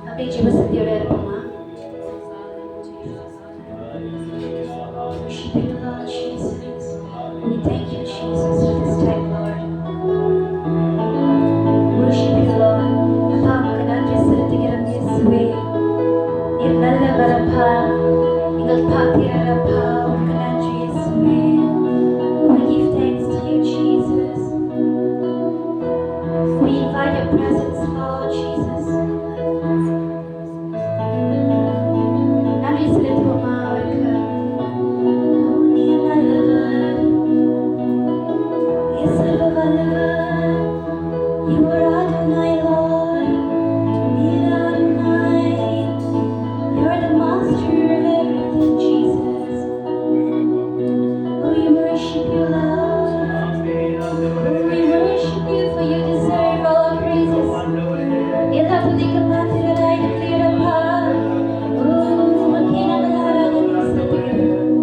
அப்படியே ஜீவசக்தியோட இருப்போமா? Worshiping the Lord Jesus. We thank you, Jesus, for this time, Lord. Worship you, Lord. அப்பா உமக்கு நன்றி செலுத்துகிறோம் இயேசுவே. நீர் நல்லவர் அப்பா. எங்கள் பாத்திரர் அப்பா. உமக்கு நன்றி இயேசுவே. We give thanks to you, Jesus. We invite your presence, Lord Jesus. நன்றி செலுத்துவோமா அவருக்கு? நீர் நல்லவர். நீர் சர்வ வல்லவர். You are Adonai, Lord. You're Adonai. You're the master of everything, Jesus. Oh, we worship you, Lord. Oh, we worship you, for you deserve all our praises. எல்லா துதிக்கும் பாத்திரராய் இருக்கிறப்பா. Oh, உமக்கே நாங்கள் ஆராதனை செலுத்துகிறோம்.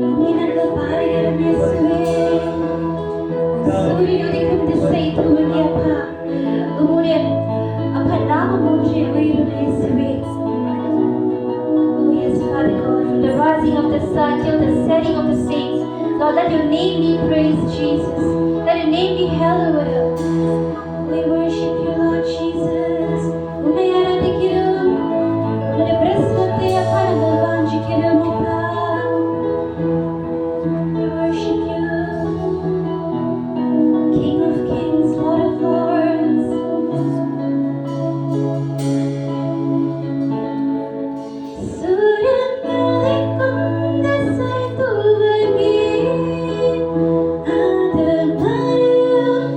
உம்மை நாங்கள் பாடுகிறோம் இயேசுவே. சூரியன் உதிக்கும் திசை துவங்கி அப்பா உம்முடைய அப்பா நாமம் ஒன்றே உயரும் இயேசுவே. Oh yes, Father God, from the rising of the sun till the setting of the saints, Lord, let your name be praised, Jesus. Let your name be hallowed. We worship you, Lord Jesus. உம்மை ஆராதிக்கிறோம். உம்முடைய பிரசன்னத்தை அப்பா நாங்கள் வாஞ்சிக்கிறோம் அப்பா. We worship you. King of kings, Lord of lords. சூரியன் உதிக்கும் திசை துவங்கி அதன் மறையும்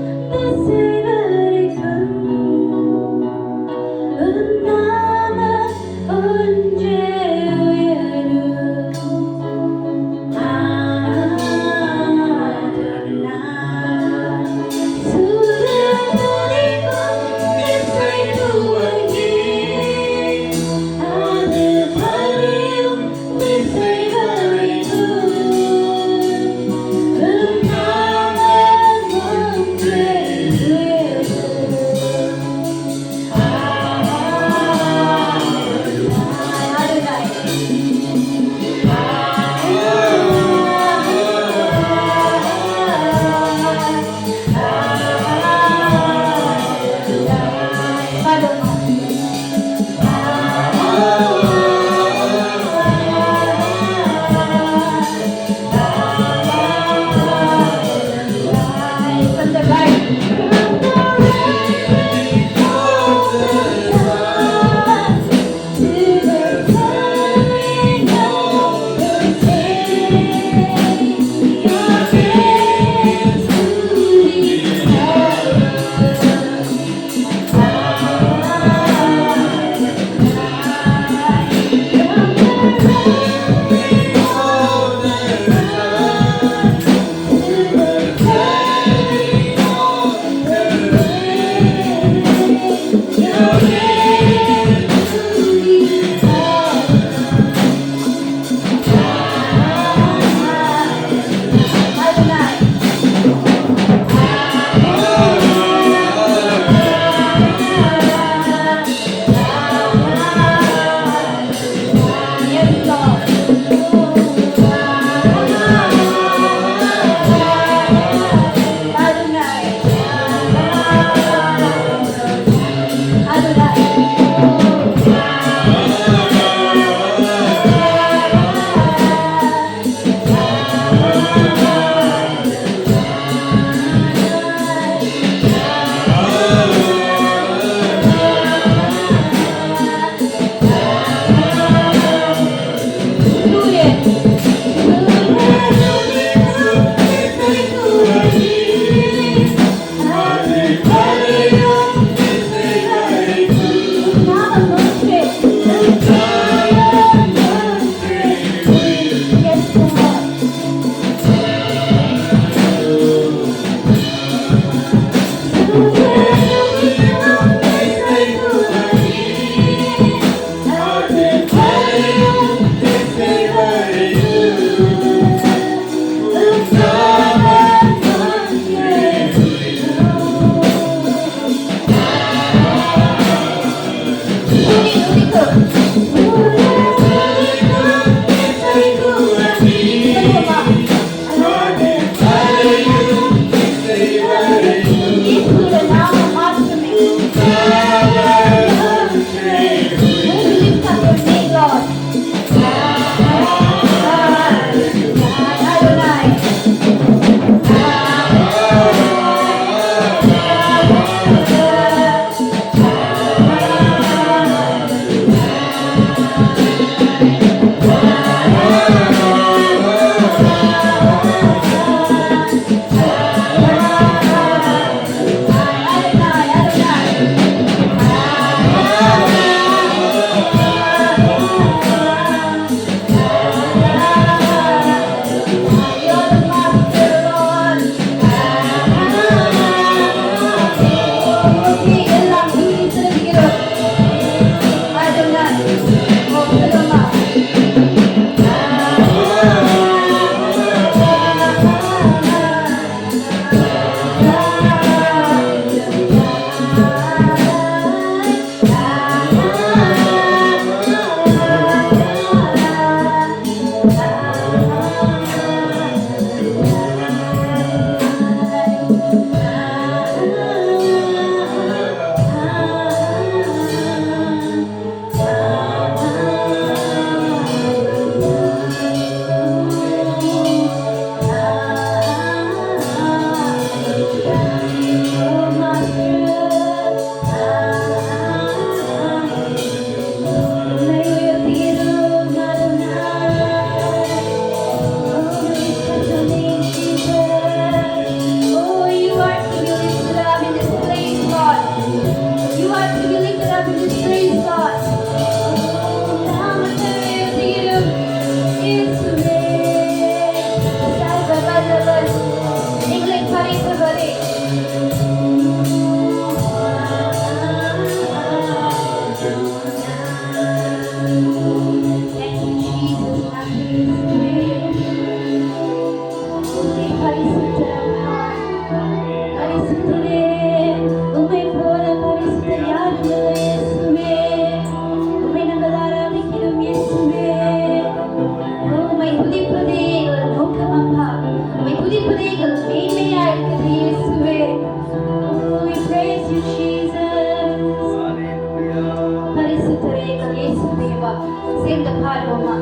பாடுவோமா?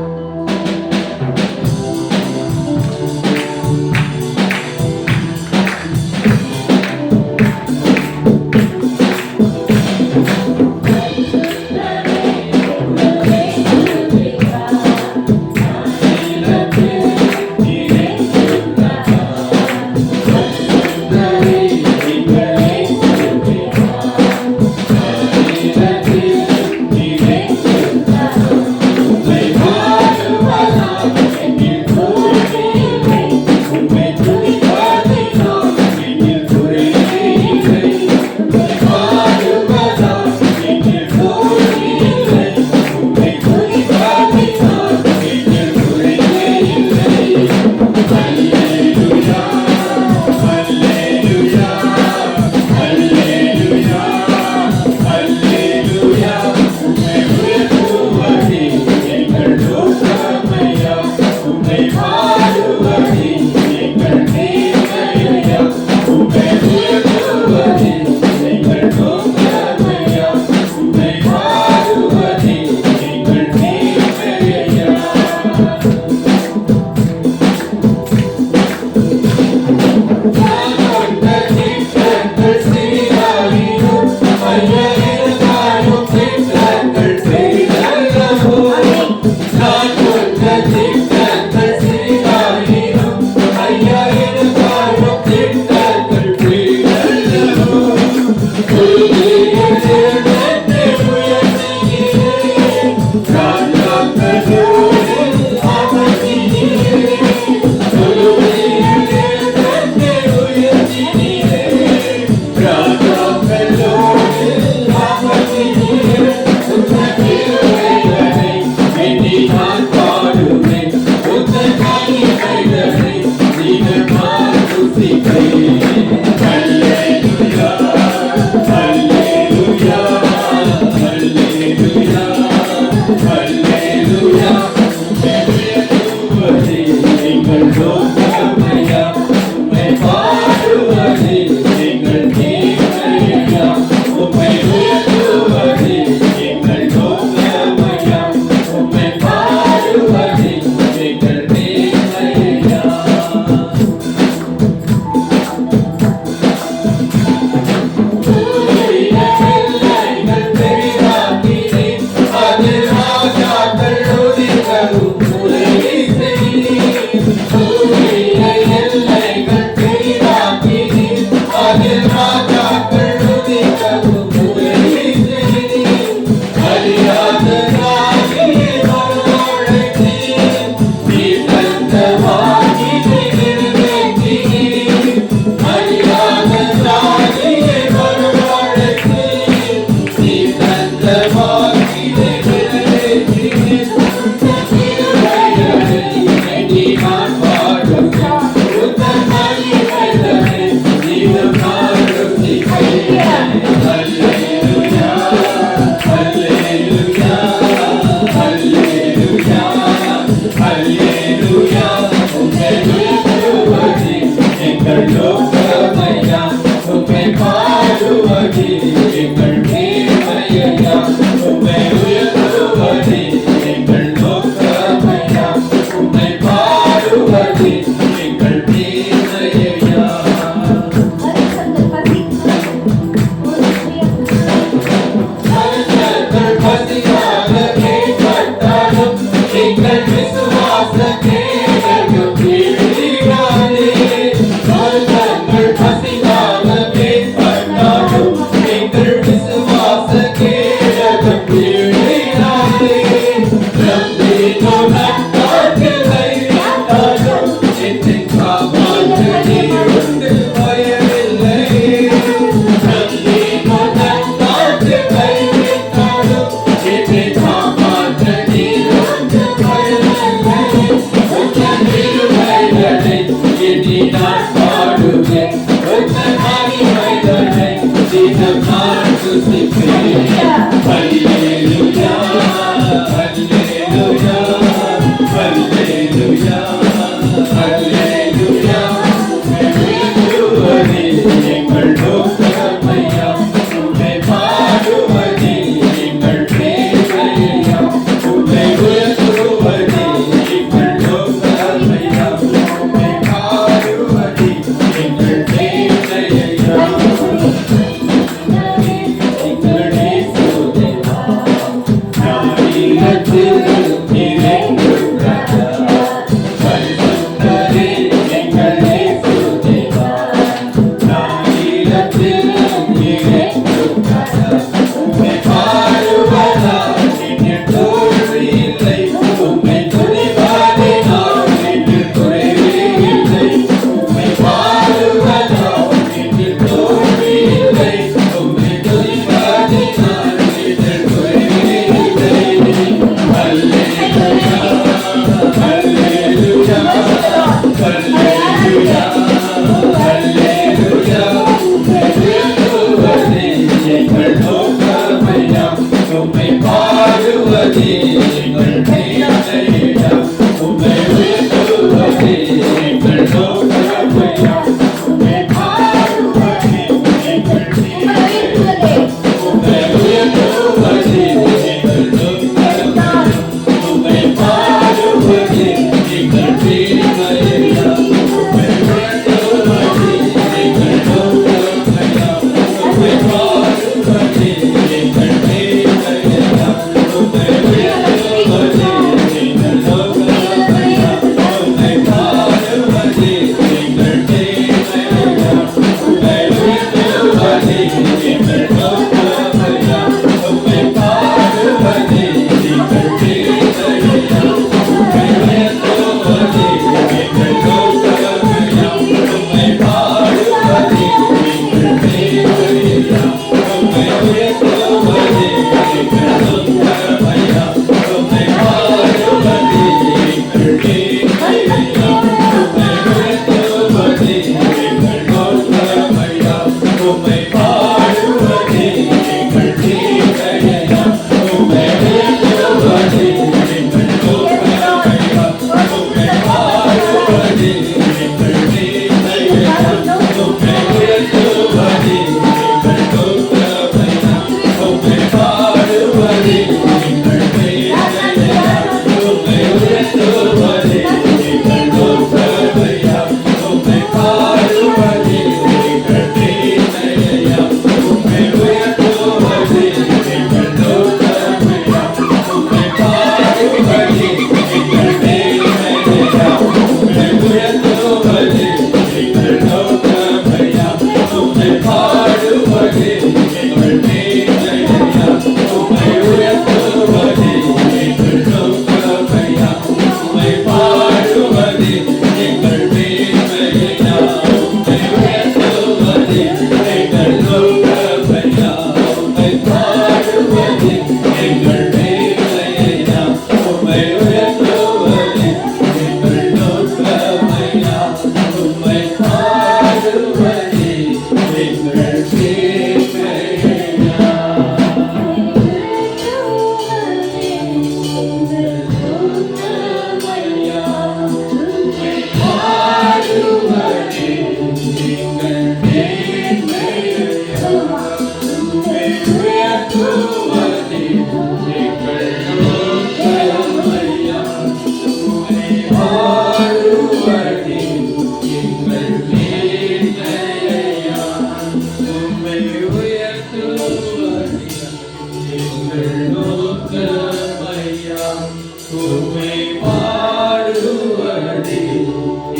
பாடுவதே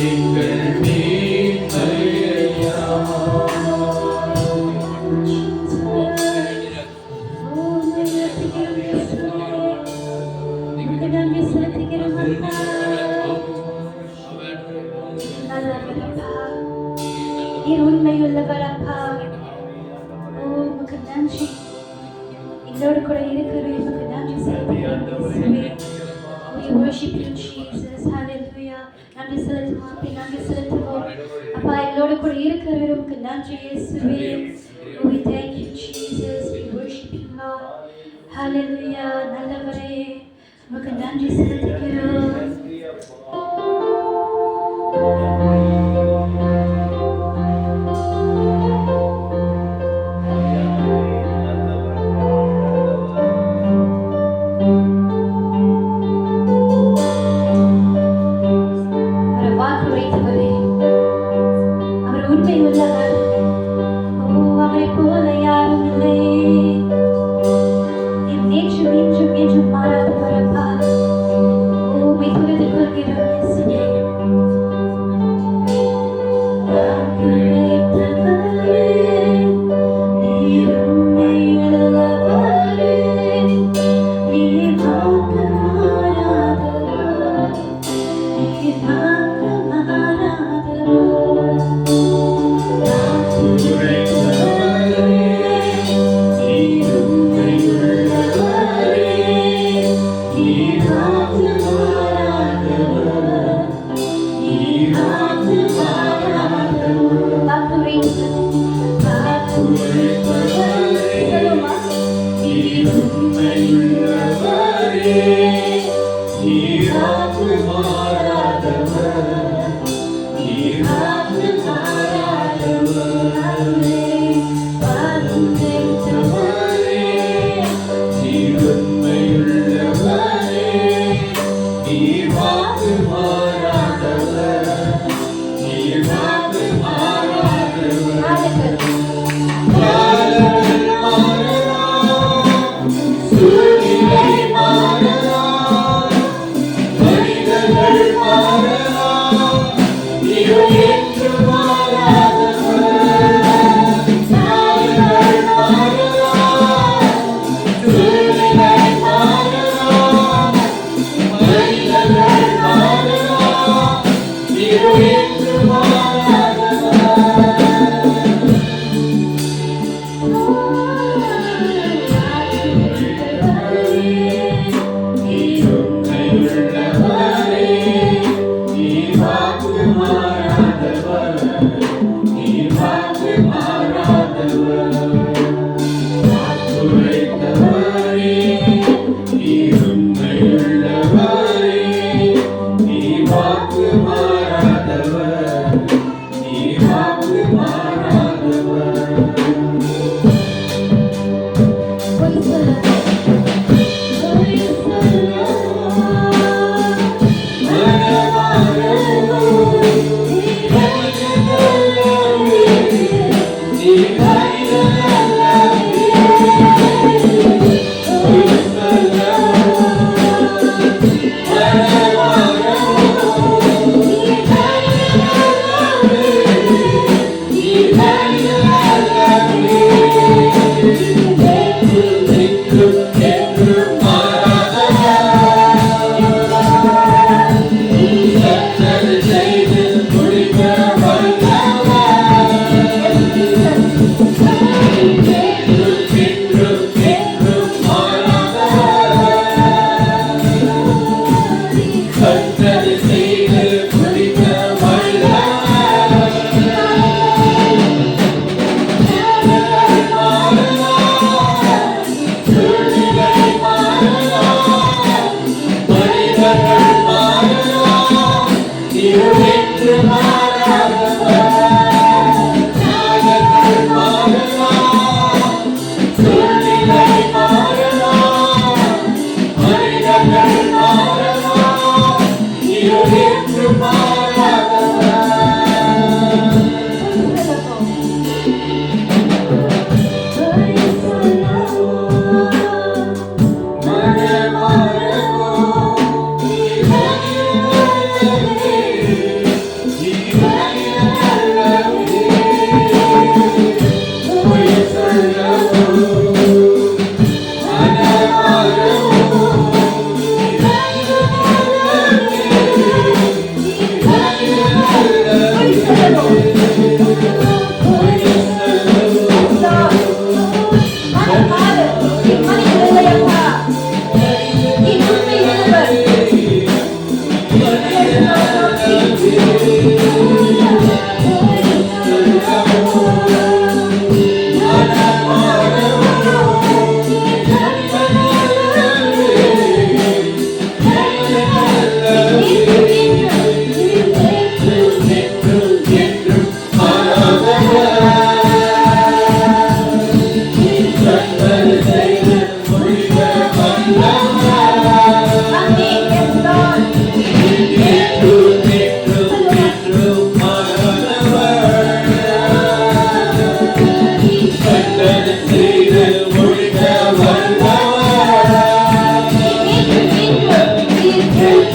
எங்கள் மேன்மையா. நீர் உண்மையுள்ளவர் அப்பா. ஓ உமக்கு நன்றி. எங்களோடு கூட இருக்கிற உமக்கு நன்றி செலுத்துகிறோம். We worship you, Jesus. Hallelujah. நன்றி செலுத்துவோம். நன்றி செலுத்துவோம். அப்பா எங்களோடு கூட இருக்கிற உமக்கு நன்றி இயேசுவே. We thank you, Jesus. We worship you, Lord. Hallelujah. நல்லவரே உமக்கு நன்றி செலுத்துகிறோம்.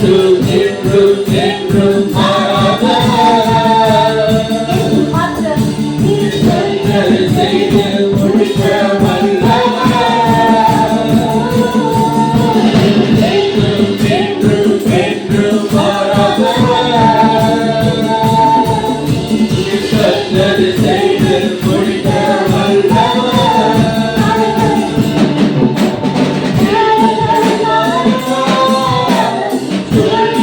என்றும் என்றும் என்றும் மாறாதவர். சொன்னதை செய்து முடிக்க வல்லவர். என்றும் என்றும் என்றும் மாறாதவர். சொன்னதை செய்து முடிக்க வல்லவர். சொன்னதை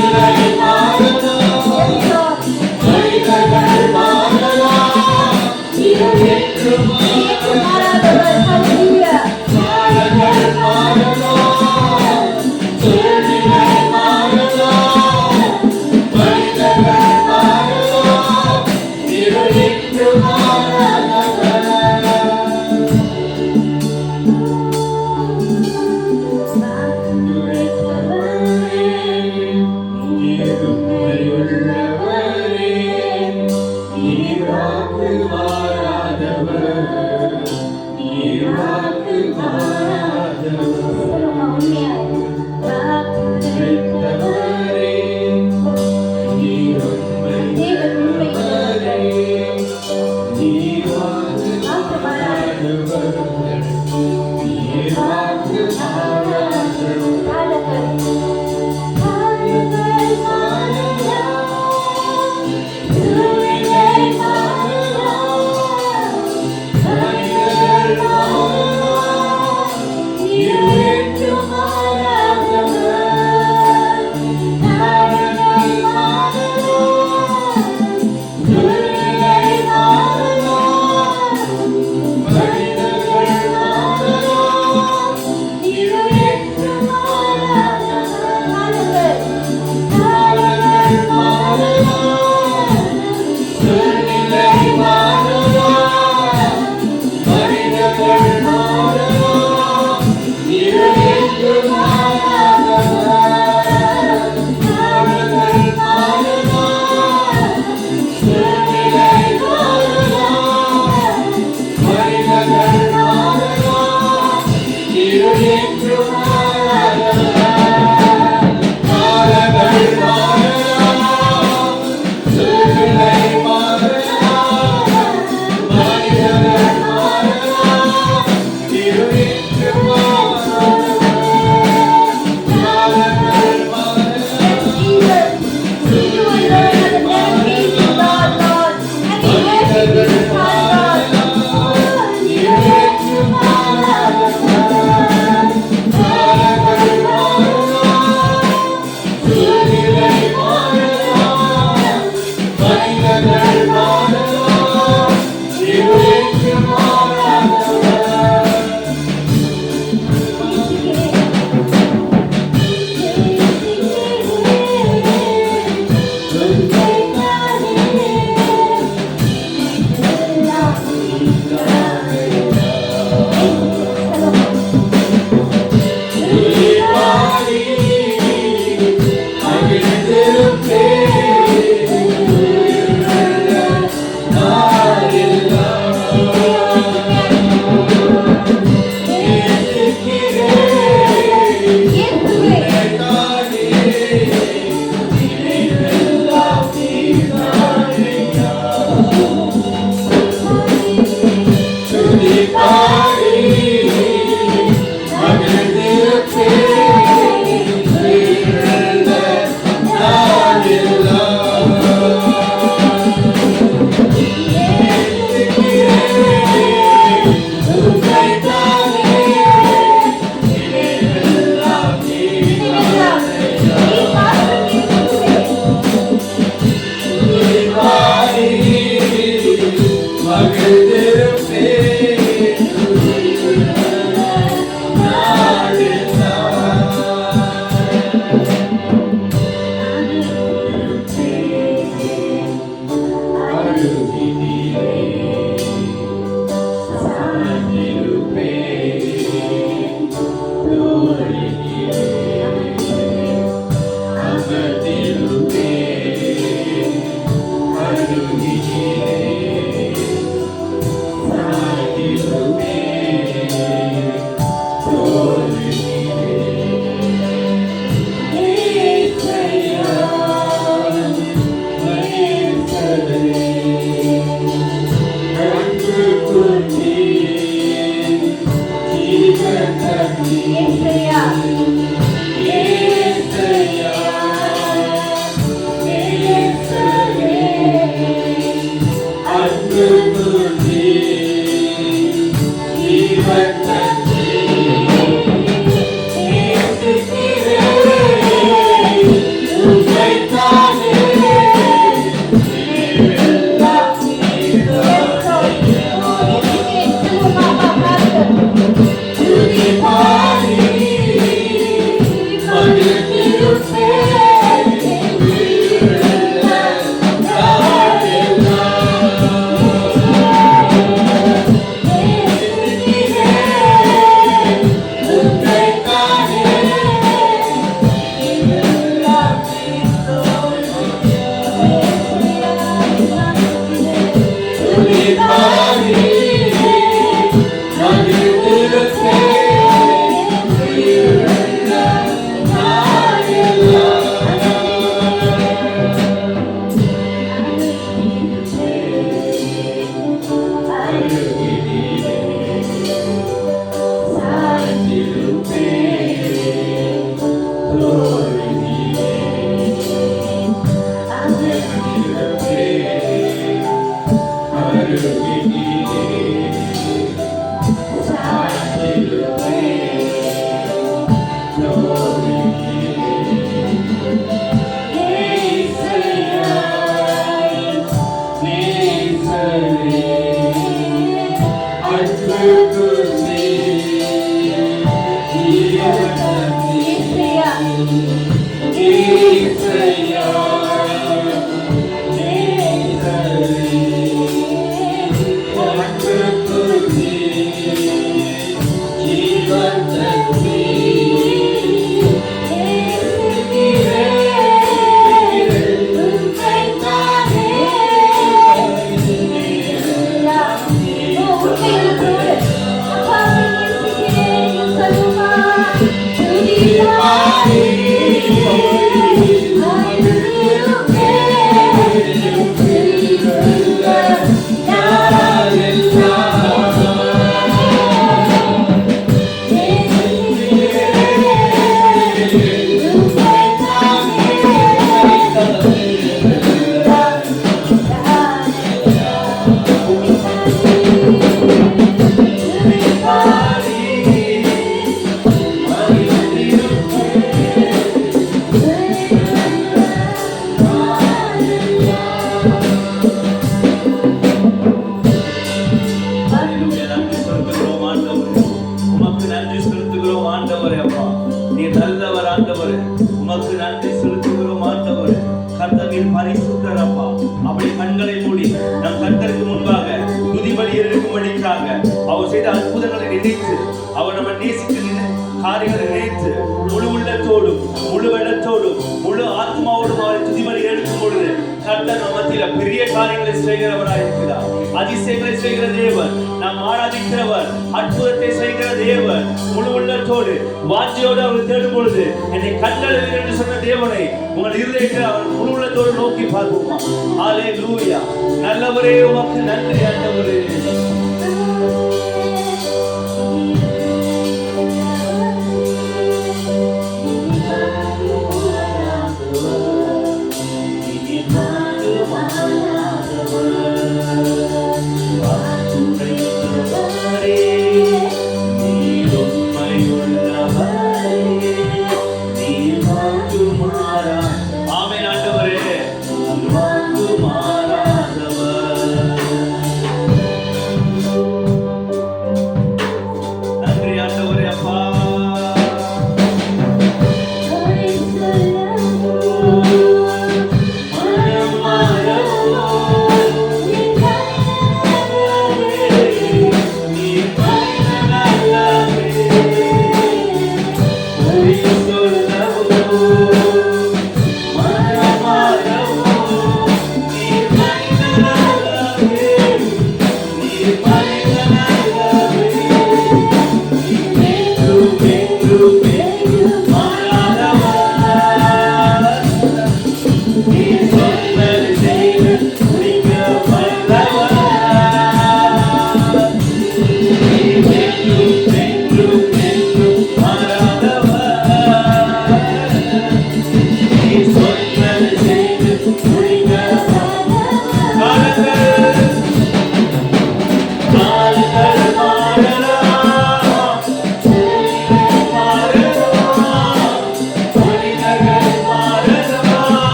நல்லவரே உமக்கு நன்றி ஆண்டவரே.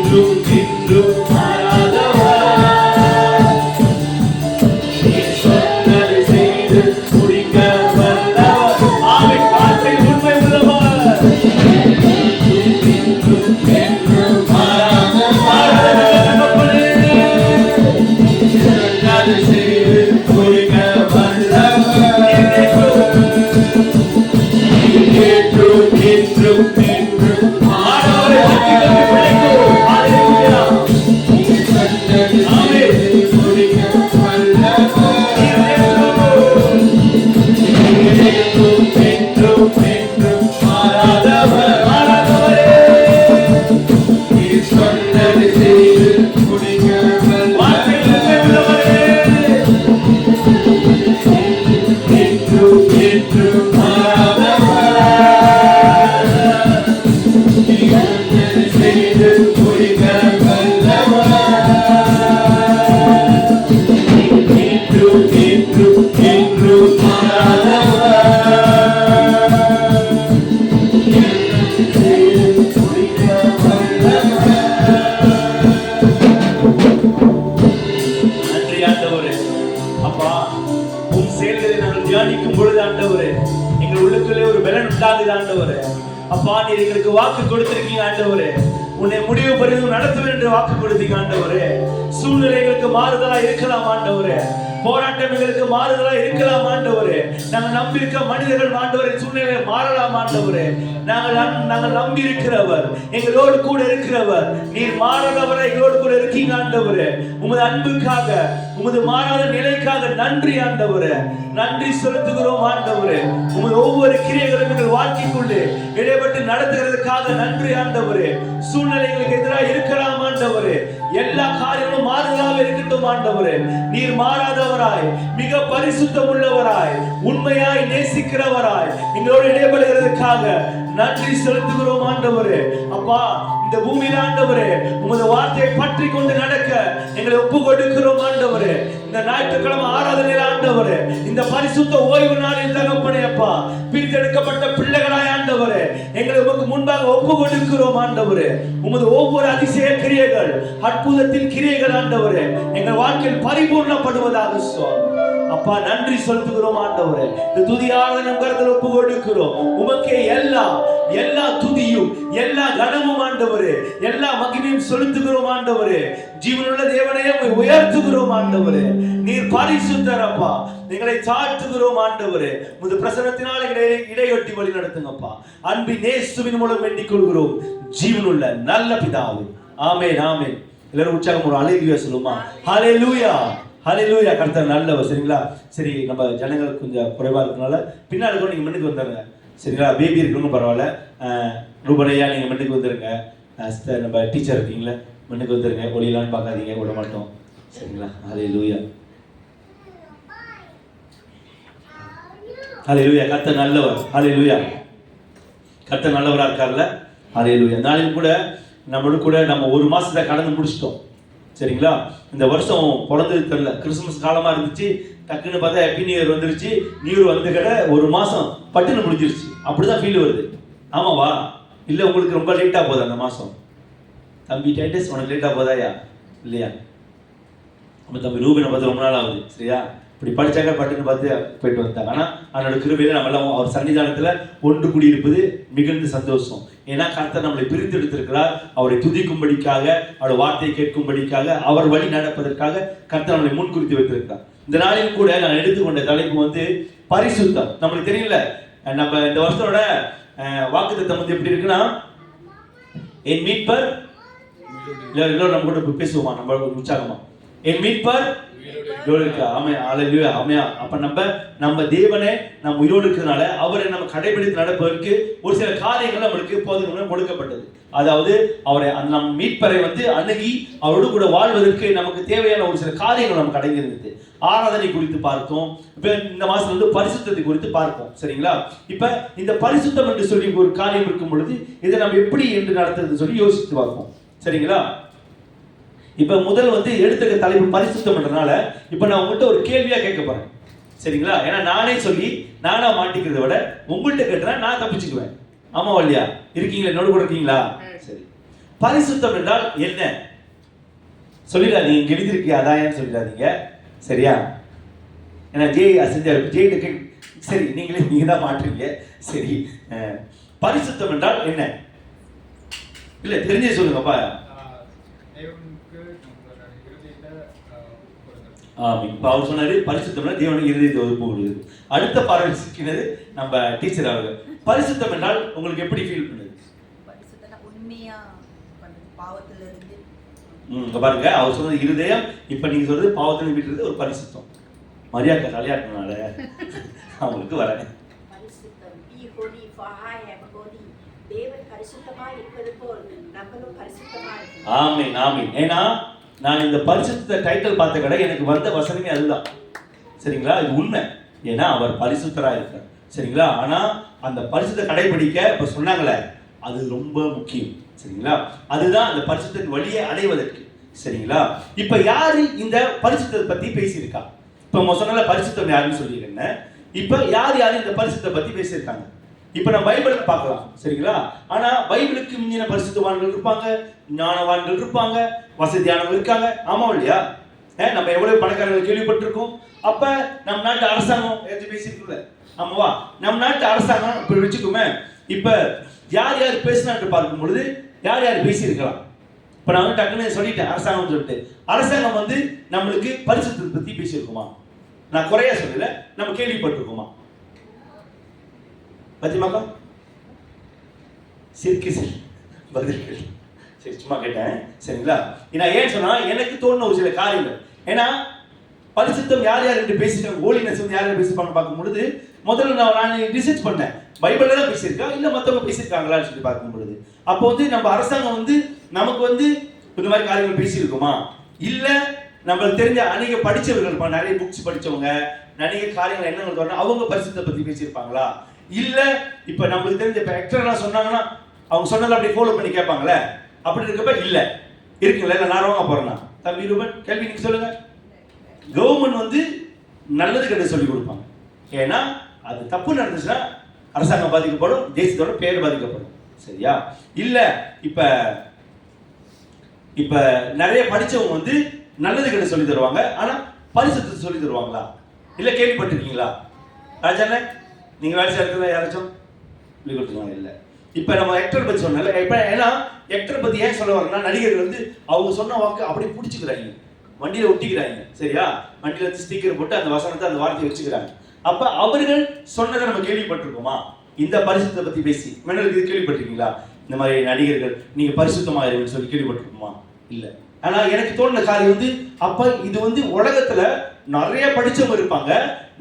என்றும் என்றும் மாறாதவர். நீர் சொன்னதை செய்து முடிக்க வல்லவர். ஆமென். வார்த்தையில் உண்மை உள்ளவர். என்றும் என்றும் மாறாதவர். சொன்னதை செய்து முடிக்க வல்லவர். என்றும் என்றும் என்றும் அப்பா நீர் எங்களுக்கு வாக்கு கொடுத்திருக்கீங்க ஆண்டவரே. உன்னை முடிவு பரிந்தும் நடத்துவேன் என்று வாக்கு கொடுத்தீங்க ஆண்டவரே. சூழ்நிலைகளுக்கு மாறுதலா இருக்கலாம் ஆண்டவரே. போராட்டங்களுக்கு மாறுதலா இருக்கலாம் ஆண்டவரே. நாங்கள் நம்பியிருக்க மனிதர்கள் ஆண்டவரே சூழ்நிலை மாறலாம் ஆண்டவரே. நாங்கள் நம்பி இருக்கிறவர், எங்களோடு கூட இருக்கிறவர், நீர் மாறாதவரை எங்களோடு கூட இருக்கீங்க ஆண்டவரே. உமது அன்புக்காக, உமது மாறாத நிலைக்காக நன்றி ஆண்டவரே. நன்றி செலுத்துகிறோம் ஆண்டவரே. உமது ஒவ்வொரு கிரியைகளும் எங்கள் வாழ்க்கைக்குள்ளே இடைப்பட்டு நடத்துகிறதுக்காக நன்றி ஆண்டவரே. சூழ்நிலைகளுக்கு எதிராக இருக்கலாம் ஆண்டவரே. எல்லா காரியங்களும் மாறுதலாக இருக்கட்டும் ஆண்டவரே. நீர் மாறாதவராய், மிக பரிசுத்தம் உள்ளவராய், உண்மையாய் நேசிக்கிறவராய் எங்களோடு இடைபடுகிறதுக்காக நன்றி செலுத்துகிறோம் ஆண்டவரே. அப்பா இந்த பூமியில் ஆண்டவரே உமது வார்த்தையை பற்றி கொண்டு நடக்க எங்களை ஒப்பு கொடுக்கிறோம் ஆண்டவரே. இந்த ஞாயிற்றுக்கிழமை ஆராதனையில் ஆண்டவரே, இந்த பரிசுத்த ஓய்வு நாளில் தகப்பனே அப்பா, பிரித்தெடுக்கப்பட்ட பிள்ளைகளாய் ஆண்டவரே எங்களை உமக்கு முன்பாக ஒப்பு கொடுக்கிறோம் ஆண்டவரே. உமது ஒவ்வொரு அதிசய கிரியைகள், அற்புதத்தின் கிரியைகள் ஆண்டவரே எங்கள் வாழ்க்கையில் பரிபூர்ணப்படுவதாக சுவாமி. அப்பா நன்றி செலுத்துகிறோம் ஆண்டவரே. இந்த துதியாக நம் கரத்தில் ஒப்பு கொடுக்கிறோம். உமக்கே எல்லா துதியும் எல்லா கனமும் ஆண்டவரே, எல்லா மகிமையும் செலுத்துகிறோம் ஆண்டவரே. ஜீவனுள்ள தேவனையே உயர்த்துகிறோம் ஆண்டவரே. நீர் பரிசுத்தர் அப்பா, எங்களை சாட்டுகிறோம் ஆண்டவரே. உமது பிரசன்னத்தினால் எங்களை இடையொட்டி வழி நடத்துங்கப்பா. அன்பின் இயேசுவின் மூலம் வேண்டிக் கொள்கிறோம் ஜீவனுள்ள நல்ல பிதாவே. ஆமென் ஆமென். எல்லாரும் உற்சாகம் ஒரு ஹல்லேலூயா சொல்லுமா. ஹல்லேலூயா ஹல்லேலூயா. கர்த்தர் நல்லவர். சரிங்களா? சரி, நம்ம ஜனங்கள் கொஞ்சம் குறைவா இருக்கனால பின்னாடி கூட நீங்க முன்னுக்கு வந்துருங்க. சரிங்களா? பேபி இருக்கவங்க பரவாயில்ல. ரூபனையா நீங்க முன்னுக்கு வந்துருங்க. நம்ம டீச்சர் இருக்கீங்களா, முன்னுக்கு வந்துருங்க. ஒளியலான்னு பார்க்காதீங்க, விட மாட்டோம். சரிங்களா? ஹல்லேலூயா ஹல்லேலூயா. கர்த்தர் நல்லவர். ஹல்லேலூயா. கர்த்தர் நல்லவரா இருக்கார்ல. ஹல்லேலூயா. நாளைக்கு கூட நம்மளோட கூட நம்ம ஒரு மாசத்தை கடந்து முடிச்சிட்டோம். சரிங்களா? இந்த வருஷம் பிறந்தது தெரியல, கிறிஸ்துமஸ் காலமா இருந்துச்சு. டக்குன்னு பார்த்தா ஹாப்பி நியூ இயர் வந்துருச்சு. நியூ இயர் வந்து கடை ஒரு மாசம் பட்டுன்னு முடிஞ்சிருச்சு. அப்படிதான் ஃபீல் வருது. ஆமாவா? இல்லை உங்களுக்கு ரொம்ப லேட்டா போகுது அந்த மாசம்? தம்பி டைட்டஸ் உனக்கு லேட்டா போதாயா? இல்லையா? நம்ம தம்பி ரூபினை பார்த்து ரொம்ப நாள் ஆகுது. சரியா? இப்படி படிச்சாக்க பட்டுன்னு பார்த்து போயிட்டு வந்தாங்க. ஆனால் அவனோட கிருபையில நம்ம எல்லாம் அவர் சன்னிதானத்தில் ஒன்று கூடியிருப்பது மிகுந்த சந்தோஷம். ஏன்னா கர்த்தர் நம்மளை பிரித்து எடுத்திருக்கிறார். அவரை துதிக்கும்படிக்காக, அவருடைய வார்த்தையை கேட்கும்படிக்காக, அவர் வழி நடப்பதற்காக கர்த்தர் நம்மளை முன்குறித்து வைத்திருக்கிறார். இந்த நாளில் கூட நான் எடுத்துக்கொண்ட தலைப்பு வந்து பரிசுத்தம். நம்மளுக்கு தெரியல, நம்ம இந்த வருஷத்தோட வாக்குத்தத்தம் வந்து எப்படி இருக்குன்னா, என் மீட்பர் எல்லாரும் நம்ம கூட பேசுவோமா, நம்ம உற்சாகமா, என் மீட்பர் அப்ப நம்ம தேவனை நம்ம உயிரோடு இருக்கிறதுனால அவரை நம்ம கடைபிடித்து நடப்பதற்கு ஒரு சில காரியங்கள் நம்மளுக்கு போதும் கொடுக்கப்பட்டது. அதாவது அவரை நம் மீட்பரை வந்து அணுகி அவரோடு கூட வாழ்வதற்கு நமக்கு தேவையான ஒரு சில காரியங்கள் நமக்கு அடங்கியிருந்தது. ஆராதனை குறித்து பார்த்தோம். இப்ப இந்த மாசம் வந்து பரிசுத்தத்தை குறித்து பார்ப்போம். சரிங்களா? இப்ப இந்த பரிசுத்தம் என்று சொல்லி ஒரு காரியம் இருக்கும் பொழுது இதை நம்ம எப்படி என்று நடத்துறது சொல்லி யோசித்து பார்ப்போம். சரிங்களா? இப்ப முதல் வந்து எடுத்துக்க தலைப்பு பரிசுத்தம்ன்றனால இப்ப நான் உங்கள்கிட்ட ஒரு கேள்வியா கேட்க போறேன். சரிங்களா? ஏன்னா நானே சொல்லி நானா மாட்டிக்கிறத விட உங்கள்கிட்ட கேட்டா நான் தப்பிச்சுக்குவேன். ஆமா இல்லையா? இருக்கீங்களா? என்னோட கூட இருக்கீங்களா? சரி. பரிசுத்தம் என்றால் என்ன? சொல்லிடாதீங்க, இங்க எழுதிருக்கு அதாயன்னு சொல்லிடாதீங்க, சரியா? ஏன்னா ஜெய் அசைஞ்சாரு, ஜெயிட்டு சரி, நீங்க தான் மாற்றுறீங்க. சரி, பரிசுத்தம் என்றால் என்ன? இல்ல தெரிஞ்சே சொல்லுங்கப்பா. இப்ப அவர் சொன்னாரு பரிசுத்தம்னா தேவனுக்கு இருதயத்தை ஒப்பு கொடுக்குது. அடுத்த பார்வை சிக்கினது நம்ம டீச்சர் அவர்கள். பரிசுத்தம் என்றால் உங்களுக்கு எப்படி ஃபீல் பண்ணுது? பரிசுத்தம்னா உண்மையா பாவத்துல இருந்து. இங்க பாருங்க, அவர் சொன்னது இருதயம், இப்ப நீங்க சொல்றது பாவத்துல விட்டுறது ஒரு பரிசுத்தம். மரியாதை தலையாட்டினால அவங்களுக்கு வரேன். பரிசுத்தம், be holy for I am holy. தேவன் பரிசுத்தமாய் இருப்பது போல் நம்மளும் பரிசுத்தமாய் இருக்கணும். ஆமென், ஆமென். ஏன்னா நான் இந்த பரிசுத்த டைட்டில் பார்த்த கடை எனக்கு வந்த வசனமே அதுதான், சரிங்களா? இது உண்மை. ஏன்னா அவர் பரிசுத்தராக இருக்கார், சரிங்களா? ஆனா அந்த பரிசுத்த கடைபிடிக்க இப்ப சொன்னாங்களே, அது ரொம்ப முக்கியம், சரிங்களா? அதுதான் அந்த பரிசுத்தின் வழியை அடைவதற்கு, சரிங்களா? இப்ப யாரு இந்த பரிசுத்தத்தை பத்தி பேசியிருக்கா? இப்ப சொன்னால பரிசுத்தம் யாருன்னு சொல்லியிருக்கேன். இப்ப யார் யாரு இந்த பரிசுத்தை பத்தி பேசியிருக்காங்க? இப்ப நம்ம பைபிளை பார்க்கலாம், சரிங்களா? ஆனா பைபிளுக்கு முன்னின பரிசுத்தவான்கள் இருப்பாங்க, ஞானவான்கள் இருப்பாங்க, வசதியானவங்க இருக்காங்க, ஆமா இல்லையா? நம்ம எவ்வளவு பணக்காரர்கள் கேள்விப்பட்டிருக்கோம். அப்ப நம் நாட்டு அரசாங்கம் பேசியிருக்கல, ஆமாவா? நம் நாட்டு அரசாங்கம் இப்ப வச்சுக்கோமே, இப்ப யார் யார் பேசினான்னு பார்க்கும் பொழுது யார் யார் பேசியிருக்கலாம்? இப்ப நான் வந்து டக்குன்னு சொல்லிட்டேன் அரசாங்கம் சொல்லிட்டு. அரசாங்கம் வந்து நம்மளுக்கு பரிசுத்தத்தை பத்தி பேசியிருக்குமா? நான் குறையா சொல்லல, நம்ம கேள்விப்பட்டிருக்கோமா? பத்திமாக்கா சிரிக்கு சரி பதில்கள், சரி சும்மா கேட்டேன், சரிங்களா? நான் ஏன் சொன்னா எனக்கு தோணுன ஒரு சில காரியங்கள். ஏன்னா பரிசுத்தம் யார் யார் என்று பேசிட்டாங்க, ஹோலினஸ் வந்து யார் யார் பேசிப்பாங்க பார்க்கும் பொழுது முதல்ல நான் ரிசர்ச் பண்ணேன், பைபிள்ல தான் பேசியிருக்கா இல்ல மற்றவங்க பேசியிருக்காங்களான்னு சொல்லி பார்க்கும் பொழுது அப்போ வந்து நம்ம அரசாங்கம் வந்து நமக்கு வந்து இந்த மாதிரி காரியங்கள் பேசியிருக்குமா? இல்ல நம்மளுக்கு தெரிஞ்ச அநேக படிச்சவர்கள், நிறைய புக்ஸ் படிச்சவங்க, நிறைய காரியங்கள் என்னங்களுக்கு வரணும், அவங்க பரிசுத்தத்தை பத்தி பேசியிருப்பாங்களா? இல்ல இப்ப நம்மளுக்கு தெரிஞ்ச இப்ப எக்ஸ்ட்ரா சொன்னாங்கன்னா அவங்க சொன்னதை அப்படி ஃபாலோ பண்ணி கேட்பாங்களே, அப்படி இருக்கப்ப இல்ல இருக்குல்ல, இல்ல நான் ரோங்க போறேன்னா தம்பி ரூபன் கேள்வி நீங்க சொல்லுங்க. கவர்மெண்ட் வந்து நல்லது கெட்ட சொல்லி கொடுப்பாங்க, ஏன்னா அது தப்பு நடந்துச்சுன்னா அரசாங்கம் பாதிக்கப்படும், தேசத்தோட பேர் பாதிக்கப்படும், சரியா? இல்ல இப்ப இப்ப நிறைய படிச்சவங்க வந்து நல்லது கெட்ட சொல்லி தருவாங்க, ஆனா பரிசுத்தத்தை சொல்லி தருவாங்களா? இல்ல கேள்விப்பட்டிருக்கீங்களா? ராஜாண்ணே நீங்க வேலை செய்யறதுல யாராச்சும் சொல்லி கொடுத்துருவாங்க? இல்ல. இப்ப நம்ம ஆக்டர் பத்தி சொன்னல, இப்ப ஏன்னா ஆக்டர் பத்தி ஏன் சொல்ல வரேன்னா, நடிகர்கள் வந்து அவங்க சொன்ன வாக்கு அப்படி பிடிச்சிக்கிறாங்க, வண்டியில ஒட்டிக்கிறாங்க, சரியா? வண்டியில வச்சு ஸ்டிக்கர் போட்டு அந்த வசனத்தை அந்த வார்த்தையை வச்சுக்கிறாங்க. அப்ப அவர்கள் சொன்னதை நம்ம கேள்விப்பட்டிருக்கோமா? இந்த பரிசுத்தத்தை பத்தி பேசி இது கேள்விப்பட்டிருக்கீங்களா? இந்த மாதிரி நடிகர்கள் நீங்க பரிசுத்தமா இருன்னு சொல்லி கேள்விப்பட்டிருக்குமா? இல்ல. ஆனா எனக்கு தோணுன காரியம் வந்து, அப்ப இது வந்து உலகத்துல நிறைய படிச்சவங்க இருப்பாங்க,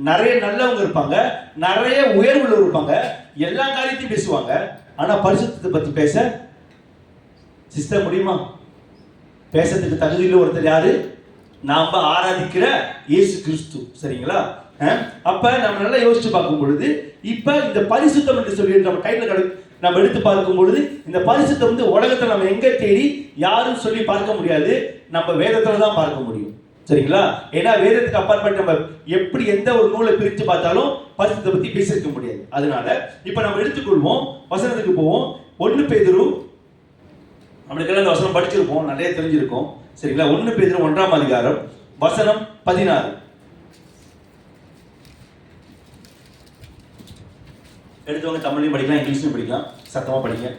நிறைய நல்லவங்க இருப்பாங்க, நிறைய உயர்வுள்ள இருப்பாங்க, எல்லா காரியத்தையும் பேசுவாங்க. ஆனா பரிசுத்தத்தை பத்தி பேச சிஸ்டர் முடியுமா? பேசுறதுக்கு தகுதியில் ஒருத்தர் யாரு? நாம ஆராதிக்கிற இயேசு கிறிஸ்து, சரிங்களா? அப்ப நம்ம நல்லா யோசிச்சு பார்க்கும் பொழுது இப்ப இந்த பரிசுத்தம் என்று சொல்லி நம்ம டைட்டில் நம்ம எடுத்து பார்க்கும் பொழுது இந்த பரிசுத்தம் வந்து உலகத்துல நம்ம எங்க தேடி யாரும் சொல்லி பார்க்க முடியாது, நம்ம வேதத்துல தான் பார்க்க முடியும், சரிங்களா? ஏன்னா வேதத்துக்கு அப்பாற்பட்டு நம்ம எப்படி எந்த ஒரு நூலை பிரித்து பார்த்தாலும் பரிசுத்தத்தை பத்தி பேசியிருக்க முடியாது. அதனால இப்ப நம்ம எடுத்துக்கொள்வோம், வசனத்துக்கு போவோம். 1 பேதுரு, நம்மளுக்கெல்லாம் இந்த வசனம் படிச்சிருப்போம், நிறைய தெரிஞ்சிருக்கும், சரிங்களா? 1 பேதுரு 1ஆம் அதிகாரம் வசனம் 16. எடுத்தவங்க தமிழ்லையும் படிக்கலாம், இங்கிலீஷ்லையும் படிக்கலாம், சத்தமா படிங்க.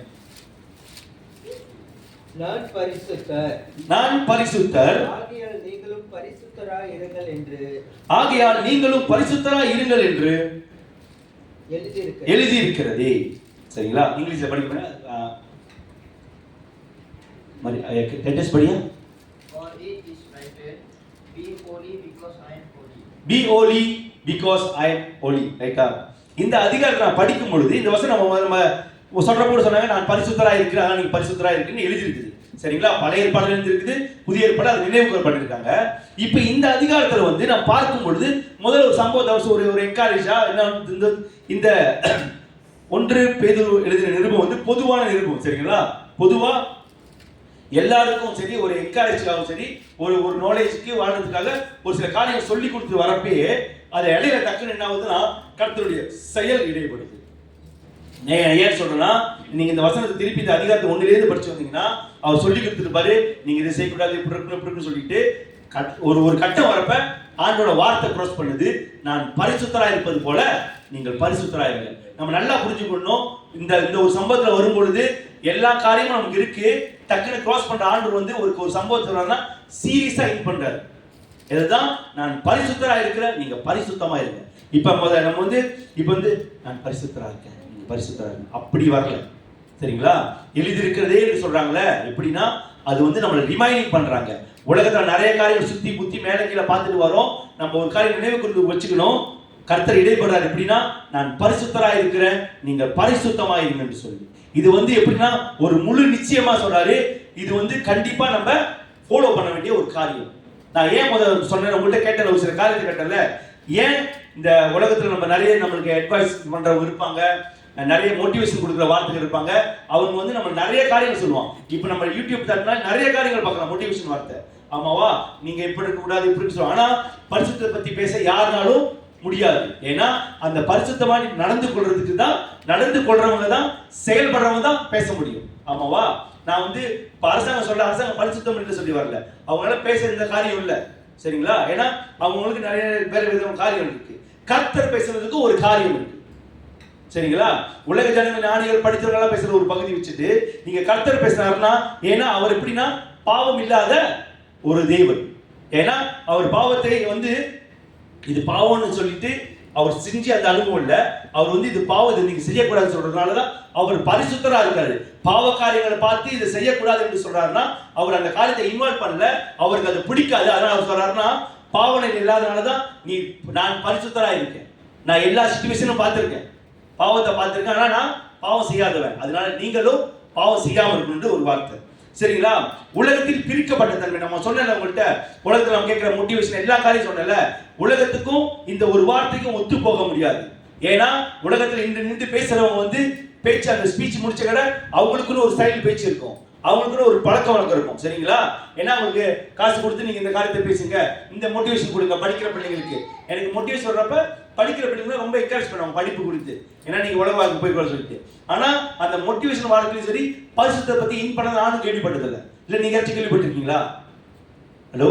நான் பரிசுத்தர், நான் பரிசுத்தர், ஆகையால் நீங்களும் பரிசுத்தராய் இருங்கள் என்று, ஆகையால் நீங்களும் பரிசுத்தராய் இருங்கள் என்று எழுதியிருக்கிறதே, சரிங்களா? இங்கிலீஷ்ல படிப்பேன், டென்ஸ் படியா? For it is written, be holy because I am holy. Be holy because I am holy, ரைட்டா? இந்த அதிகாரத்தை நான் படிக்கும் பொழுது இந்த வசனம் நம்ம சொல்றப்போ சொன்னாங்க, நான் பரிசுத்தராக இருக்கிறேன், நீங்க பரிசுத்தராக இருக்குன்னு எழுதியிருக்குது, சரிங்களா? பழைய ஏற்பாடு எழுதியிருக்குது, புதிய ஏற்பாடு அது நினைவு கூறப்பட்டிருக்காங்க. இப்போ இந்த அதிகாரத்தில் வந்து நான் பார்க்கும் பொழுது முதல்ல ஒரு சம்பவத்தை ஒரு என்கரேஜா என்ன, இந்த 1 பேதுரு எழுதின நிருபம் வந்து பொதுவான நிருபம், சரிங்களா? பொதுவா எல்லாருக்கும் சரி, ஒரு என்கரேஜ்க்காகவும் சரி, ஒரு நாலேஜுக்கு வாழ்றதுக்காக ஒரு சில காரியங்கள் சொல்லி கொடுத்து வரப்பே அது இடையில டக்குன்னு என்ன ஆகுதுன்னா கர்த்தருடைய செயல் இடைப்படுது. ஏன் சொல்றேன்னா, நீங்க இந்த வசனத்தை திருப்பி இந்த அதிகாரத்தை 1லேருந்து படிச்சு வந்தீங்கன்னா அவர் சொல்லி கொடுத்துருப்பாரு, நீங்க இதை செய்யக்கூடாது, இப்படி இருக்கணும் சொல்லிட்டு ஒரு கட்டம் வரப்ப ஆண்டோட வார்த்தை க்ராஸ் பண்ணுது, நான் பரிசுத்தரா இருப்பது போல நீங்கள் பரிசுத்தரா இருங்க. நம்ம நல்லா புரிஞ்சுக்கணும். இந்த ஒரு சம்பவத்துல வரும்பொழுது எல்லா காரியமும் நமக்கு இருக்கு, டக்குன்னு க்ராஸ் பண்ற ஆண்டு வந்து ஒரு சம்பவத்துல சீரியஸா இன் பண்றாரு. இதுதான் நான் பரிசுத்தரா இருக்கிறேன், நீங்க பரிசுத்தமா இருங்க. இப்ப நம்ம வந்து நான் பரிசுத்தரா இருக்கேன், நீங்க பரிசுத்தரா இருங்க, அப்படி வரல. சரிங்களா? எழுதியிருக்கிறதே என்று சொல்றாங்களே, எப்படின்னா அது வந்து நம்மளை ரிமைண்டிங் பண்றாங்க. உலகத்துல நிறைய காரியங்கள் சுத்தி புத்தி மேல கீழே பார்த்துட்டு வரோம். நம்ம ஒரு காரியம் நினைவு கொண்டு வச்சுக்கணும். கர்த்தர் இடைப்படுறாரு, எப்படின்னா நான் பரிசுத்தரா இருக்கிறேன், நீங்க பரிசுத்தமா இருங்க என்று சொல்லி. இது வந்து எப்படின்னா ஒரு முழு நிச்சயமா சொல்றாரு. இது வந்து கண்டிப்பா நம்ம ஃபாலோ பண்ண வேண்டிய ஒரு காரியம். நான் ஏன் முதல்ல சொன்னேன், உங்கள்கிட்ட கேட்டல, ஒரு சில காரியத்தை கேட்டல, ஏன் இந்த உலகத்துல நம்ம நிறைய நம்மளுக்கு அட்வைஸ் பண்றவங்க இருப்பாங்க, நிறைய மோட்டிவேஷன் கொடுக்குற வார்த்தைகள் இருப்பாங்க. அவங்க வந்து நம்ம நிறைய காரியங்கள் சொல்லுவான். இப்போ நம்ம யூடியூப் தட்டினா நிறைய காரியங்கள் பார்க்கலாம், மோட்டிவேஷன் வார்த்தை. ஆமாவா, நீங்க இப்படி இருக்கக்கூடாது, இப்படி சொல்லுவாங்க. ஆனா பரிசுத்தத்தை பத்தி பேச யாருனாலும் முடியாது. ஏன்னா அந்த பரிசுத்தமா நடந்து கொள்றவங்க தான் செயல்படுறவங்க தான் பேச முடியும். ஆமாவா, நான் வந்து அரசாங்கம் பரிசுத்தம் என்று சொல்லி வரல, அவங்களால பேச இந்த காரியம் இல்லை. சரிங்களா? ஏன்னா அவங்களுக்கு நிறைய வேற விதமான காரியம் இருக்கு. கர்த்தர் பேசுறதுக்கு ஒரு காரியம் இருக்கு. சரிங்களா? உலக ஜனங்கள் ஞானிகள் படித்தவர்களா பேசுற ஒரு பகுதி வச்சுட்டு நீங்க கர்த்தர் பேசுறாருன்னா, ஏன்னா அவர் எப்படின்னா பாவம் இல்லாத ஒரு தேவன். ஏன்னா அவர் பாவத்தை வந்து இது பாவம்னு சொல்லிட்டு அவர் செஞ்சு அந்த அனுபவம் இல்லை. அவர் வந்து இது பாவத்தை நீங்க செய்யக்கூடாதுன்னு சொல்றதுனாலதான் அவர் பரிசுத்தரா இருக்காரு. பாவ காரியங்களை பார்த்து இதை செய்யக்கூடாது என்று சொல்றாருன்னா அவர் அந்த காரியத்தை இன்வால்வ் பண்ணல, அவருக்கு அது பிடிக்காது. அதனால அவர் சொல்றாருன்னா பாவனை இல்லாதனாலதான் நான் பரிசுத்தரா இருக்கேன், நான் எல்லா சிச்சுவேஷனும் பார்த்திருக்கேன், பாவத்தை பார்த்திருக்கேன், ஆனா நான் பாவம் செய்யாதவன், அதனால நீங்களும் பாவம் செய்யாம இருக்கணும்னு ஒரு வார்த்தை. சரிங்களா? உலகத்தில் பிரிக்கப்பட்ட தன்மை நம்ம சொன்னல, உங்கள்கிட்ட உலகத்தில் நம்ம கேட்கிற மோட்டிவேஷன் எல்லா காரியம் சொன்னல, உலகத்துக்கும் இந்த ஒரு வார்த்தைக்கும் ஒத்து போக முடியாது. ஏன்னா உலகத்தில் நின்று பேசுறவங்க வந்து பேச்சு, அந்த ஸ்பீச் முடிச்ச கடை அவங்களுக்குன்னு ஒரு ஸ்டைல் பேச்சு இருக்கும், அவங்களுக்குன்னு ஒரு பழக்க வழக்கம் இருக்கும். சரிங்களா? ஏன்னா அவங்களுக்கு காசு கொடுத்து நீங்க இந்த காரியத்தை பேசுங்க, இந்த மோட்டிவேஷன் கொடுங்க படிக்கிற பிள்ளைங்களுக்கு. எனக்கு மோட்டிவேஷன் வர்றப்ப படிக்கிற பிள்ளைங்க ரொம்ப என்கரேஜ் பண்ணுவாங்க படிப்பு கொடுத்து, ஏன்னா நீங்க உலக போய் சொல்லிட்டு. ஆனா அந்த மோட்டிவேஷன் வாழ்க்கையும் சரி, பரிசுத்தத்தை பத்தி இன் பண்ண நானும் கேள்விப்பட்டதில்லை. இல்ல நீங்க யாச்சும் கேள்விப்பட்டிருக்கீங்களா? ஹலோ,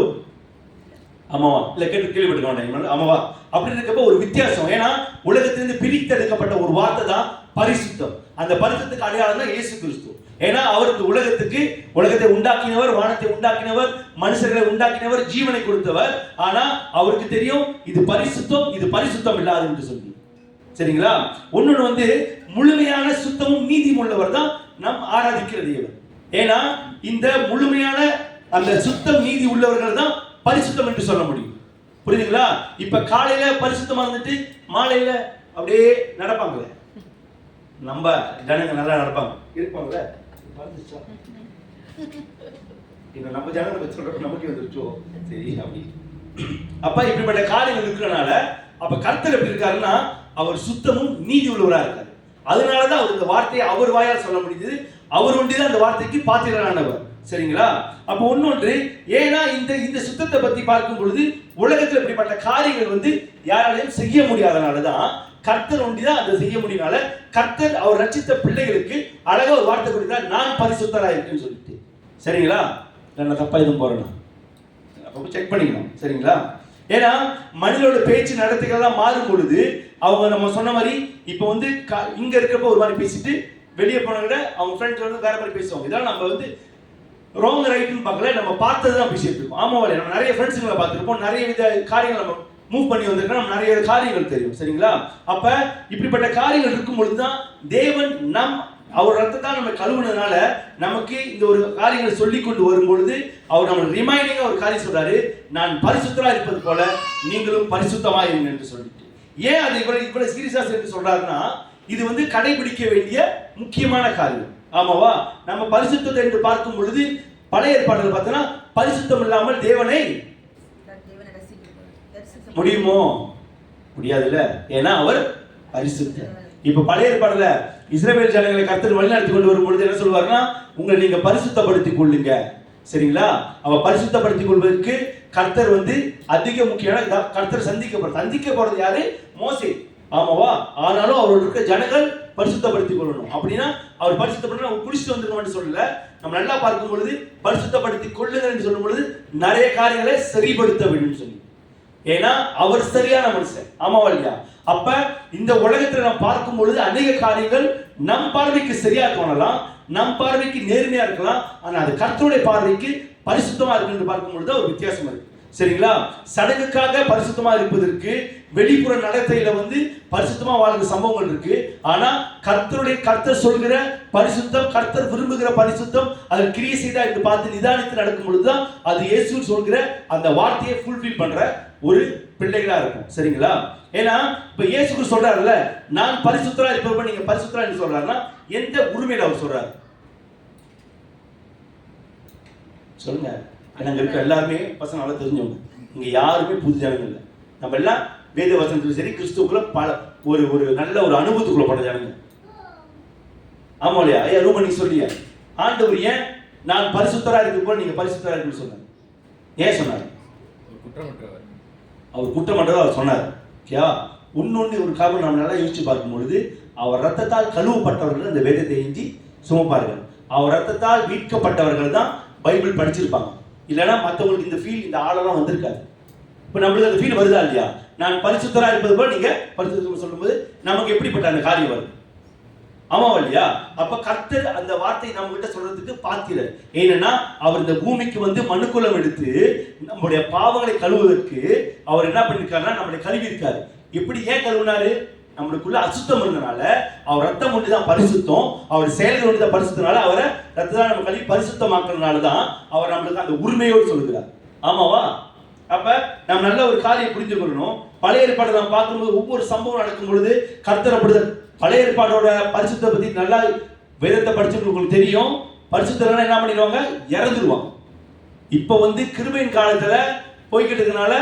ஆமாவா? இல்ல கேள்விப்பட்டிருக்கோம். ஆமாவா? அப்படி இருக்கப்ப ஒரு வித்தியாசம். ஏன்னா உலகத்திலிருந்து பிரித்தெடுக்கப்பட்ட ஒரு வார்த்தை தான் பரிசுத்தம். அந்த பரிசுத்தத்துக்கு அடையாளம் தான் இயேசு கிறிஸ்து. ஏன்னா அவருக்கு உலகத்தை உண்டாக்கினவர், வானத்தை உண்டாக்கினவர், மனுஷர்களை உண்டாக்கினவர், ஜீவனை கொடுத்தவர். ஆனா அவருக்கு தெரியும் இது பரிசுத்தம், இது பரிசுத்தம் இல்லாது என்று சொல்லி. சரிங்களா? ஒன்னொன்னு வந்து முழுமையான சுத்தமும் நீதியும் உள்ளவர் தான் நாம் ஆராதிக்கிற தேவன். ஏன்னா இந்த முழுமையான அந்த சுத்தம் நீதி உள்ளவர்கள் தான் பரிசுத்தம் என்று சொல்ல முடியும். புரியுதுங்களா? இப்ப காலையில பரிசுத்தமா இருந்துட்டு மாலையில அப்படியே நடப்பாங்களே, நம்ம ஜனங்க நல்லா நடப்பாங்க இருப்பாங்களே, நம்ம ஜனங்களை பத்தி சொல்ற நமக்கு வந்துருச்சோ சரி அப்படி. அப்ப இப்படிப்பட்ட காரியங்கள் இருக்கிறனால அப்ப கர்த்தர் எப்படி இருக்காருன்னா அவர் சுத்தமும் நீதி உள்ளவரா இருக்காரு. அதனாலதான் அவர் இந்த வார்த்தையை அவர் வாயால் சொல்ல முடியுது. அவர் ஒன்றிதான் அந்த வார்த்தைக்கு பாத்திரரானவர். சரிங்களா? அப்ப ஒன்னொன்று, ஏன்னா இந்த சுத்தத்தை பத்தி பார்க்கும் பொழுது உலகத்தில் இப்படிப்பட்ட காரியங்கள் வந்து யாராலையும் செய்ய முடியாதனாலதான் கர்த்தர் ஒன்றிதான் அதை செய்ய முடியனால கர்த்தர் அவர் ரட்சித்த பிள்ளைகளுக்கு அழகா ஒரு வார்த்தை கொடுத்தார், நான் பரிசுத்தரா இருக்கேன்னு சொல்லிட்டு. சரிங்களா? நான் தப்பா எதுவும் போறேன்னா அப்ப செக் பண்ணிக்கணும். சரிங்களா? ஏன்னா மனிதனோட பேச்சு நடத்தைகள்லாம் மாறும் பொழுது அவங்க நம்ம சொன்ன மாதிரி இப்ப வந்து இங்க இருக்கிறப்ப ஒரு மாதிரி பேசிட்டு வெளியே போனவங்க அவங்க ஃப்ரெண்ட்ஸ் வந்து வேற மாதிரி பேசுவாங்க. இதெல்லாம் நம்ம வந்து ராங் ரைட்னு பார்க்கல, நம்ம பார்த்ததுதான் பேசிட்டு இருக்கோம். ஆமாவாலே நம்ம நிறைய ஃப்ரெண்ட்ஸுங்களை பார்த்துருப்போம், நிறைய வித காரியங்கள் நம்ம மூவ் பண்ணி வந்திருக்கோம், நம்ம நிறைய காரியங்கள் தெரியும். சரிங்களா? அப்ப இப்படிப்பட்ட காரியங்கள் இருக்கும் பொழுதுதான் தேவன் அவர் ரத்தத்தால் நம்ம கழுவுனதுனால நமக்கு இந்த ஒரு காரியங்களை சொல்லி கொண்டு வரும் பொழுது அவர் நம்ம ரிமைண்டிங்கா ஒரு காரியம் சொல்றாரு, நான் பரிசுத்தரா இருப்பது போல நீங்களும் பரிசுத்தமா இருங்க என்று சொல்லிட்டு. ஏன் அது இவ்வளவு சீரியஸா என்று சொல்றாருன்னா இது வந்து கடைபிடிக்க வேண்டிய முக்கியமான காரியம். ஆமாவா? நம்ம பரிசுத்தத்தை என்று பார்க்கும் பொழுது பழைய ஏற்பாடுகள் பார்த்தோம்னா பரிசுத்தம் இல்லாமல் தேவனை முடியுமோ? முடியாதுல்ல, ஏன்னா அவர் பரிசுத்தர். இப்ப பழைய ஏற்பாடுல இஸ்ரவேல் ஜனங்களை கர்த்தர் வழிநடத்தி கொண்டு வரும் பொழுது என்ன சொல்வாருன்னா உங்களை நீங்க பரிசுத்தப்படுத்திக் கொள்ளுங்க. சரிங்களா? அவ பரிசுத்தப்படுத்திக் கொள்வதற்கு கர்த்தர் வந்து அதிக முக்கியமான கர்த்தர் சந்திக்க போறது யாரு? மோசே. ஆமாவா? ஆனாலும் அவரோட இருக்க ஜனங்கள் பரிசுத்தப்படுத்திக் கொள்ளணும். அப்படின்னா அவர் பரிசுத்தப்படுத்த நம்ம குடிச்சிட்டு வந்துருக்கோம்னு சொல்லல. நம்ம நல்லா பார்க்கும் பொழுது பரிசுத்தப்படுத்திக் கொள்ளுங்கள் என்று சொல்லும் பொழுது நிறைய காரியங்களை சரிப்படுத்த வேண்டும் சொல்லி. ஏன்னா அவர் சரியான மனுஷன். ஆமாவா இல்லையா? அப்ப இந்த உலகத்துல நாம் பார்க்கும் பொழுது அநேக காரியங்கள் நம் பார்வைக்கு சரியா தோணலாம், நம் பார்வைக்கு நேர்மையா இருக்கலாம். ஆனா அது கர்த்தருடைய பார்வைக்கு பரிசுத்தமா இருக்கு என்று பார்க்கும் பொழுது ஒரு வித்தியாசம் இருக்கு. சரிங்களா? சடங்குக்காக பரிசுத்தமா இருப்பதற்கு வெளிப்புற நடத்தையில பரிசுத்தமா வாழ்கிற சம்பவங்கள் இருக்கு. ஆனா கர்த்தர் சொல்கிற பரிசுத்தம், கர்த்தர் விரும்புகிற பரிசுத்தம், அது கிரியை செய்தா என்று பார்த்து நிதானித்து நடக்கும் பொழுதுதான் அது இயேசு சொல்கிற அந்த வார்த்தையை ஃபுல்ஃபில் பண்ற ஒரு பிள்ளைகளா இருக்கும். சரிங்களா? ஏன்னா இப்ப இயேசு சொல்றாருல்ல, நான் பரிசுத்தரா இருப்பவன் நீங்க பரிசுத்தரா என்று சொல்றாருன்னா எந்த உரிமையில அவர் சொல்றாரு சொல்லுங்க. நாங்க இருக்க எல்லாருமே பசங்க நல்லா தெரிஞ்சவங்க. இங்க யாருமே புது ஜனங்கள் இல்லை. நம்ம எல்லாம் வேத வசனத்துல சரி கிறிஸ்துக்குள்ள பல ஒரு நல்ல ஒரு அனுபவத்துக்குள்ள பட ஜனங்க. ஆமா இல்லையா? ஐயா ரூபன் நீ சொல்லியா ஆண்டவர் ஏன் நான் பரிசுத்தரா இருக்கு போல நீங்க பரிசுத்தரா இருக்குன்னு சொன்னார்? ஏன் சொன்னார்? அவர் குற்றமற்றவர் அவர் சொன்னார். ஓகேவா? இன்னொன்று ஒரு காரணம் நம்ம நல்லா யோசிச்சு பார்க்கும் பொழுது, அவர் ரத்தத்தால் கழுவப்பட்டவர்கள் இந்த வேதத்தை ஏந்தி சுமப்பார்கள். அவர் ரத்தத்தால் மீட்கப்பட்டவர்கள் தான் பைபிள் படிச்சிருப்பாங்க. இல்லைன்னா மற்றவங்களுக்கு இந்த ஃபீல், இந்த ஆழலாம் வந்திருக்காது. இப்போ நம்மளுக்கு அந்த ஃபீல் வருதா இல்லையா? நான் பரிசுத்தரா இருப்பது போல நீங்க பரிசுத்தம் சொல்லும்போது நமக்கு எப்படிப்பட்ட அந்த காரியம் வருது? ஆமாவா இல்லையா? அப்ப கர்த்தர் அந்த வார்த்தை நம்ம கிட்ட சொல்றதுக்கு பாத்திரர். ஏன்னா அவர் இந்த பூமிக்கு மனுக்குலம் எடுத்து நம்முடைய பாவங்களை கழுவுவதற்கு அவர் என்ன பண்ணிருக்காருன்னா நம்மளை கழுவி இருக்காரு. எப்படி ஏன் கழுவினாரு? நம்மளுக்குள்ள அசுத்தம் இருந்தனால, அவர் ரத்தம் ஒன்றுதான் பரிசுத்தம், அவர் செயல்கள் ஒன்றுதான் பரிசுத்தனால அவரை ரத்தம் நம்ம கழுவி பரிசுத்தமாக்குறதுனால தான் அவர் நம்மளுக்கு அந்த உரிமையோடு சொல்லுகிறார். ஆமாவா? அப்ப நம்ம நல்ல ஒரு காரியம் புரிந்து கொள்ளணும். பழைய ஏற்பாடு நாம் பார்க்கும்போது ஒவ்வொரு சம்பவம் நடக்கும் பொழுது கர்த்தர் அப்படிதான் பழைய ஏற்பாடோட பரிசுத்தை பத்தி நல்லா வேதத்தை படிச்சவங்களுக்கு தெரியும். பரிசுத்தம் என்ன பண்ணிடுவாங்க? இறந்துருவாங்க. இப்ப கிருபையின் காலத்துல போய்கிட்டு இருக்கனால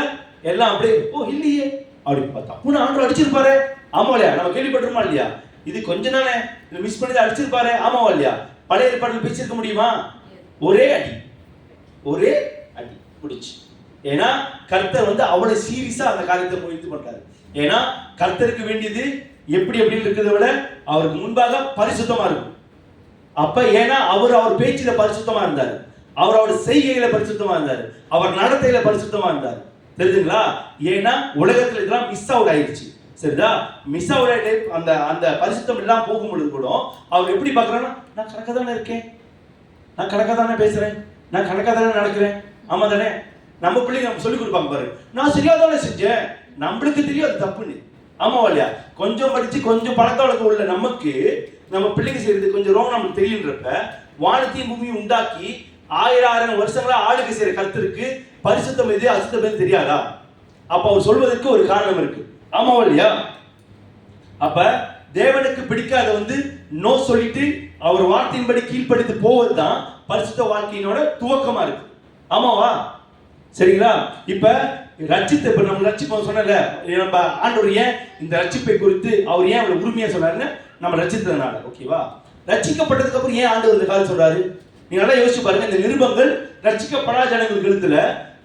எல்லாம் அப்படியே இல்லையே அப்படி தப்புன்னு ஆண்டு அடிச்சிருப்பாரு. ஆமா இல்லையா? நம்ம கேள்விப்பட்டிருமா இல்லையா? இது கொஞ்ச நாளே மிஸ் பண்ணி அடிச்சிருப்பாரு. ஆமாவா இல்லையா? பழைய ஏற்பாட்டில் பேசியிருக்க முடியுமா? ஒரே அடி முடிச்சு. ஏன்னா கர்த்தர் அவ்வளவு சீரியஸா அந்த காரியத்தை முயற்சி பண்றாரு. ஏன்னா கர்த்தருக்கு வேண்டியது எப்படி இருக்கிறத விட அவருக்கு முன்பாக பரிசுத்தமா இருக்கும். அப்ப ஏன்னா அவர் பேச்சில பரிசுத்தமா இருந்தார், அவர் செய்கையில பரிசுத்தமா இருந்தார், அவர் நடத்தையில பரிசுத்தமா இருந்தார். தெரியுதுங்களா? ஏன்னா உலகத்துல இதெல்லாம் மிஸ் அவுட் ஆயிடுச்சு. சரிதா? மிஸ் அவுட் ஆயிட்டு அந்த பரிசுத்தம் எல்லாம் போகும்பொழுது கூட அவர் எப்படி பாக்குறாங்கன்னா, நான் கணக்கா தானே இருக்கேன், நான் கணக்கா தானே பேசுறேன், நான் கணக்கா தானே நடக்கிறேன். ஆமா தானே? நம்ம பிள்ளைங்க நம்ம சொல்லி கொடுப்பாங்க பாரு, நான் சரியா தானே செஞ்சேன், நம்மளுக்கு தெரியும் அது தப்புன்னு. ஆமாவா இல்லையா? கொஞ்சம் படிச்சு கொஞ்சம் பழக்க வழக்கம் உள்ள நமக்கு நம்ம பிள்ளைங்க செய்யறது கொஞ்சம் ரோம் நமக்கு தெரியுன்றப்ப, வானத்தையும் பூமியும் உண்டாக்கி 1000 வருஷங்களா ஆளுக்கு செய்யற கர்த்தருக்கு பரிசுத்தம் எது அசுத்தம் எது தெரியாதா? அப்ப அவர் சொல்வதற்கு ஒரு காரணம் இருக்கு. ஆமாவா இல்லையா? அப்ப தேவனுக்கு பிடிக்காத நோ சொல்லிட்டு அவர் வார்த்தையின்படி கீழ்ப்படுத்தி போவதுதான் பரிசுத்த வாழ்க்கையினோட துவக்கமா இருக்கு. ஆமாவா? சரிங்களா? இப்ப நம்ம ரட்சிப்போம் சொன்னல, நம்ம ஆண்டவர் ஏன் இந்த ரட்சிப்பை குறித்து அவர் ஏன் அவ்வளவு உரிமையா சொன்னாருன்னு நம்ம ரட்சித்ததுனால. ஓகேவா? ரட்சிக்கப்பட்டதுக்கு அப்புறம் ஏன் ஆண்டவர் இந்த காலம் சொல்றாரு? நீங்க நல்லா யோசிச்சு பாருங்க. இந்த நிருபங்கள் ரட்சிக்கப்படாத ஜனங்களுக்கு எழுத்துல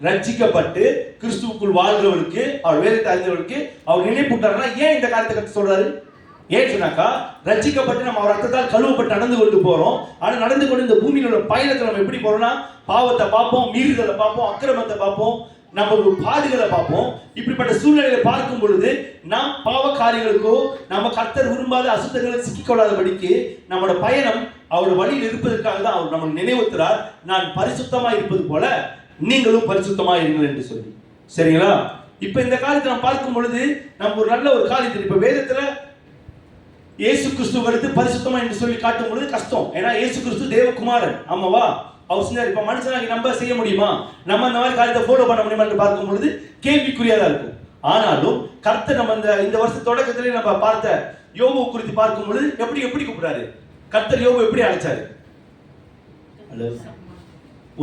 ரட்சிக்கப்பட்டு கிறிஸ்துவுக்குள் வாழ்கிறவர்களுக்கு, அவர் வேதத்தை அறிந்தவர்களுக்கு அவர் நினைப்பூட்டாருன்னா ஏன் இந்த காரியத்தை கற்று சொல்றாரு? ஏன் சொன்னாக்கா, ரட்சிக்கப்பட்டு நம்ம அவர் ரத்தத்தால் கழுவப்பட்டு நடந்து கொண்டு போறோம். ஆனா நடந்து கொண்டு இந்த பூமியில உள்ள பயணத்தை நம்ம எப்படி போறோம்னா, பாவத்தை பார்ப்போம், மீறுதலை பார்ப்போம், அக்கிரமத்தை பார்ப்போம், நம்ம பாடுகளை பார்ப்போம். இப்படிப்பட்ட சூழ்நிலையை பார்க்கும் பொழுது நாம் பாவ காரியங்களுக்கோ நம்ம கர்த்தர் விரும்பாத அசுத்தங்களை சிக்கிக்கொள்ளாதபடிக்கு நம்மளோட பயணம் அவரோட வழியில் இருப்பதற்காக தான் அவர் நம்ம நினைவுறுத்துறார், நான் பரிசுத்தமா இருப்பது போல நீங்களும் பரிசுத்தமா இருங்கள் என்று சொல்லி. சரிங்களா? இப்ப இந்த காரியத்தை நம்ம பார்க்கும் பொழுது நம்ம ஒரு நல்ல ஒரு காரியத்தை இப்ப வேதத்துல இயேசு கிறிஸ்து வருது பரிசுத்தமா என்று சொல்லி காட்டும் பொழுது கஷ்டம். ஏன்னா இயேசு கிறிஸ்து தேவகுமாரன். ஆமாவா? அவர் செஞ்சார். இப்ப மனுஷனாகி நம்ம செய்ய முடியுமா? நம்ம இந்த மாதிரி காரியத்தை ஃபாலோ பண்ண முடியுமா என்று பார்க்கும் பொழுது கேள்விக்குறியாதா இருக்கும். ஆனாலும் கர்த்தர் நம்ம இந்த வருஷ தொடக்கத்திலே நம்ம பார்த்த யோபு குறித்து பார்க்கும் பொழுது எப்படி கூப்பிடாரு கர்த்தர்? யோபு எப்படி அழைச்சாரு?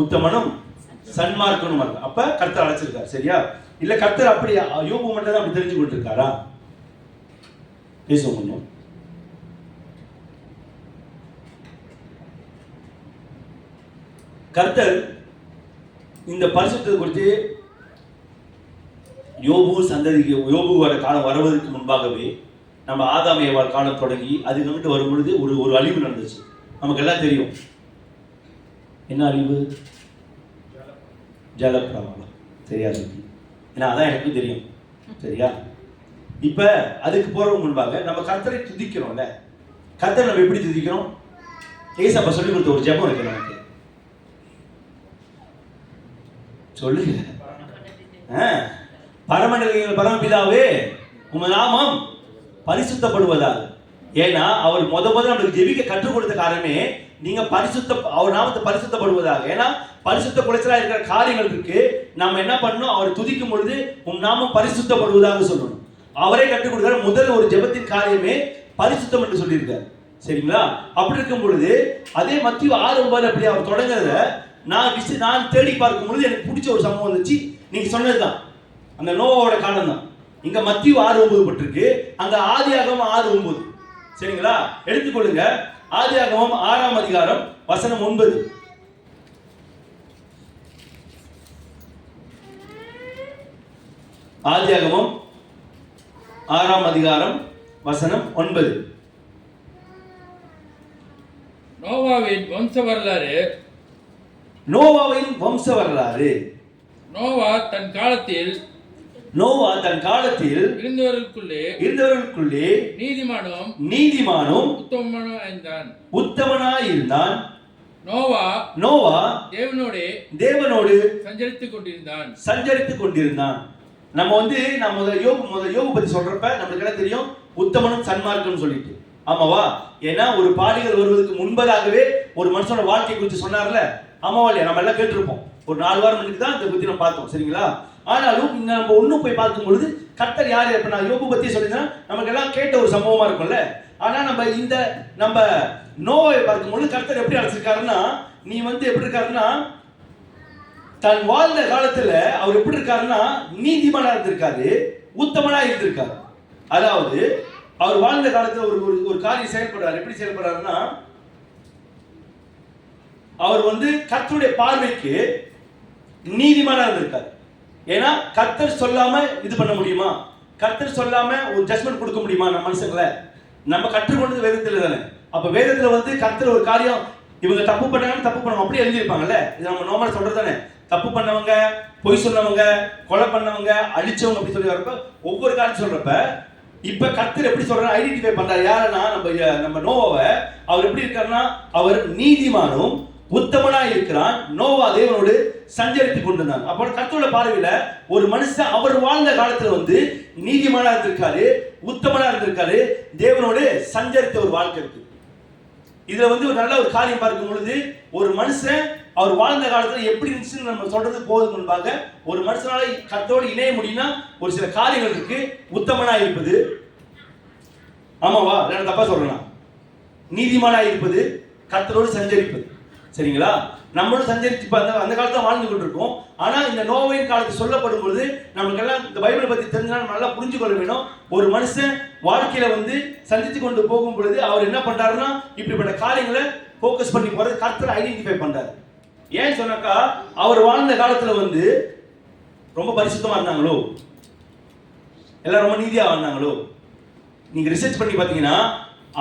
உத்தமனும் சன்மார்க்கனும். அப்ப கர்த்தர் அழைச்சிருக்காரு. சரியா? இல்ல கர்த்தர் அப்படி யோபு மட்டும் தான் அப்படி தெரிஞ்சு கொண்டு இருக்காரா? பேசுவோம் கொஞ்சம். கர்த்தர் இந்த பரிசுத்தத்தை குறித்து யோபு சந்ததிக்கு யோபு வர காலம் வருவதற்கு முன்பாகவே நம்ம ஆதாம் ஏவாள் காலம் தொடங்கி அதுக்கு வந்துட்டு வரும் பொழுது ஒரு அழிவு நடந்துச்சு. நமக்கு எல்லாம் தெரியும். என்ன அழிவு? ஜலப்பிரவாகம். தெரியாது, ஏன்னா அதான் எனக்கு தெரியும். சரியா? இப்ப அதுக்கு போறவங்க முன்பாக நம்ம கர்த்தரை துதிக்கிறோம்ல. கர்த்தரை நம்ம எப்படி துதிக்கிறோம்? ஏசப்பா சொல்லி கொடுத்த ஒரு ஜெபம் இருக்கு நமக்கு. சொல்லுங்க. பரமண்டலங்களின் பரமபிதாவே உமது நாமம் பரிசுத்தப்படுவதாக. ஏன்னா அவர் முதல்ல நம்மளுக்கு ஜெபிக்க கற்றுக் கொடுத்த காரணமே நீங்க அவர் நாமத்தை பரிசுத்தப்படுவதாக. ஏன்னா பரிசுத்த குலைச்சலா இருக்கிற காரியங்கள் இருக்கு. நம்ம என்ன பண்ணணும்? அவர் துதிக்கும் பொழுது உன் நாமம் பரிசுத்தப்படுவதாக சொல்லணும். அவரே கற்றுக் கொடுக்கிற முதல் ஒரு ஜெபத்தின் காரியமே பரிசுத்தம் என்று சொல்லியிருக்காரு. சரிங்களா? அப்படி இருக்கும் பொழுது அதே மத்திய 6:9 அப்படி அவர் தொடங்குறத நான் தேடி பார்க்கும் பொழுது எனக்கு பிடிச்ச ஒரு சம்பவம் வந்துச்சு. நீங்க சொன்னதுதான் அந்த நோவாவோட காலம் தான். இங்க மத்திய 6:9 பட்டிருக்கு, அங்க ஆதியாகமம் 6:9. சரிங்களா? எடுத்துக்கொள்ளுங்க. ஆதியாகமம் 6ஆம் அதிகாரம் வசனம் 9. ஆதியாகமம் 6ஆம் அதிகாரம் வசனம் 9. நோவாவின் வம்ச வரலாறு. நோவா தன் காலத்தில் இருந்தவர்களுக்குள்ளே நீதிமானும் உத்தமனாய் இருந்தான். நோவா தேவனோடு சஞ்சரித்துக் கொண்டிருந்தான். நம்ம யோபு பத்தி சொல்றப்ப நமக்கு என்ன தெரியும்? உத்தமனும் சன்மார்க்கனும் சொல்லிட்டு. ஆமாவா? ஏன்னா ஒரு பாடிகள் வருவதற்கு முன்பதாகவே ஒரு மனுஷனோட வாழ்க்கை குறித்து சொன்னார்ல. ஆமாவா இல்லையா? நம்ம எல்லாம் கேட்டிருப்போம். ஒரு 4 வாரம் முன்னாடி தான் இதை பத்தி நம்ம பார்த்தோம். சரிங்களா? ஆனாலும் நம்ம ஒன்னும் போய் பார்க்கும் பொழுது கர்த்தர் யாரு? இப்ப நான் யோபு பத்தி சொல்லியிருந்தேன், நமக்கு எல்லாம் கேட்ட ஒரு சம்பவமா இருக்கும்ல. ஆனா நம்ம நோவை பார்க்கும்போது கர்த்தர் எப்படி அழைச்சிருக்காருன்னா, நீ எப்படி இருக்காருன்னா, தன் வாழ்ந்த காலத்துல அவர் எப்படி இருக்காருன்னா நீதிமானா இருந்திருக்காரு, உத்தமனா இருந்திருக்காரு. அதாவது அவர் வாழ்ந்த காலத்துல ஒரு காரியம் செயல்படுறாரு. எப்படி செயல்படுறாருன்னா, அவர் கர்த்தருடைய பார்வைக்கு நீதிமானா இருந்திருக்காரு. ஏன்னா கர்த்தர் சொல்லாம இது பண்ண முடியுமா? கர்த்தர் சொல்லாம ஒரு ஜட்ஜ்மெண்ட் கொடுக்க முடியுமா? நம்ம மனுஷங்களை நம்ம கற்றுக்கொண்டது வேதத்துல தானே. அப்ப வேதத்துல கர்த்தர் ஒரு காரியம், இவங்க தப்பு பண்ணாங்கன்னு தப்பு பண்ணவங்க அப்படியே எழுதியிருப்பாங்கல்ல. இது நம்ம நார்மலா சொல்றது தானே. தப்பு பண்ணவங்க, பொய் சொன்னவங்க, கொலை பண்ணவங்க, அழிச்சவங்க அப்படி சொல்லி வரப்ப ஒவ்வொரு காரியம் சொல்றப்ப இப்ப கர்த்தர் எப்படி சொல்றாரு? ஐடென்டிஃபை பண்றாரு. யாருன்னா நம்ம நோவாவை அவர் எப்படி இருக்காருன்னா, அவர் நீதிமானும் உத்தமனா இருக்கிறான். நோவா தேவனோடு சஞ்சரித்துக் கொண்டிருந்தான். அப்போ கர்த்தரோட பார்வையில ஒரு மனுஷன் அவர் வாழ்ந்த காலத்துல நீதிமானா இருந்திருக்காரு, உத்தமனா இருந்திருக்காரு, தேவனோடு சஞ்சரித்த ஒரு வாழ்க்கை இருக்கு. இதுல ஒரு நல்ல ஒரு காரியம் பார்க்கும் பொழுது ஒரு மனுஷன் அவர் வாழ்ந்த காலத்துல எப்படி இருந்துச்சுன்னு நம்ம சொல்றது போதும் முன்பாக ஒரு மனுஷனால கர்த்தரோடு இணைய முடியும்னா ஒரு சில காரியங்கள் இருக்கு. உத்தமனா இருப்பது, ஆமாவா? நான் தப்பா சொல்றேன். நீதிமானா இருப்பது, கர்த்தரோடு சஞ்சரிப்பது. சரிங்களா? நம்மளும் சஞ்சரிச்சு அந்த காலத்துல வாழ்ந்து கொண்டிருக்கோம். ஆனா இந்த நோவின் காலத்து சொல்லப்படும் பொழுது நமக்கு எல்லாம் இந்த பைபிளை பத்தி தெரிஞ்சா நல்லா புரிஞ்சு கொள்ள வேணும். ஒரு மனுஷன் வாழ்க்கையில சந்தித்து கொண்டு போகும் பொழுது அவர் என்ன பண்றாருன்னா, இப்படிப்பட்ட காரியங்களை போக்கஸ் பண்ணி போறது கர்த்தர் ஐடென்டிஃபை பண்றாரு. ஏன் சொன்னாக்கா, அவர் வாழ்ந்த காலத்துல ரொம்ப பரிசுத்தமா இருந்தாங்களோ, எல்லாம் ரொம்ப நீதியா வாழ்ந்தாங்களோ. நீங்க ரிசர்ச் பண்ணி பாத்தீங்கன்னா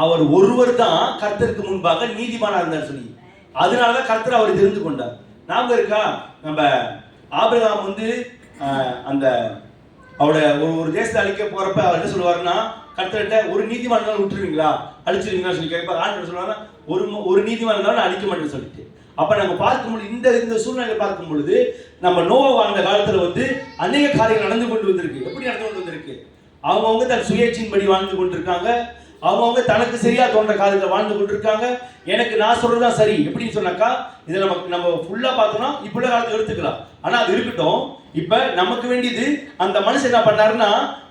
அவர் ஒருவர் தான் கர்த்தருக்கு முன்பாக நீதிமானா இருந்தார் சொல்லி. அதனாலதான் கர்த்தர் அவரை தெரிந்து கொண்டார். ஞாபகம் இருக்கா? நம்ம ஆபிரகாம் அந்த அவரோட ஒரு தேசத்தை அழிக்க போறப்ப அவர் என்ன சொல்லுவாருன்னா, கர்த்தர்கிட்ட ஒரு நீதிமான் விட்டுருவீங்களா, அழிச்சிருவீங்களா சொல்லி கேட்பார். ஆண்டு சொல்லுவாங்க, ஒரு நீதிமான் இருந்தாலும் நான் அழிக்க மாட்டேன்னு சொல்லிட்டு. அப்ப நம்ம பார்க்கும்போது இந்த சூழ்நிலை பார்க்கும் பொழுது நம்ம நோவா வாழ்ந்த காலத்துல அநேக காரியங்கள் நடந்து கொண்டு வந்திருக்கு. எப்படி நடந்து கொண்டு வந்திருக்கு? அவங்கவுங்க தன் சுயேட்சையின்படி வாழ்ந்து கொண்டிருக்காங்க. அவங்கவுங்க தனக்கு சரியா தோன்ற காரியத்தை வாழ்ந்து கொண்டிருக்காங்க. எனக்கு நான் சொல்றதுதான் சரி எப்படின்னு சொன்னாக்கா, இதை நம்ம ஃபுல்லா பார்த்தோம்னா இப்படி காலத்தை எடுத்துக்கலாம். ஆனா அது இருக்கட்டும். இப்ப நமக்கு வேண்டியது அந்த மனுஷன் என்ன பண்ணாருன்னா,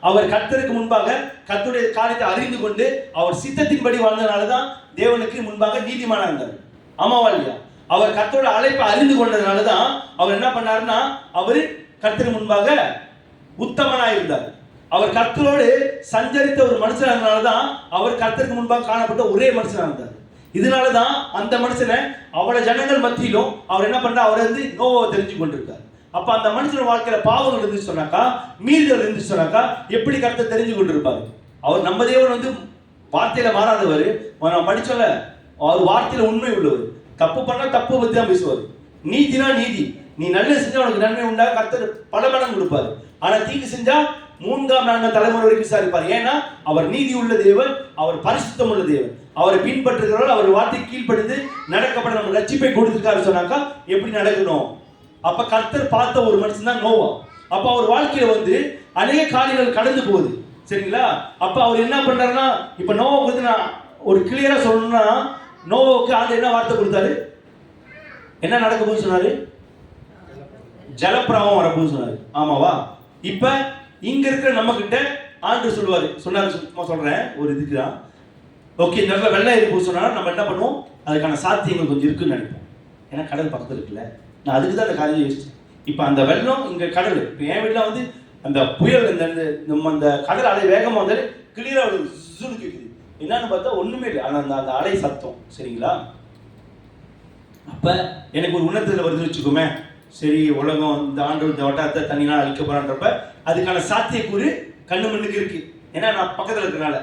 அவர் கர்த்தருக்கு முன்பாக கர்த்தருடைய காரியத்தை அறிந்து கொண்டு அவர் சித்தத்தின்படி வாழ்ந்ததுனாலதான் தேவனுக்கு முன்பாக நீதிமானா இருந்தார். ஆமாவா இல்லையா? அவர் கர்த்தரோட அழைப்பை அறிந்து கொண்டதுனாலதான் அவர் என்ன பண்ணாருன்னா, அவரு கர்த்தருக்கு முன்பாக உத்தமனா இருந்தார். அவர் கர்த்தரோடு சஞ்சரித்த ஒரு மனுஷனா இருந்தனாலதான் அவர் கர்த்தருக்கு முன்பாக காணப்பட்ட ஒரே மனுஷனா இருந்தார். இதனாலதான் அந்த மனுஷனை அவள ஜனங்கள் மத்தியிலும் அவர் என்ன பண்ற, அவர் நோவாவை தெரிஞ்சு கொண்டிருக்கார். அப்ப அந்த மனுஷன் வாழ்க்கையில பாவங்கள் இருந்துச்சு சொன்னாக்கா, மீறுதல் இருந்துச்சு சொன்னாக்கா எப்படி கர்த்தர் தெரிஞ்சு கொண்டிருப்பாரு? அவர் நம்ம தேவன் வந்து வார்த்தையில மாறாதவர். நம்ம படிச்சோம்ல, அவர் வார்த்தையில உண்மை உள்ளவர். தப்பு பண்ணா தப்பு பத்தி தான் பேசுவார். நீதினா நீதி. நீ நல்லது செஞ்சா உனக்கு நன்மை உண்டா, கர்த்தர் பல மடங்கு கொடுப்பாரு. ஆனா தீங்கு செஞ்சா 3ஆம் 4ஆம் தலைமுறை வரைக்கும் விசாரிப்பார். ஏன்னா அவர் நீதி உள்ள தேவன், அவர் பரிசுத்தம் உள்ள தேவன். அவரை பின்பற்றுகிறவர்கள் அவர் வார்த்தை கீழ்ப்படிந்து நடக்கப்பட நம்ம ரட்சிப்பை கொடுத்திருக்காரு சொன்னாக்கா எப்படி நடக்கணும்? அப்ப கர்த்தர் பார்த்த ஒரு மனுஷன் தான் நோவா. அப்ப அவர் வாழ்க்கையில வந்து அநேக காரியங்கள் கடந்து போகுது, சரிங்களா? அப்ப அவர் என்ன பண்றாருன்னா, இப்ப நோவாவுக்கு வந்து நான் ஒரு கிளியரா சொல்லணும்னா, நோவாவுக்கு ஆண்டு என்ன வார்த்தை கொடுத்தாரு? என்ன நடக்க போகுது சொன்னாரு? ஜலப்பிரவாகம் வரப்போகுது சொன்னாரு. ஆமாவா? இப்ப இங்க இருக்கிற நம்ம கிட்ட ஆண்டு சொன்னாரு. சும்மா சொல்றேன் ஒரு இதுக்கு தான். ஓகே, இந்த இடத்துல வெள்ளம் இருக்கு சொன்னா நம்ம என்ன பண்ணுவோம்? அதுக்கான சாத்தியங்கள் கொஞ்சம் இருக்குன்னு நினைப்போம். ஏன்னா கடல் பக்கத்தில் இருக்குல்ல. நான் அதுக்கு தான் அந்த காரியம் யோசிச்சேன். இப்போ அந்த வெள்ளம் இங்க கடல், இப்போ என் வீட்டில் வந்து அந்த புயல் நம்ம அந்த கடல் அலை வேகமாக வந்தாலே கிளியராக ஒரு ஜூன்னு கேட்குது. என்னன்னு பார்த்தா ஒண்ணுமே இல்லை, ஆனால் அந்த அலை சத்தம், சரிங்களா? அப்ப எனக்கு ஒரு உணர்த்துல வருது வச்சுக்கோமே, சரி உலகம் இந்த ஆண்டு இந்த வட்டாரத்தை தண்ணினால் அழிக்க போறான்றப்ப அதுக்கான சாத்தியக்கூறு கண்ணு மண்ணுக்கு இருக்கு. ஏன்னா நான் பக்கத்தில் இருக்கிறனால.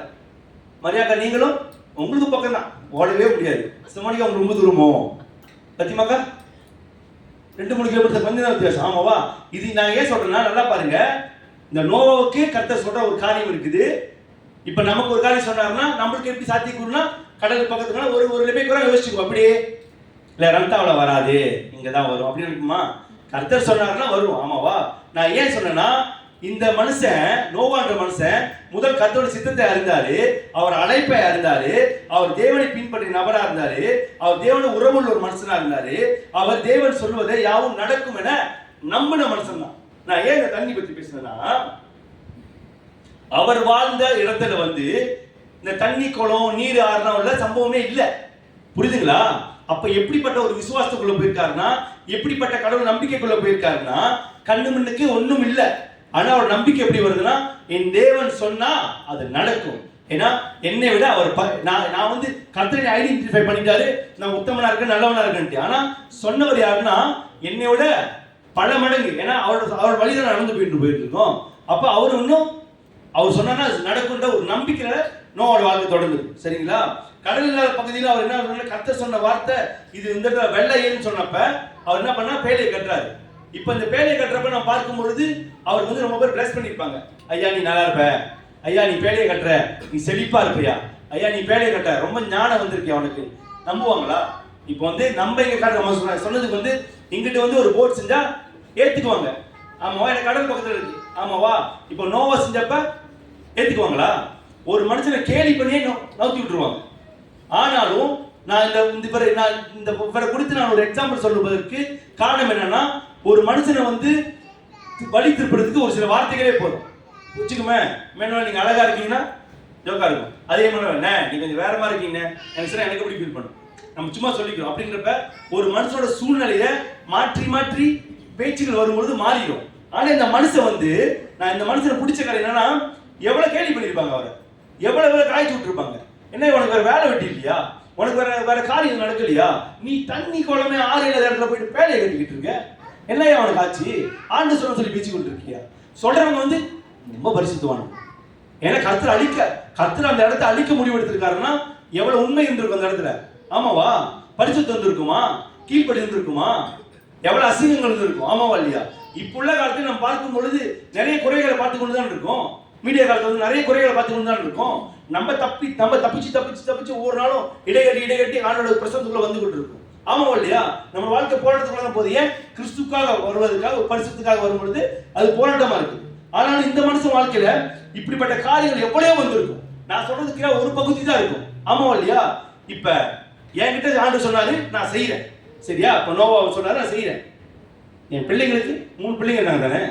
மரியாக்கா நீங்களும் உங்களுக்கு பக்கம் தான், ஓடவே முடியாது. சுமணிக்கா உங்களுக்கு ரொம்ப தூரமோ பத்திமாக்கா 2-3 கிலோமீட்டர் கொஞ்சம் தான் வித்தியாசம். ஆமாவா? இது நான் ஏன் சொல்றேன்னா, நல்லா பாருங்க, இந்த நோவாவுக்கு கர்த்தர் சொல்ற ஒரு காரியம் இருக்குது. இப்ப நமக்கு ஒரு காரியம் சொன்னாருன்னா நம்மளுக்கு எப்படி சாத்தியக்கூறுனா, கடல் பக்கத்துக்குனா ஒரு லிபை கூட யோசிச்சுக்கோ. அப்படியே இல்ல ரந்தாவில் வராது, இங்க தான் வரும் அப்படின்னு இருக்குமா? கர்த்தர் சொன்னாருன்னா வரும். ஆமாவா? நான் ஏன் சொன்னேன்னா, இந்த மனுஷன் நோவான்ற மனுஷன் முதல் கர்த்தரோட சித்தத்தை அறிந்தாரு, அவர் அழைப்பை அறிந்தாரு, அவர் தேவனை பின்பற்றிய நபரா இருந்தாரு, அவர் தேவன உறவுள்ள ஒரு மனுஷனா இருந்தாரு, அவர் தேவன் சொல்வதை யாவும் நடக்கும் என நம்பின மனுஷன் தான். நான் ஏன் இந்த தண்ணி பத்தி பேசுனேன்னா, அவர் வாழ்ந்த இடத்துல வந்து இந்த தண்ணி குளம் நீர் ஆறுலாம் உள்ள சம்பவமே இல்லை. புரியுதுங்களா? அப்ப எப்படிப்பட்ட ஒரு விசுவாசத்துக்குள்ள போயிருக்காருன்னா, எப்படிப்பட்ட கடவுள் நம்பிக்கைக்குள்ள போயிருக்காருன்னா, கண்ணு மண்ணுக்கு ஒண்ணும் இல்லை. ஆனா அவர் நம்பிக்கை எப்படி வருதுன்னா, என் தேவன் சொன்னா அது நடக்கும். ஏன்னா என்னை விட அவர் நான் வந்து கர்த்தரை ஐடென்டிஃபை பண்ணிட்டாரு, நான் உத்தமனா இருக்கேன் நல்லவனா இருக்கேன். ஆனா சொன்னவர் யாருன்னா என்னை விட பல மடங்கு. ஏன்னா அவர் வழிதான் நடந்து போயிட்டு இருக்கோம். அப்ப அவர் இன்னும் அவர் சொன்னா நடக்குன்ற ஒரு நம்பிக்கையில நோவோட வாழ்க்கை தொடங்குது, சரிங்களா? கடல் இல்லாத பகுதியில் அவர் என்ன சொன்ன, கர்த்தர் சொன்ன வார்த்தை இது இந்த வெள்ளை ஏன்னு சொன்னப்ப அவர் என்ன பண்ணா பேழையை கட்டுறாரு. இப்ப இந்த பேழையை கட்டுறப்ப நான் பார்க்கும் பொழுது அவருக்கு வந்து ரொம்ப பேர் பிளஸ் பண்ணிருப்பாங்க. ஐயா நீ நல்லா இருப்ப, ஐயா நீ பேழையை கட்டுற, நீ செழிப்பா இருப்பியா, ஐயா நீ பேழையை கட்ட, ரொம்ப ஞானம் வந்திருக்கியா அவனுக்கு. நம்புவாங்களா? இப்போ வந்து நம்ம இங்க கட்டுற சொன்னதுக்கு வந்து இங்கிட்ட வந்து ஒரு போட் செஞ்சா ஏத்துக்குவாங்க. ஆமாவா? எனக்கு கடல் பக்கத்துல இருக்கு. ஆமாவா? இப்போ நோவா செஞ்சப்ப ஏத்துக்குவாங்களா? ஒரு மனுஷனை கேலி பண்ணியே நவுத்தி விட்டுருவாங்க. ஆனாலும் நான் இந்த குறித்து நான் ஒரு எக்ஸாம்பிள் சொல்லுவதற்கு காரணம் என்னன்னா, ஒரு மனுஷனை வந்து வழி திருப்பறதுக்கு ஒரு சில வார்த்தைகளே போதும். வச்சுக்குமே, மேனுவல் நீங்க அழகா இருக்கீங்கன்னா ஜோக்கா இருக்கும். அதே மாதிரி நீங்க கொஞ்சம் வேற மாதிரி இருக்கீங்க எனக்கு எப்படி ஃபீல் பண்ணும், நம்ம சும்மா சொல்லிக்கிறோம். அப்படின்றப்ப ஒரு மனுஷனோட சூழ்நிலைய மாற்றி மாற்றி பேச்சுகள் வரும்பொழுது மாறிடும். ஆனா இந்த மனுஷன் வந்து, நான் இந்த மனுஷனை பிடிச்ச காரணம் என்னன்னா, எவ்வளவு கேள்வி பண்ணிருப்பாங்க, அவரை எவ்வளவு காய்ச்சி விட்டுருப்பாங்க. என்ன உனக்கு வேற வேலை வெட்டி இல்லையா, உனக்கு வேற காரியம் நடக்கலையா, நீ தண்ணி குளமே ஆறு இல்லாத இடத்துல போயிட்டு பேலையை கட்டிக்கிட்டு இருக்க, என்னையா அவனுக்கு ஆச்சு, ஆண்டு சொல்லி பேச்சு கொண்டு இருக்கியா? சொல்றவங்க வந்து ரொம்ப பரிசுத்தவான. ஏன்னா கர்த்தர் அந்த இடத்த அழிக்க முடிவு எடுத்திருக்காருன்னா எவ்வளவு உண்மை இருந்திருக்கும் அந்த இடத்துல. ஆமாவா? பரிசுத்தம் இருந்திருக்குமா, கீழ்ப்படி இருந்திருக்குமா, எவ்வளவு அசிங்கங்கள் இருந்திருக்கும். ஆமாவா இல்லையா? இப்ப உள்ள காலத்தில் நம்ம பார்க்கும் பொழுது நிறைய குறைகளை பார்த்து கொண்டு தான் இருக்கோம். மீடியா காலத்துல வந்து நிறைய குறைகளை பார்த்து கொண்டு தான் இருக்கோம். நம்ம தப்பிச்சு ஒவ்வொரு நாளும் இடைகட்டி ஆண்டோட பிரசனத்துக்குள்ள வந்து கொண்டு இருக்கோம். ஆமாவா இல்லையா? நம்ம வாழ்க்கை போராட்டத்துக்குள்ள தான் போகுது. ஏன்? கிறிஸ்துக்காக வருவதற்காக, ஒரு பரிசுத்துக்காக வரும்பொழுது அது போராட்டமா இருக்கு. ஆனாலும் இந்த மனுஷன் வாழ்க்கையில இப்படிப்பட்ட காரியங்கள் எவ்வளவோ வந்திருக்கும். நான் சொல்றதுக்கு ஒரு பகுதி தான் இருக்கும். ஆமாவா இல்லையா? இப்ப என்கிட்ட ஆண்டு சொன்னாரு, நான் செய்யறேன், சரியா? இப்ப நோவா சொன்னாரு, நான் செய்யறேன். என் பிள்ளைங்களுக்கு 3 பிள்ளைங்க இருந்தாங்க தானே,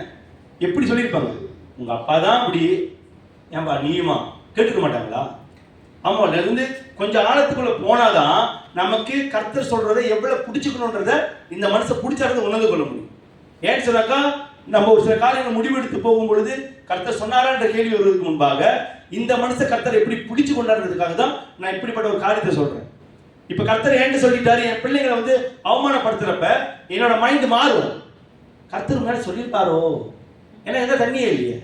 எப்படி சொல்லியிருப்பாங்க? உங்க அப்பா தான் அப்படி, ஏன்பா நீயுமா கேட்டுக்க மாட்டாங்களா? ஆமா, இருந்து கொஞ்சம் ஆழத்துக்குள்ள போனாதான் நமக்கு கர்த்தர் சொல்றதை எவ்வளவு பிடிச்சுக்கணும்ன்றத இந்த மனசை பிடிச்சாரதை உணர்ந்து கொள்ள முடியும். ஏன்னு சொன்னாக்கா, நம்ம ஒரு சில காரியங்கள் முடிவெடுத்து போகும் பொழுது கர்த்தர் சொன்னாரான்ற கேள்வி வருவதற்கு முன்பாக இந்த மனசை கர்த்தர் எப்படி பிடிச்சு கொண்டாடுறதுக்காக தான் நான் இப்படிப்பட்ட ஒரு காரியத்தை சொல்றேன். இப்ப கர்த்தர் ஏன்னு சொல்லிட்டாரு, என் பிள்ளைங்களை வந்து அவமானப்படுத்துறப்ப என்னோட மைண்ட் மாறும். கர்த்தர் முன்னாடி சொல்லியிருப்பாரோ, ஏன்னா எந்த தண்ணியே இல்லையே.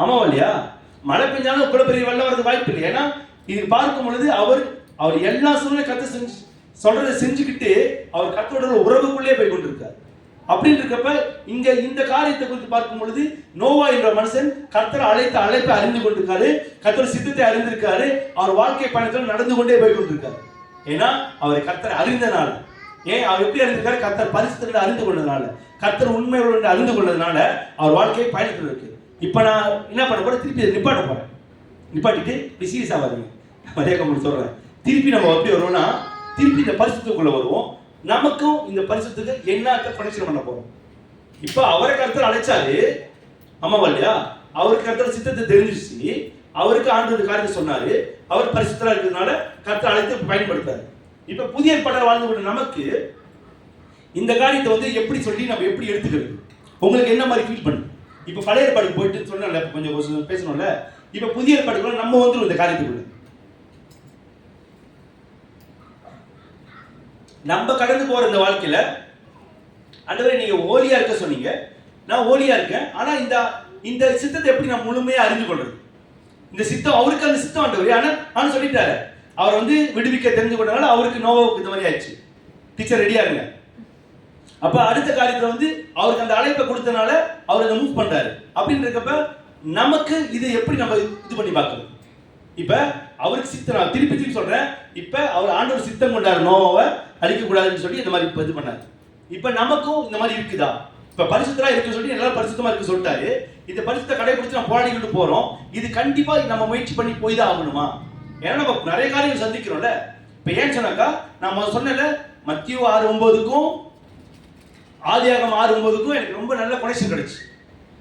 ஆமாவா இல்லையா? மழை பெஞ்சாலும் இவ்வளவு பெரிய வெள்ளம் வரது வாய்ப்பு இல்லை. ஏன்னா இது பார்க்கும் பொழுது அவர் எல்லா சூழ்நிலை கர்த்தர் செஞ்சு சொல்றதை செஞ்சுக்கிட்டு அவர் கர்த்தரோட உறவுக்குள்ளே போய் கொண்டிருக்கார். அப்படின்னு இருக்கப்ப இங்க இந்த காரியத்தை குறித்து பார்க்கும் பொழுது நோவா என்ற மனுஷன் கர்த்தர் அழைப்பை அறிந்து கொண்டிருக்காரு, கர்த்தர் சித்தத்தை அறிந்திருக்காரு, அவர் வாழ்க்கை பயணத்தில் நடந்து கொண்டே போய் கொண்டிருக்காரு. ஏன்னா அவரை கர்த்தர் அறிந்தனால. ஏன் அவர் எப்படி அறிந்திருக்காரு? கர்த்தர் பரிசுத்தத்தை அறிந்து கொண்டதுனால, கர்த்தர் உண்மையோடு அறிந்து கொண்டதுனால அவர் வாழ்க்கை பயணத்தில் இருக்கு. இப்ப நான் என்ன பண்ண போறேன்? திருப்பி நிப்பாட்ட போறேன். நிப்பாட்டிட்டு சீரியஸா வரீங்க, மரியாதை சொல்றேன். திருப்பி நம்ம எப்படி வருவோம்னா, திருப்பி இந்த பரிசுத்துக்குள்ள வருவோம். நமக்கும் இந்த பரிசுத்துக்கு என்ன கனெக்ஷன் பண்ண போறோம்? இப்ப அவரை கர்த்தர் அழைச்சாரு, ஆமாவா இல்லையா? அவருக்கு கர்த்தர் சித்தத்தை தெரிஞ்சிச்சு, அவருக்கு ஆண்டவர் காரியத்தை சொன்னாரு, அவர் பரிசுத்தரா இருக்கிறதுனால கர்த்தர் அழைத்து பயன்படுத்தாரு. இப்ப புதிய ஏற்பாட்டில் வாழ்ந்து கொண்ட நமக்கு இந்த காரியத்தை வந்து எப்படி சொல்லி நம்ம எப்படி எடுத்துக்கிறது? உங்களுக்கு என்ன மாதிரி ஃபீல் பண்ணுது? இப்ப பழைய ஏற்பாடுக்கு போயிட்டு சொன்னல, கொஞ்சம் பேசணும்ல. இப்ப புதிய ஏற்பாடுக்குள்ள நம்ம வந்து இந்த காரியத்துக்குள்ள நம்ம கடந்து போற இந்த வாழ்க்கையில, ஆண்டவரே நீங்க ஓலியா இருக்க சொன்னீங்க, நான் ஓலியா இருக்கேன். ஆனா இந்த சித்தத்தை எப்படி நான் முழுமையா அறிந்து கொள்றது? இந்த சித்தம் அவருக்கு அந்த சித்தம் ஆண்டவரே, ஆனா சொல்லிட்டாரு, அவர் வந்து விடுவிக்க தெரிஞ்சு கொண்டனால அவருக்கு நோவாவுக்கு இந்த மாதிரி ஆயிடுச்சு. டீச்சர் ரெடியா இருங்க. அப்ப அடுத்த காரியத்துல வந்து அவருக்கு அந்த அழைப்பை கொடுத்தனால அவர் அதை மூவ் பண்றாரு. அப்படின்னு இருக்கப்ப நமக்கு இது எப்படி நம்ம இது பண்ணி பார்க்கறது? இப்ப அவருக்கு சித்தம், திருப்பி சொல்றேன், இப்ப அவர் ஆண்டவர் சித்தம் கொண்டாரு நோவாவை அழிக்க கூடாதுன்னு சொல்லி இந்த மாதிரி இது பண்ணாரு. இப்ப நமக்கும் இந்த மாதிரி இருக்குதா? இப்ப பரிசுத்தரா இருக்குன்னு சொல்லி எல்லாரும் பரிசுத்தமா இருக்கு சொல்லிட்டாரு. இந்த பரிசுத்த கடைபிடிச்சு நம்ம போராடிக்கிட்டு போறோம். இது கண்டிப்பா நம்ம முயற்சி பண்ணி போய் தான் ஆகணுமா? ஏன்னா நம்ம நிறைய காரியங்கள் சந்திக்கிறோம்ல. இப்ப ஏன் சொன்னாக்கா, நான் சொன்னல மத்திய 6:9க்கும் ஆதியாகமம் 6:9க்கும் எனக்கு ரொம்ப நல்ல கனெக்ஷன் கிடைச்சு.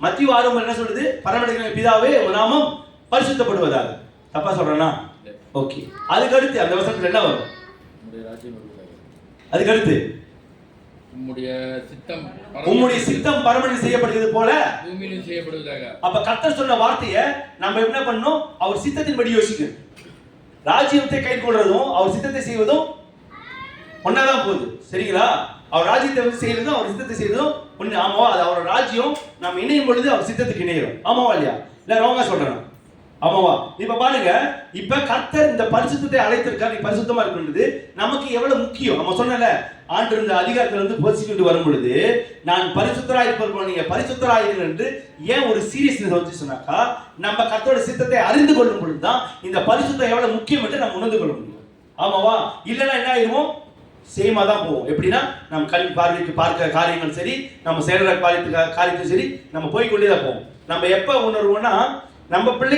மத்திய 6:9 என்ன சொல்லுது? பரமடைகிற பிதாவே உன் நாமம் பரிசுத்தப்படுவதாக. தப்பா சொல்றேனா? ஓகே. அதுக்கு அடுத்து அந்த வசனத்துல என்ன வரும்? அதுக்கு அடுத்து உம்முடைய சித்தம் பரமனை செய்யப்படுகிறது போல பூமியிலும் செய்யப்படுவதாக. அப்ப கர்த்தர் சொன்ன வார்த்தையை நம்ம என்ன பண்ணணும்? அவர் சித்தத்தின்படி யோசிக்கணும். ராஜ்யத்தை கை கொள்றதும் அவர் சித்தத்தை செய்வதும் ஒன்னாதான் போகுது. சரிங்களா? அவர் ராஜ்யத்தை வந்து செய்யறதும் அவர் சித்தத்தை செய்யறதும் ஒண்ணு. ஆமாவா? அது அவர் ராஜ்யம் நம்ம இணையும் பொழுது அவர் சித்தத்துக்கு இணைகிறோம். ஆமாவா இல்லையா? இல்ல ராங்கா சொல்றேன்? ஆமாவா? இப்ப பாருங்க, இப்ப கர்த்தர் இந்த பரிசுத்தத்தை அழைத்திருக்காரு, நீ பரிசுத்தமா இருக்குன்றது நமக்கு எவ்வளவு முக்கியம். நம்ம சொன்னல, ஆண்டு இந்த அதிகாரத்துல வந்து போசிக்கிட்டு வரும் பொழுது நான் பரிசுத்தராய் இருப்பேன், நீங்க பரிசுத்தராயிருங்க என்று ஏன் ஒரு சீரியஸ்னஸ் வந்து சொன்னாக்கா, நம்ம கர்த்தரோட சித்தத்தை அறிந்து கொள்ளும் பொழுதுதான் இந்த பரிசுத்தம் எவ்வளவு முக்கியம் என்று நம்ம உணர்ந்து கொள்ள முடியும். ஆமாவா? இல்லைன்னா என்ன ஆயிடுவோம்? சேமா தான் போவோம். எப்படின்னா நம்ம கண் பார்வைக்கு பார்க்கிற காரியங்கள் சரி, நம்ம செயல்ற காரியத்தும் சரி, நம்ம போய்கொண்டே தான் போவோம். நம்ம எப்ப உணர்வோம்னா, நம்ம பிள்ளை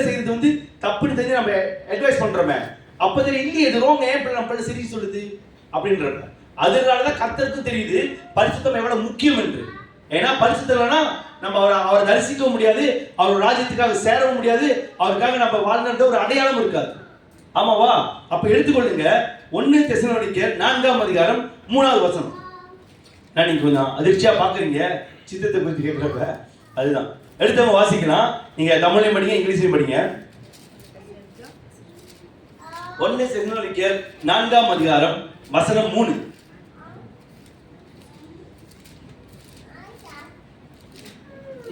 செய்யறது வந்து தப்புன்னு தெரிஞ்சு நம்ம அட்வைஸ் பண்றோமே, அப்ப தெரியும் இல்லையே இது ரோங்க, ஏன் நம்ம பிள்ளை சரி சொல்லுது அப்படின்றாங்க. அதனாலதான் கர்த்தருக்கும் தெரியுது பரிசுத்தம் எவ்வளவு முக்கியம் என்று. ஏன்னா பரிசுத்தம் இல்லைன்னா நம்ம அவரை தரிசிக்கவும் முடியாது, அவர் ராஜ்யத்துக்காக சேரவும் முடியாது, அவருக்காக நம்ம வாழ்ந்த ஒரு அடையாளம் இருக்காது. ஆமாவா? அப்ப எடுத்துக்கொள்ளுங்க 1 தெசலோனிக்கேயர் 4ஆம் அதிகாரம் 3வது வசனம். நான் நீங்க கொஞ்சம் அதிர்ச்சியா பாக்குறீங்க சித்தத்தை பத்தி கேட்கிறப்ப, அதுதான் எடுத்தவங்க வாசிக்கலாம். நீங்க தமிழையும் படிங்க, இங்கிலீஷ்லையும் படிங்க. 1 தெசலோனிக்கேயர் 4ஆம் அதிகாரம் வசனம் 3.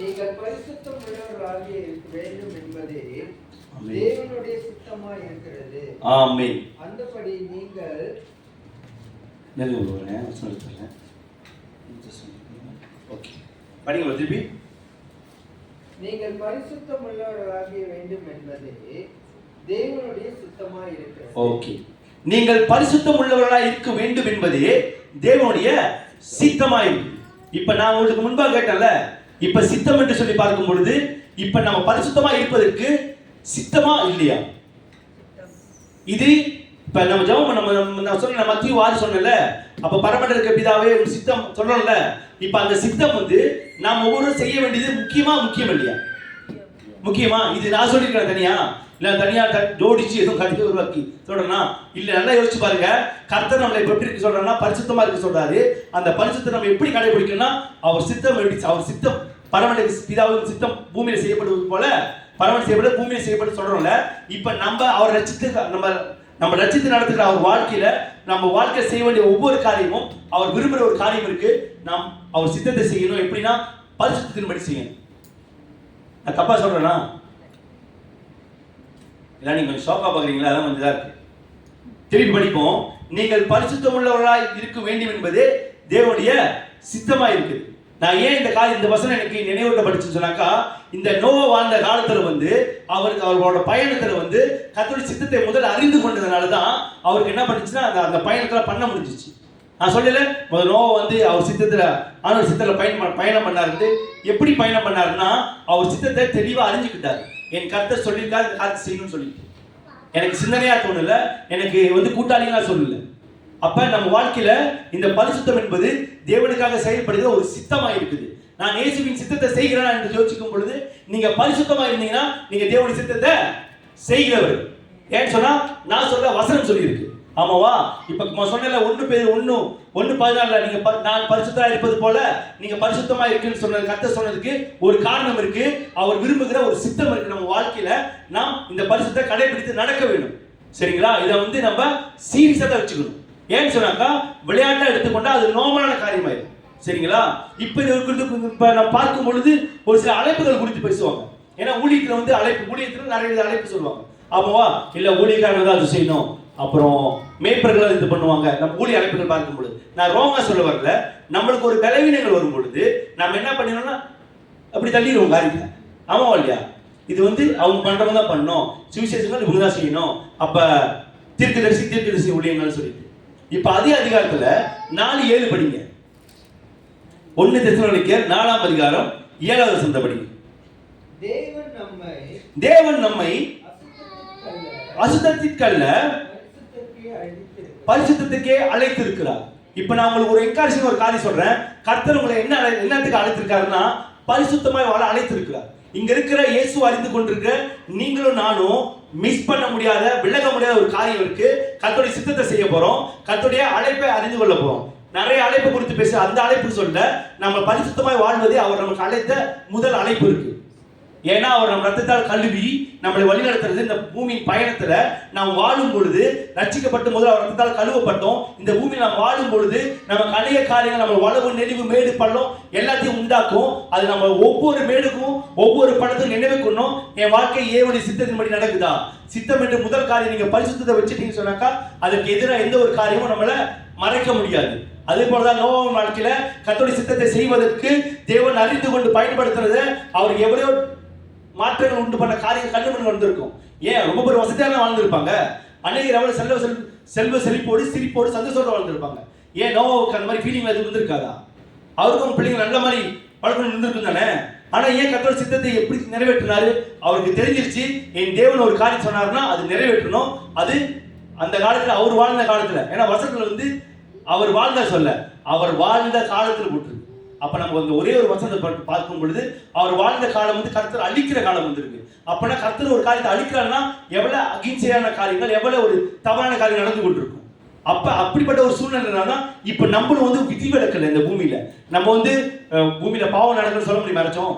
நீங்கள் பரிசுத்தம் உள்ளவர்களாக இருக்க வேண்டும் என்பதே தேவனுடைய சித்தமாய் இருக்கிறது. ஆமென். அந்தபடி நீங்கள் ஓகே படிங்க திருப்பி. நீங்கள் பரிசுத்தம் உள்ளவர்களாக வேண்டும் என்பதே தேவனுடைய சித்தமாய் இருக்கிறது. ஓகே, நீங்கள் பரிசுத்தம் உள்ளவர்களாக இருக்க வேண்டும் என்பதே தேவனுடைய சித்தமாய் இருக்கு. இப்ப நான் உங்களுக்கு முன்பாக கேட்டேன்ல, இப்ப சித்தம் என்று சொல்லி பார்க்கும் பொழுது இப்ப நம்ம பரிசுத்தமா இருப்பதற்கு சித்தமா இல்லையா? இது இப்ப நம்ம ஜெபம் நம்ம சொன்ன மத்திய 6 சொன்னல, அப்ப பரமண்டல இருக்க பிதாவே ஒரு சித்தம் சொல்றோம்ல. இப்ப அந்த சித்தம் வந்து நாம் ஒவ்வொருவரும் செய்ய வேண்டியது முக்கியம் இல்லையா? முக்கியமா? இது நான் சொல்லிருக்கேன் தனியா, இல்ல தனியா ஜோடிச்சு எதுவும் கருத்து உருவாக்கி சொல்றேன்னா இல்ல. நல்லா யோசிச்சு பாருங்க, கர்த்தர் நம்மளை எப்படி இருக்கு சொல்றாருன்னா பரிசுத்தமா இருக்க சொல்றாரு. அந்த பரிசுத்தத்தை நம்ம எப்படி கடைபிடிக்கணும்னா அவர் சித்தம் அவர் சித்தம் பரமண்டல பிதாவின் சித்தம் பூமியில செய்யப்படுவது போல பரமண்டல செய்யப்பட பூமியில செய்யப்பட்டு சொல்றோம்ல. இப்ப நம்ம அவர் ரட்சித்து நம்ம ரட்சித்து நடத்துகிற அவர் வாழ்க்கையில நம்ம வாழ்க்கையை செய்ய வேண்டிய ஒவ்வொரு காரியமும் அவர் விரும்புகிற ஒரு காரியம் இருக்கு. நாம் அவர் சித்தத்தை செய்யணும். எப்படின்னா பரிசுத்தத்தின்படி செய்யணும். நான் தப்பா சொல்றேனா? இல்லை நீங்கள் கொஞ்சம் ஷோக்கா பார்க்குறீங்களா? அதான் கொஞ்சம் இதாக இருக்கு. திருப்பி படிப்போம். நீங்கள் பரிசுத்தம் உள்ளவர்களாய் இருக்க வேண்டும் என்பது தேவனுடைய சித்தமா இருக்குது. நான் ஏன் இந்த வசனம் எனக்கு நினைவூட்டப்பட்டுச்சுன்னு சொன்னாக்கா, இந்த நோவா வாழ்ந்த காலத்துல அவரோட பயணத்துல கர்த்தருடைய சித்தத்தை முதல் அறிந்து கொண்டதுனால தான் அவருக்கு என்ன பண்ணுச்சுன்னா அந்த பயணத்துல பண்ண முடிஞ்சிச்சு. நான் சொல்லல, முதல் நோவா அவர் சித்தத்துல ஆண்டவர் சித்தத்துல பயணம் பண்ணாரு. எப்படி பயணம் பண்ணாருன்னா, அவர் சித்தத்தை தெளிவா அறிஞ்சுக்கிட்டாரு. என் கர்த்தர் சொல்லியிருக்காரு இந்த காரியத்தை செய்யணும்னு சொல்லிட்டு. எனக்கு சிந்தனையா தோணல, எனக்கு கூட்டாளிகளா சொல்லல. அப்ப நம்ம வாழ்க்கையில இந்த பரிசுத்தம் என்பது தேவனுக்காக செயல்படுகிற ஒரு சித்தமா இருக்குது. நான் இயேசுவின் சித்தத்தை செய்கிறேனா என்று யோசிக்கும் பொழுது, நீங்க பரிசுத்தமா இருந்தீங்கன்னா நீங்க தேவனுடைய சித்தத்தை செய்கிறவர். ஏன்னு சொன்னா நான் சொல்ல வசனம் சொல்லியிருக்கு. ஆமாவா? இப்ப சொன்னல 1:14 நீங்க நான் பரிசுத்தமா இருப்பது போல நீங்க பரிசுத்தமா இருக்குன்னு சொன்னது கர்த்தர் சொன்னதுக்கு ஒரு காரணம் இருக்கு. அவர் விரும்புகிற ஒரு சித்தம் இருக்கு. நம்ம வாழ்க்கையில நாம் இந்த பரிசுத்தத்தை கடைபிடித்து நடக்க வேண்டும். சரிங்களா? இதை நம்ம சீரியஸா தான் வச்சுக்கணும். ஏன்னு சொன்னாக்கா விளையாட்டா எடுத்துக்கொண்டா அது நார்மலான காரியமாயிடும். சரிங்களா? இப்ப நம்ம பார்க்கும் பொழுது ஒரு சில அழைப்புகள் குறித்து பேசுவாங்க. ஏன்னா ஊழியத்துல ஊழியத்துல நிறைய அழைப்பு சொல்லுவாங்க. ஆமாவா? இல்ல ஊழியக்காரங்க தான் அது செய்யணும், அப்புறம் மேய்ப்பர்கள் இது பண்ணுவாங்க. நம்ம ஊழிய அழைப்புகள் பார்க்கும் பொழுது நான் ரோங்கா சொல்ல வரல. நம்மளுக்கு ஒரு பலவீனங்கள் வரும் பொழுது நம்ம என்ன பண்ணிடணும்னா அப்படி தள்ளிடுவோம் காரியத்தை. ஆமாவா இல்லையா? இது அவங்க பண்றவங்க தான் பண்ணணும், சுவிசேஷங்கள் இவங்க தான் செய்யணும். அப்ப தீர்க்கதரிசி ஊழியங்கள் சொல்லிட்டு இப்ப அதே அதிகாரத்துல 4:7 படிங்க. 1 தெசலோனிக்கேயர் 4ஆம் அதிகாரம் 7வது வசனத்தை படிங்க. தேவன் நம்மை அசுத்தத்திற்கல்ல பரிசுத்தத்துக்கே அழைத்திருக்கிறார். இப்ப நான் உங்களுக்கு ஒரு என்கரேஜிங் ஒரு காரியம் சொல்றேன். கர்த்தர் உங்களை என்னத்துக்கு அழைத்திருக்காருன்னா பரிசுத்தமாய் வாழ அழைத்திருக்கிறார். இங்க இருக்கிற இயேசு அறிந்து கொண்டிருக்கிற நீங்களும் நானும் மிஸ் பண்ண முடியாத, விலக முடியாத ஒரு காரியம் இருக்கு. கர்த்தருடைய சித்தத்தை செய்ய போறோம். கர்த்தருடைய அழைப்பை அறிந்து கொள்ள போறோம். நிறைய அழைப்பு குறித்து பேச அந்த அழைப்பு சொல்ல நம்ம பரிசுத்தமாய் வாழ்வதே அவர் நமக்கு அழைத்த முதல் அழைப்பு இருக்கு. ஏன்னா அவர் நம்ம ரத்தத்தால் கழுவி நம்மளை வழிநடத்துறது. இந்த பூமியின் பயணத்துல நாம் வாழும் பொழுது ரட்சிக்கப்பட்ட முதல் அவர் ரத்தத்தால் கழுவப்பட்டோம். இந்த பூமியில் நாம் வாழும் பொழுது நமக்கு அநேக காரியங்கள் நம்ம வளவு நெளிவு மேடு பள்ளம் எல்லாத்தையும் உண்டாக்கும். அது நம்ம ஒவ்வொரு மேடுக்கும் ஒவ்வொரு படத்துக்கும் நினைவு கொண்டோம். என் வாழ்க்கை ஏவனுடைய சித்தத்தின்படி நடக்குதா? சித்தம் என்று முதல் காரியம் நீங்க பரிசுத்தத்தை வச்சுட்டீங்கன்னு சொன்னாக்கா அதற்கு எதிராக எந்த ஒரு காரியமும் நம்மள மறைக்க முடியாது. அதே போலதான் நோவாவின் வாழ்க்கையில கர்த்தருடைய சித்தத்தை செய்வதற்கு தேவன் அறிந்து கொண்டு பயன்படுத்துறது அவர் எவ்வளோ மாற்றங்கள் உண்டு பண்ண காரியம் கண்டுமணி வந்திருக்கும். ஏன் ரொம்ப பேர் வசதியான வாழ்ந்திருப்பாங்க. அநேகர் எவ்வளவு செல்வ செழிப்போடு சிரிப்போடு சந்தோஷத்தோடு வாழ்ந்திருப்பாங்க. ஏன் நோவாவுக்கு அந்த மாதிரி ஃபீலிங் எதுவும் இருந்திருக்காதா? அவருக்கும் பிள்ளைங்க நல்ல மாதிரி பழக்கம் இருந்திருக்கும் தானே. ஆனா ஏன் கர்த்தருடைய சித்தத்தை எப்படி நிறைவேற்றினாரு? அவருக்கு தெரிஞ்சிருச்சு, என் தேவன் ஒரு காரியம் சொன்னாருன்னா அது நிறைவேற்றணும். அது அந்த காலத்துல அவர் வாழ்ந்த காலத்துல, ஏன்னா வசனத்துல அவர் வாழ்ந்த சொல்ல அவர் வாழ்ந்த காலத்துல போட்டுருக்கு. அப்ப நம்ம ஒரே ஒரு வசனத்தை பார்க்கும் பொழுது அவர் வாழ்ந்த காலம் கர்த்தர் அழிக்கிற காலம் இருக்கு. அப்பனா கர்த்தர் ஒரு காரியத்தை அழிக்கிறாருன்னா எவ்வளவு அகிம்சையான காரியங்கள், எவ்வளவு ஒரு தவறான காரியம் நடந்து கொண்டிருக்கும். அப்ப அப்படிப்பட்ட ஒரு சூழ்நிலை தான் இப்ப நம்மளும் விதிவிலக்கல. இந்த பூமியில நம்ம பூமியில பாவம் நடக்குன்னு சொல்ல முடியுமா? யாராச்சும்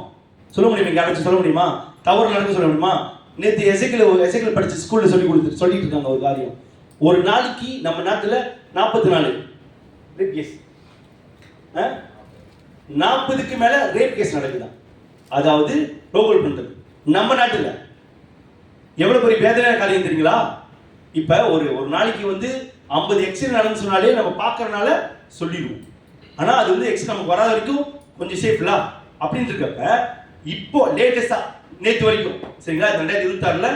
சொல்ல முடியுமா? யாராச்சும் சொல்ல முடியுமா? தவறு நடக்குன்னு சொல்ல முடியுமா? நேற்று எசேக்கியேல் படிச்ச ஸ்கூல்ல சொல்லிட்டு இருக்காங்க ஒரு காரியம். ஒரு நாளைக்கு நம்ம நாட்டுல 44 ரேப் கேஸ், 40க்கு மேல ரேப் கேஸ் நடக்குதான். அதாவது ரோகல் பண்றது நம்ம நாட்டுல எவ்வளவு பெரிய வேதனையான காரியம் தெரியுங்களா? இப்ப ஒரு நாளைக்கு 50 எக்ஸிடென்ட் நடந்து சொன்னாலே நம்ம பார்க்கறனால சொல்லிடுவோம். ஆனா அது எக்ஸிடென்ட் நமக்கு வராத வரைக்கும் கொஞ்சம் சேஃப்ல அப்படின்னு இருக்கப்ப இப்போ லேட்டஸ்டா நேற்று வரைக்கும் சரிங்களா 2026ல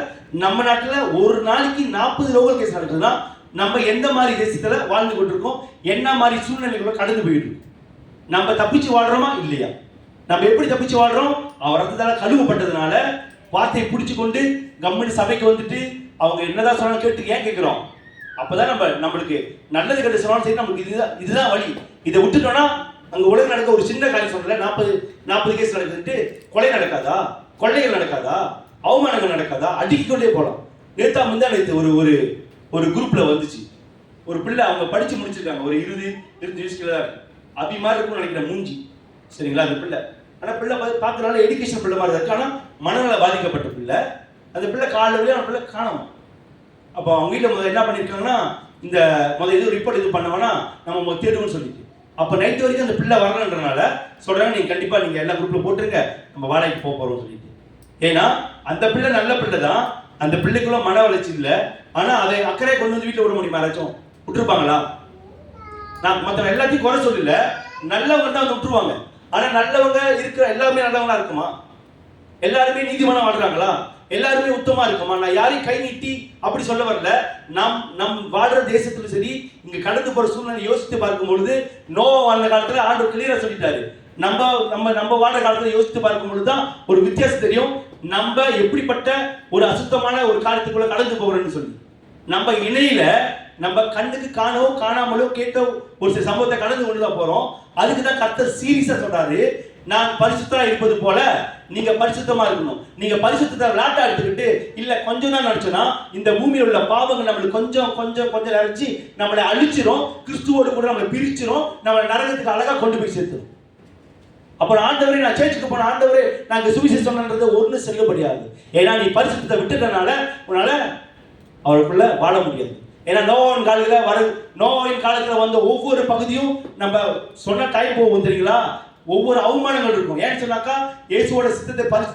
நம்ம நாட்டுல ஒரு நாளைக்கு 40 ரோகல் கேஸ் நடக்குதுன்னா நம்ம எந்த மாதிரி தேசத்துல வாழ்ந்து கொண்டிருக்கோம், என்ன மாதிரி சூழ்நிலைகளை கடந்து போயிட்டு இருக்கோம். நம்ம தப்பிச்சு வாழ்றோமா இல்லையா? நம்ம எப்படி தப்பிச்சு வாழ்றோம்? அவர் ரத்தத்தால கழுவப்பட்டதுனால வார்த்தையை பிடிச்சு கொண்டு கம்பெனி சபைக்கு அவங்க என்னதான் சொன்னாலும் கேட்டு ஏன் கேட்கிறோம்? அப்பதான் நம்மளுக்கு நல்லது கெட்ட சொன்னாலும் சரி நமக்கு இதுதான் வழி. இதை விட்டுட்டோம்னா அங்க உலகம் நடக்க ஒரு சின்ன காரியம் சொல்லல 40 கேஸ் நடக்குதுட்டு கொலை நடக்காதா? கொள்ளைகள் நடக்காதா? அவமானங்கள் நடக்காதா? அடிக்கொண்டே போலாம். நேற்று ஒரு குரூப்ல வந்துச்சு ஒரு பிள்ளை, அவங்க படிச்சு முடிச்சிருக்காங்க, ஒரு 20 வயசுல அபிமாரி இருக்கும்னு நினைக்கிற மூஞ்சி சரிங்களா அந்த பிள்ளை. ஆனா பிள்ளை பார்க்கறனால எஜுகேஷன் பிள்ளை மாதிரி இருக்கு. ஆனா மனநல பாதிக்கப்பட்ட பிள்ளை. அந்த பிள்ளை காலையிலேயே அந்த பிள்ளை காணோம். அப்போ அவங்க வீட்டில் முதல்ல என்ன பண்ணியிருக்காங்கன்னா இந்த இது ரிப்போர்ட் பண்ணவனா நம்ம தேடுவோம்னு சொல்லிட்டு அப்போ நைட்டு வரைக்கும் அந்த பிள்ளை வரலன்றனால சொல்றாங்க நீங்க கண்டிப்பா நீங்க எல்லா குரூப்ல போட்டுருங்க, நம்ம வாடகைக்கு போக போறோம்னு சொல்லிட்டு. ஏன்னா அந்த பிள்ளை நல்ல பிள்ளை தான், அந்த பிள்ளைக்குள்ள மன வளர்ச்சி இல்லை, ஆனா அதை அக்கறை கொண்டு வந்து வீட்டில் விட முடியுமா? யாராச்சும் விட்டுருப்பாங்களா? நான் மற்ற எல்லாத்தையும் குறை சொல்லல, நல்லவங்க தான் வந்து விட்டுருவாங்க. ஆனா நல்லவங்க இருக்கிற எல்லாருமே நல்லவங்களா இருக்குமா? எல்லாருமே நீதிமானம் வாழ்றாங்களா? எல்லாருமே உத்தமா இருக்குமா? நான் யாரையும் கை நீட்டி அப்படி சொல்ல வரல. நம் வாழ்ற தேசத்துல சரி, இங்க கடந்து போற சூழ்நிலை யோசித்து பார்க்கும் பொழுது, நோவா வாழ்ந்த காலத்துல ஆண்டவர் கிளியரா சொல்லிட்டாரு. நம்ம வாழ்ற காலத்துல யோசித்து பார்க்கும் பொழுதுதான் ஒரு வித்தியாசம் தெரியும். நம்ம எப்படிப்பட்ட ஒரு அசுத்தமான ஒரு காரியத்துக்குள்ள கடந்து போகிறோம்னு சொல்லி, நம்ம இணையில நம்ம கண்ணுக்கு காணவோ காணாமலோ கேட்டோ ஒரு சில சம்பவத்தை கடந்து கொண்டுதான் போறோம். அதுக்கு தான் கர்த்தர் சீரியஸா சொல்றாரு, நான் பரிசுத்தமா இருப்பது போல நீங்க பரிசுத்தமா இருக்கணும். நீங்க பரிசுத்தத்தை விளையாட்டா எடுத்துக்கிட்டு இல்ல கொஞ்சம் தான் நினைச்சோன்னா இந்த பூமியில் உள்ள பாவங்கள் நம்மளுக்கு கொஞ்சம் கொஞ்சம் கொஞ்சம் நினைச்சு நம்மளை அழிச்சிரும், கிறிஸ்துவோடு கூட நம்மளை பிரிச்சிரும், நம்மளை நரகத்துக்கு அழகா கொண்டு போய் சேர்த்துரும். அப்புறம் ஆண்டவரே நான் சேர்ச்சுக்கு போன ஆண்டவரே நாங்க சுவிசேஷம் சொன்னது ஒன்றும் செல்லுபடியாது. ஏன்னா நீ பரிசுத்தத்தை விட்டுட்டனால உன்னால அவருக்குள்ள வாழ முடியாது. ஏன்னா நோவாவின் காலத்துல வந்த ஒவ்வொரு பகுதியும் நம்ம சொன்ன டைம் போகும் தெரியுங்களா? ஒவ்வொரு அவமானங்கள் இருக்கும். ஏன்னு சொன்னாக்கா இயேசுவோட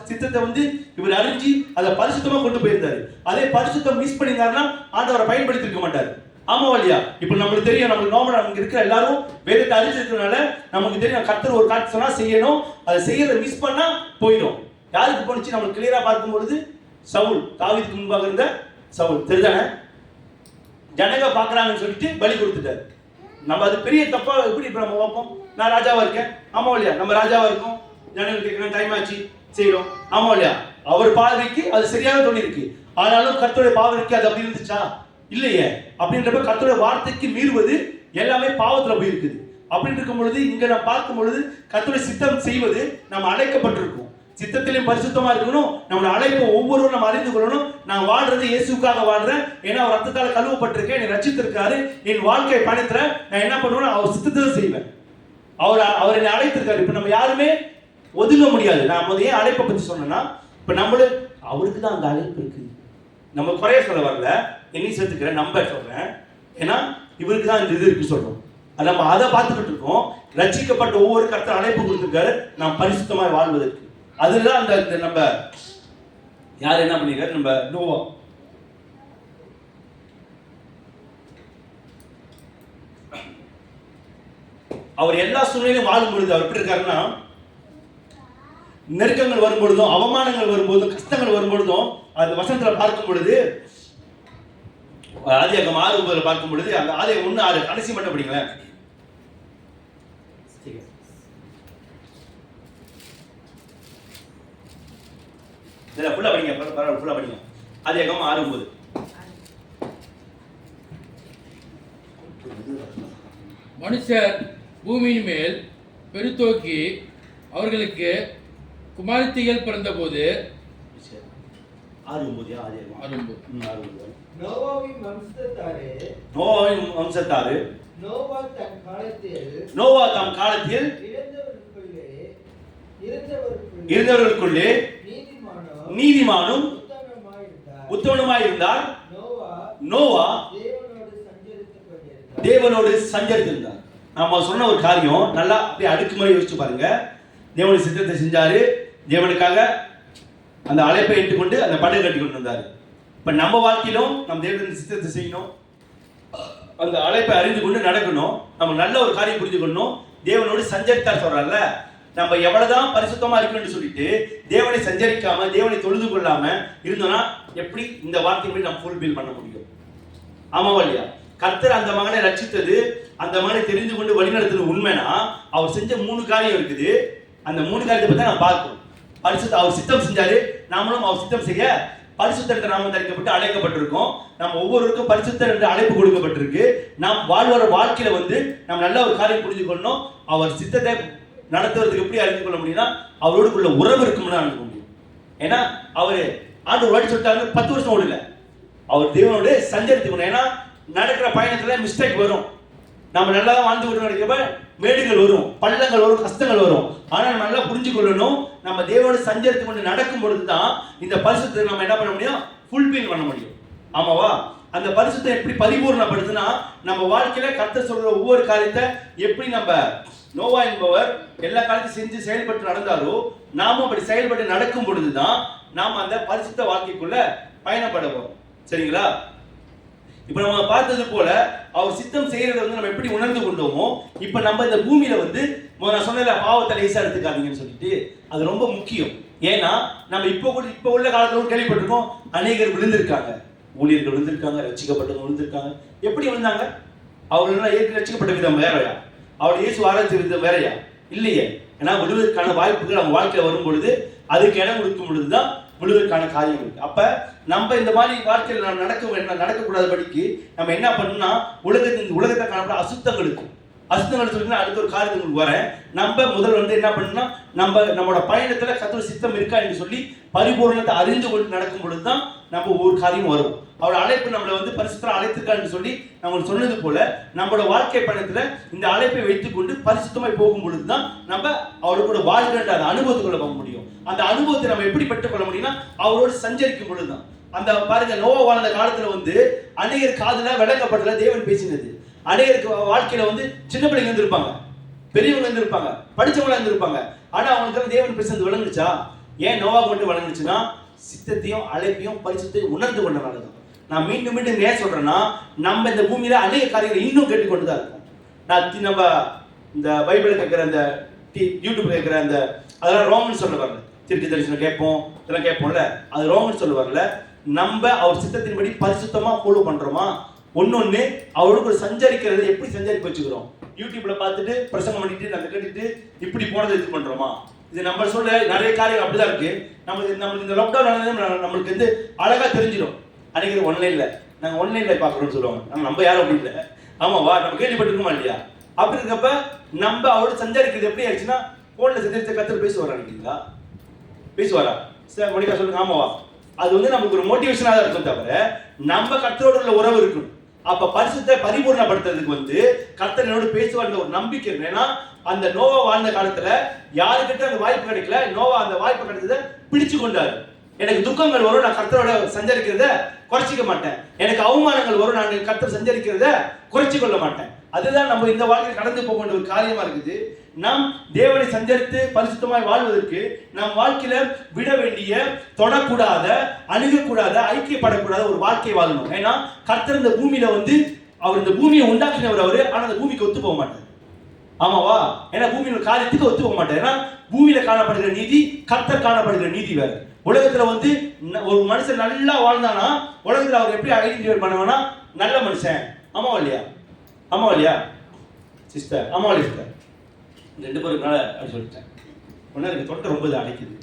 சித்தத்தை வந்து இவர் அறிஞ்சு அதை பரிசுத்தமா கொண்டு போயிருந்தாரு. அதே பரிசுத்தம் மிஸ் பண்ணியிருந்தாருன்னா ஆண்டவரை பயன்படுத்தி இருக்க மாட்டாரு. ஆமா இல்லையா? இப்ப நம்மளுக்கு தெரியும், நம்மளுக்கு நோம்பு நமக்கு இருக்கிற எல்லாரும் வேதத்தை அறிஞ்சிருக்கிறதுனால நமக்கு தெரியும் கர்த்தர் ஒரு காட்சி சொன்னா செய்யணும், அதை செய்யறதை மிஸ் பண்ணா போயிடும். யாருக்கு போனுச்சு? நம்மளுக்கு கிளியரா பார்க்கும் பொழுது சவுல், தாவீதுக்கு முன்பாக இருந்த சவுல் தெரிதானே? ஜனங்க பாக்குறாங்கன்னு சொல்லிட்டு பலி கொடுத்துட்டாரு. நம்ம அது பெரிய தப்பா எப்படி இப்ப நம்ம பார்ப்போம்? நான் ராஜாவா இருக்கேன், ஆமா இல்லையா? நம்ம ராஜாவா இருக்கோம், ஜனங்களுக்கு கேட்கணும், டைம் ஆச்சு செய்யறோம், ஆமா இல்லையா? அவர் பார்வைக்கு அது சரியாக தோணிருக்கு. ஆனாலும் கர்த்தருடைய பார்வைக்கு அது அப்படி இருந்துச்சா? இல்லையே. அப்படின்றப்ப கர்த்தருடைய வார்த்தைக்கு மீறுவது எல்லாமே பாவத்துல போயிருக்குது. அப்படின்னு இருக்கும் பொழுது இங்க நம்ம பார்க்கும் பொழுது கர்த்தருடைய சித்தம் செய்வது நம்ம அழைக்கப்பட்டிருக்கோம். சித்தத்திலையும் பரிசுத்தமா இருக்கணும். நம்மளோட அழைப்பு ஒவ்வொருவரும் நம்ம அறிந்து கொள்ளணும். நான் வாழ்றது இயேசுக்காக வாழ்றேன், ஏன்னா அவர் ரத்தத்தால கழுவப்பட்டிருக்கேன், என்னை ரட்சித்திருக்காரு, என் வாழ்க்கை பயணத்துல நான் என்ன பண்ணுவேன்? அவர் சித்தத்தை செய்வேன். அவர் என்னை அழைத்திருக்காரு. இப்ப நம்ம யாருமே ஒதுங்க முடியாது. நான் ஏன் அழைப்பை பத்தி சொன்னேன்னா, இப்ப நம்மளும் அவருக்கு தான் அந்த அழைப்பு இருக்கு. நம்ம குறைய சொல்ல வரல, என்னை சேர்த்துக்கிறேன், நம்ப சொல்றேன். ஏன்னா இவருக்கு தான் இந்த இது இருக்கு சொல்றோம். நம்ம அதை பார்த்துக்கிட்டு இருக்கோம். ரட்சிக்கப்பட்ட ஒவ்வொரு கர்த்தர் அழைப்பு கொடுத்திருக்காரு, நாம் பரிசுத்தமாய் வாழ்வதற்கு. அதுதான் அந்த நம்ம யார் என்ன பண்ணிருக்காரு? நம்ம நோவா. அவர் எல்லா சூழ்நிலையும் வாழும் பொழுது அவர் எப்படி இருக்காருன்னா, நெருக்கங்கள் வரும்பொழுதும் அவமானங்கள் வரும்போதும் கஷ்டங்கள் வரும்பொழுதும் அந்த வசனத்துல பார்க்கும் பொழுது, ஆதியாகமம் 6:9 பார்க்கும் பொழுது, அந்த ஆதியாகமம் 1:6 கடைசி மட்டும் படிங்களேன். இல்ல ஃபுல்லா படிங்க, பரவாயில்ல ஃபுல்லா படிங்க. ஆதியாகமம் 6:9. மனுஷர் பூமியின் மேல் பெருத்தோக்கி அவர்களுக்கு குமாரத்திகள் பிறந்தபோது, 6:9 ஆதியாகமம் 6:9. நோவாவின் வம்சத்தாரே, நோவா தம் காலத்தில் இருந்தவர்களுக்குள்ளே நீதிமானும் உத்தமனுமாய் இருந்தார். நோவா தேவனோடு சஞ்சரித்திருந்தார். நாம சொன்ன ஒரு காரியம் நல்லா அப்படியே அடுக்குமுறை யோசிச்சு பாருங்க. தேவனுடைய சித்தத்தை செஞ்சாரு, தேவனுக்காக அந்த அழைப்பை ஏற்றுக்கொண்டு அந்த படகு கட்டி கொண்டு வந்தாரு. இப்ப நம்ம வாழ்க்கையிலும் நம்ம தேவனுடைய சித்தத்தை செய்யணும், அந்த அழைப்பை அறிந்து கொண்டு நடக்கணும். நம்ம நல்ல ஒரு காரியம் புரிஞ்சு கொள்ளணும். தேவனோடு சஞ்சரித்தார் சொல்றாருல, நம்ம எவ்வளவுதான் பரிசுத்தமா இருக்கணும்னு சொல்லிட்டு தேவனை சஞ்சரிக்காம தேவனை தொழுது கொள்ளாம இருந்தோம்னா எப்படி இந்த வார்த்தையை நம்ம ஃபுல்பில் பண்ண முடியும்? ஆமாவா இல்லையா? கர்த்தர் அந்த மகனை ரட்சித்தது, அந்த மகனை தெரிந்து கொண்டு வழிநடத்துறது உண்மைனா அவர் செஞ்ச 3 காரியம் இருக்குது. அந்த 3 காரியத்தை பத்தி நான் பார்க்கணும். பரிசுத்த அவர் சித்தம் செஞ்சாரு, நாமளும் அவர் சித்தம் செய்ய பரிசுத்த என்ற நாமம் தரிக்கப்பட்டு அழைக்கப்பட்டிருக்கோம். நம்ம ஒவ்வொருவருக்கும் பரிசுத்த என்ற அழைப்பு கொடுக்கப்பட்டிருக்கு. நாம் வாழ்வர வாழ்க்கையில வந்து நம்ம நல்ல ஒரு காரியம் புரிஞ்சு கொள்ளணும். அவர் சித்தத்தை நடத்துவதற்கு எப்படி அறிந்து கொள்ள முடியும்னா அவரோடுக்குள்ள உறவு இருக்கும்னு அறிந்து கொள்ள முடியும். ஏன்னா அவரு ஆண்டு வாடி சொல்லிட்டாரு 10 வருஷம் ஓடல, அவர் தேவனோட சஞ்சரித்துக்கணும். ஏன்னா நடக்கிற பயணத்துல மிஸ்டேக் வரும். நம்ம நல்லா வாழ்ந்து கொண்டு நடக்கிறப்ப மேடுகள் வரும், பள்ளங்கள் வரும், கஷ்டங்கள் வரும். ஆனா நம்ம நல்லா புரிஞ்சு கொள்ளணும், நம்ம தேவனோட சஞ்சரித்து கொண்டு நடக்கும் பொழுதுதான் இந்த பரிசுத்தை நம்ம என்ன பண்ண முடியும்? ஃபுல்பில் பண்ண முடியும். ஆமாவா? அந்த பரிசுத்தை எப்படி பரிபூர்ணப்படுத்துனா நம்ம வாழ்க்கையில கர்த்தர் சொல்ற ஒவ்வொரு காரியத்தை எப்படி நம்ம நோவா என்பவர் எல்லா காரியத்தையும் செஞ்சு செயல்பட்டு நடந்தாரோ நாமும் அப்படி செயல்பட்டு நடக்கும் பொழுதுதான் நாம் அந்த பரிசுத்த வாழ்க்கைக்குள்ள பயணப்பட போறோம். சரிங்களா? இப்ப நம்ம பார்த்தது போல அவர் சித்தம் செய்யறதை வந்து நம்ம எப்படி உணர்ந்து கொண்டோமோ, இப்ப நம்ம இந்த பூமியில வந்து நான் சொன்னல பாவத்தை லேசா எடுத்துக்காதீங்கன்னு சொல்லிட்டு, அது ரொம்ப முக்கியம். ஏன்னா நம்ம இப்ப உள்ள காலத்துல கேள்விப்பட்டிருக்கோம், அநேகர் விழுந்திருக்காங்க, ஊழியர்கள் விழுந்திருக்காங்க, ரட்சிக்கப்பட்டவங்க விழுந்திருக்காங்க. எப்படி விழுந்தாங்க? அவர்கள் ஏற்கனவே ரட்சிக்கப்பட்ட விதம் வேறையா? அவர் இயேசு ஆராய்ச்சி விதம் வேறையா? இல்லையே. ஏன்னா விழுவதற்கான வாய்ப்புகள் அவங்க வாழ்க்கையில வரும் பொழுது, அதுக்கு இடம் கொடுக்கும் பொழுதுதான் விழுவதற்கான காரியம் இருக்கு. அப்ப நம்ம இந்த மாதிரி வாழ்க்கையில் நடக்கக்கூடாதபடிக்கு நம்ம என்ன பண்ணணும்னா, உலகத்தை காணப்பட அசுத்தங்கள் சொல்லினா அடுத்த ஒரு காரியத்துக்கு வரேன். நம்ம முதல் வந்து என்ன பண்ணணும்னா, நம்மளோட பயணத்துல கர்த்தருடைய சித்தம் இருக்கா என்று சொல்லி பரிபூரணத்தை அறிந்து கொண்டு நடக்கும் பொழுதுதான் நம்ம ஒவ்வொரு காரியம் வரும். அவர் அழைப்பு நம்மளை வந்து பரிசுத்தம் அழைத்திருக்கான்னு சொல்லி நம்ம சொன்னது போல, நம்மளோட வாழ்க்கை பயணத்துல இந்த அழைப்பை வைத்துக் கொண்டு பரிசுத்தமாய் போகும் பொழுதுதான் நம்ம அவரோட வாழ்கின்ற அந்த அனுபவத்துக்குள்ள போக முடியும். அந்த அனுபவத்தை நம்ம எப்படி பெற்றுக்கொள்ள முடியும்னா, அவரோடு சஞ்சரிக்கும் பொழுதுதான். அந்த பாருங்க, நோவா வாழ்ந்த காலத்துல வந்து அநேகர் காதுல விளக்கப்பட்டல தேவன் பேசினது. அநேகருக்கு வாழ்க்கையில வந்து சின்ன பிள்ளைங்க இருந்திருப்பாங்க, பெரியவங்க இருந்திருப்பாங்க, படிச்சவங்களா இருந்திருப்பாங்க. ஆனா அவங்களுக்கு தேவன் பேசுறது விளங்குச்சா? ஏன் நோவா மட்டும் விளங்குச்சுன்னா, சித்தத்தையும் அழைப்பையும் பரிசுத்தையும் உணர்ந்து கொண்டனாலதான். நான் மீண்டும் மீண்டும் ஏன் சொல்றேன்னா, நம்ம இந்த பூமியில அநேக காரியங்களை இன்னும் கேட்டுக்கொண்டுதான் இருக்கும். நம்ம இந்த பைபிள் கேட்கிற அந்த யூடியூப்ல கேட்கிற அந்த அதெல்லாம் ரோமன் சொல்ல வரல, திருச்சி தரிசனம் கேட்போம், இதெல்லாம் கேட்போம்ல, அது ரோமன் சொல்ல வரல. நம்ம அவர் சித்தத்தின்படி பரிசுத்தமா ஃபாலோ பண்றோமா? ஒன்னொன்னு அவருக்கு ஒரு சஞ்சரிக்கிறது எப்படி சஞ்சரிக்க வச்சுக்கிறோம்? யூடியூப்ல பார்த்துட்டு பிரசங்கம் பண்ணிட்டு நம்ம கேட்டுட்டு இப்படி போனதை இது பண்றோமா? இது நம்ம சொல்ல நிறைய காரியம் அப்படிதான் இருக்கு. நம்மளுக்கு இந்த லாக்டவுன் நம்மளுக்கு வந்து அழகா தெரிஞ்சிடும். அன்னைக்கு ஒன்லைன்ல நாங்க ஒன்லைன்ல பாக்குறோம்னு சொல்லுவாங்க. நம்ம யாரும் அப்படி இல்லை. ஆமாவா? நம்ம கேள்விப்பட்டிருக்கோமா இல்லையா? அப்படி இருக்கப்ப நம்ம அவரோட சஞ்சரிக்கிறது எப்படி ஆயிடுச்சுன்னா, போன்ல சஞ்சரித்த கத்தர் பேசுவாரா? நினைக்கிறீங்களா? பேசுவாரா? சார் மணிக்கா சொல்லுங்க. ஆமாவா? அது வந்து நமக்கு ஒரு மோட்டிவேஷனா தான் இருக்கும், தவிர நம்ம கர்த்தரோட உள்ள உறவு இருக்கணும். அப்ப பரிசுத்தை பரிபூர்ணப்படுத்துறதுக்கு வந்து கர்த்தர் என்னோட பேசுவார்ன்ற ஒரு நம்பிக்கை இருக்கு. ஏன்னா அந்த நோவா வாழ்ந்த காலத்துல யாருக்கிட்ட அந்த வாய்ப்பு கிடைக்கல. நோவா அந்த வாய்ப்பு கிடைச்சதை பிடிச்சு கொண்டாரு. எனக்கு துக்கங்கள் வரும், நான் கர்த்தரோட சஞ்சரிக்கிறத குறைச்சிக்க மாட்டேன். எனக்கு அவமானங்கள் வரும், நான் கர்த்தர் சஞ்சரிக்கிறத குறைச்சி கொள்ள மாட்டேன். அதுதான் நம்ம இந்த வாழ்க்கையில் கடந்து போக வேண்டிய ஒரு காரியமா இருக்குது. நாம் தேவனை சஞ்சரித்து பரிசுத்தமாய் வாழ்வதற்கு நம் வாழ்க்கையில விட வேண்டிய, தொடக்கூடாத, அணுகக்கூடாத, ஐக்கியப்படக்கூடாத ஒரு வாழ்க்கை வாழணும். ஏன்னா கர்த்தர் இந்த பூமியில வந்து அவர் இந்த பூமியை உண்டாக்கினவர் அவரு. ஆனா அந்த பூமிக்கு ஒத்து போக மாட்டார். ஆமாவா? ஏன்னா பூமியில காரியத்துக்கு ஒத்து போக மாட்டார். ஏன்னா பூமியில காணப்படுகிற நீதி, கர்த்தர் காணப்படுகிற நீதி வேற. உலகத்துல வந்து ஒரு மனுஷன் நல்லா வாழ்ந்தானா உலகத்துல அவர் எப்படி ஐடென்டிஃபை பண்ணுவானா? நல்ல மனுஷன். ஆமாவா இல்லையா? ஆமாவா இல்லையா சிஸ்டர்? ஆமாவா இல்லையா சிஸ்டர்? ரெண்டு பேருக்குனால அப்படி சொல்லிட்டேன். ஒன்னா எனக்கு தொண்டை ரொம்ப அடைக்குது.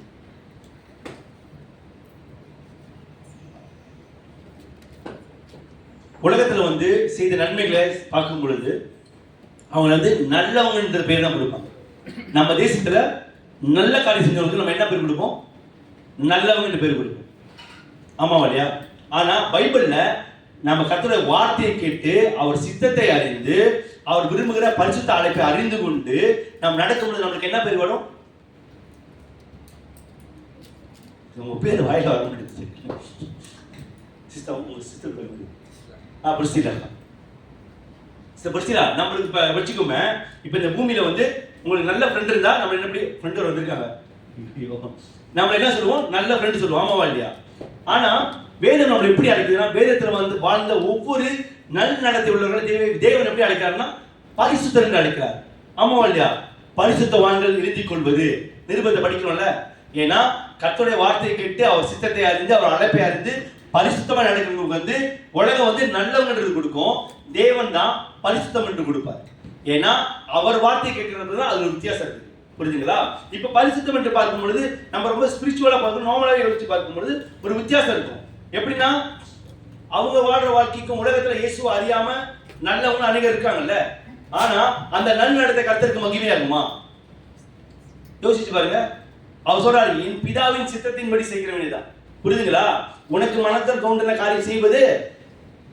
உலகத்துல வந்து செய்த நன்மைகளை பார்க்கும் பொழுது அவங்க வந்து நல்லவங்கன்ற பேர் தான் கொடுப்பாங்க. நம்ம தேசத்துல நல்ல காரியம் செஞ்சவங்களுக்கு நம்ம என்ன பேர் கொடுப்போம்? நல்லவங்க பேர் கொடுப்போம். ஆமாவா இல்லையா? ஆனா பைபிள்ல நம்ம கர்த்தருடைய வார்த்தையை கேட்டு அவர் சித்தத்தை அறிந்து அவர் விரும்புகிற பரிசுத்த அழைப்பை அறிந்து கொண்டு நாம் நடக்கும்போது நம்மளுக்கு என்ன பேர் வரும்? உங்க பேர் வாயில வர முடியாது. சிஸ்டர் உங்க சிஸ்டர் பேர் பிரிஸ்டிலா. பிரிஸ்டிலா நம்மளுக்கு இப்ப வச்சுக்கோமே, இப்ப இந்த பூமியில வந்து உங்களுக்கு நல்ல ஃப்ரெண்ட் இருந்தா நம்ம என்ன எப்படி ஃப்ரெண்ட் வந்திருக்காங்க, நம்ம என்ன சொல்லுவோம்? நல்ல ஃப்ரெண்ட் சொல்லுவோம். ஆமாவா இல்லையா? ஆனா வேதம் நம்மளை எப்படி அழைக்குதுன்னா, வேதத்துல வந்து வாழ்ந்த ஒவ்வொரு நல் நடத்தை உள்ளவர்களை தேவன் எப்படி அழைக்கிறார்னா பரிசுத்தர் என்று அழைக்கிறார். ஆமாவா இல்லையா? பரிசுத்தவான்கள் எழுதிக் கொள்வது நிருபத்தை படிக்கணும்ல. ஏன்னா கர்த்தருடைய வார்த்தையை கேட்டு அவர் சித்தத்தை அறிந்து அவர் அழைப்பை அறிந்து பரிசுத்தமா நடக்கிறவங்களுக்கு வந்து உலகம் வந்து நல்லவங்க கொடுக்கும், தேவன் தான் பரிசுத்தம் என்று கொடுப்பார். ஏன்னா அவர் வார்த்தையை கேட்கிறது தான் அது ஒரு வித்தியாசம் இருக்கு. புரியுதுங்களா? இப்ப பரிசுத்தம் என்று பார்க்கும் பொழுது நம்ம ரொம்ப ஸ்பிரிச்சுவலா பார்க்கணும், நார்மலாவே யோசிச்சு பார்க்கும் பொழுது ஒரு வித்தியாசம் இருக்கும். எப்படின்னா அவங்க வாழ்ற வாழ்க்கைக்கும் உலகத்துல இயேசுவை அறியாம நல்லவங்க அநேகர் இருக்காங்கல்ல. ஆனா அந்த நல்நடத்தை கர்த்தருக்கு மகிமையா இருக்குமா? யோசிச்சு பாருங்க. அவர் சொல்றாரு, என் பிதாவின் சித்தத்தின்படி செய்கிறவனே தான். புரியுதுங்களா? உனக்கு மனத்தில் தோன்றின காரியம் செய்வது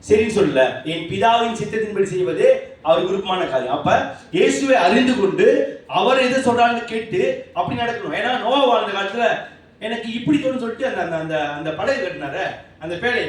சரின்னு சொல்லல, என் பிதாவின் சித்தத்தின்படி செய்வது அவருக்கு விருப்பமான காரியம். அப்ப இயேசுவை அறிந்து கொண்டு அவர் எது சொல்றான்னு கேட்டு அப்படி நடக்கணும். ஏன்னா நோவா வாழ்ந்த காலத்துல எனக்கு இப்படி தோணுன்னு சொல்லிட்டு அந்த அந்த படகு கட்டினாரு, அந்த பேழையை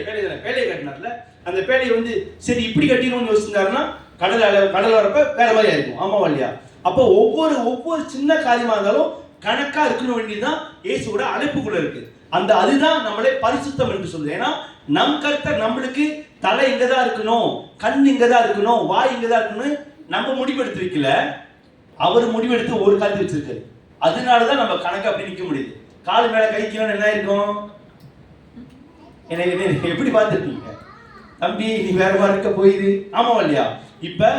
கட்டினார்ல, அந்த பேழையை வந்து சரி இப்படி கட்டிடணும்னு யோசிச்சிருந்தாருன்னா கடல் வரப்ப வேற மாதிரி ஆயிருக்கும். ஆமாவா இல்லையா? அப்போ ஒவ்வொரு சின்ன காரியமா இருந்தாலும் கணக்கா இருக்கணும் வேண்டியதுதான் இயேசுவோட அழைப்புக்குள்ள இருக்கு. அதுதான் நம்மளே பரிசுத்தம் என்று சொல்லுது. ஏன்னா நம் கர்த்தர் நம்மளுக்கு தலை இங்கதான் இருக்கணும், கண் இங்கதான் இருக்கணும், வாய் இங்கதான் இருக்கணும் நம்ம முடிவெடுத்து வைக்கல, அவர் முடிவெடுத்து ஒரு காலத்து வச்சிருக்காரு. அதனாலதான் நம்ம கணக்கு அப்படி நிக்க முடியுது. காலு மேல கை கீழே என்ன இருக்கும்? எனக்கு எப்படி பார்த்துருக்கீங்க தம்பி, நீ வேற மாதிரி இருக்க போயிரு, ஆமாவா இல்லையா? இப்ப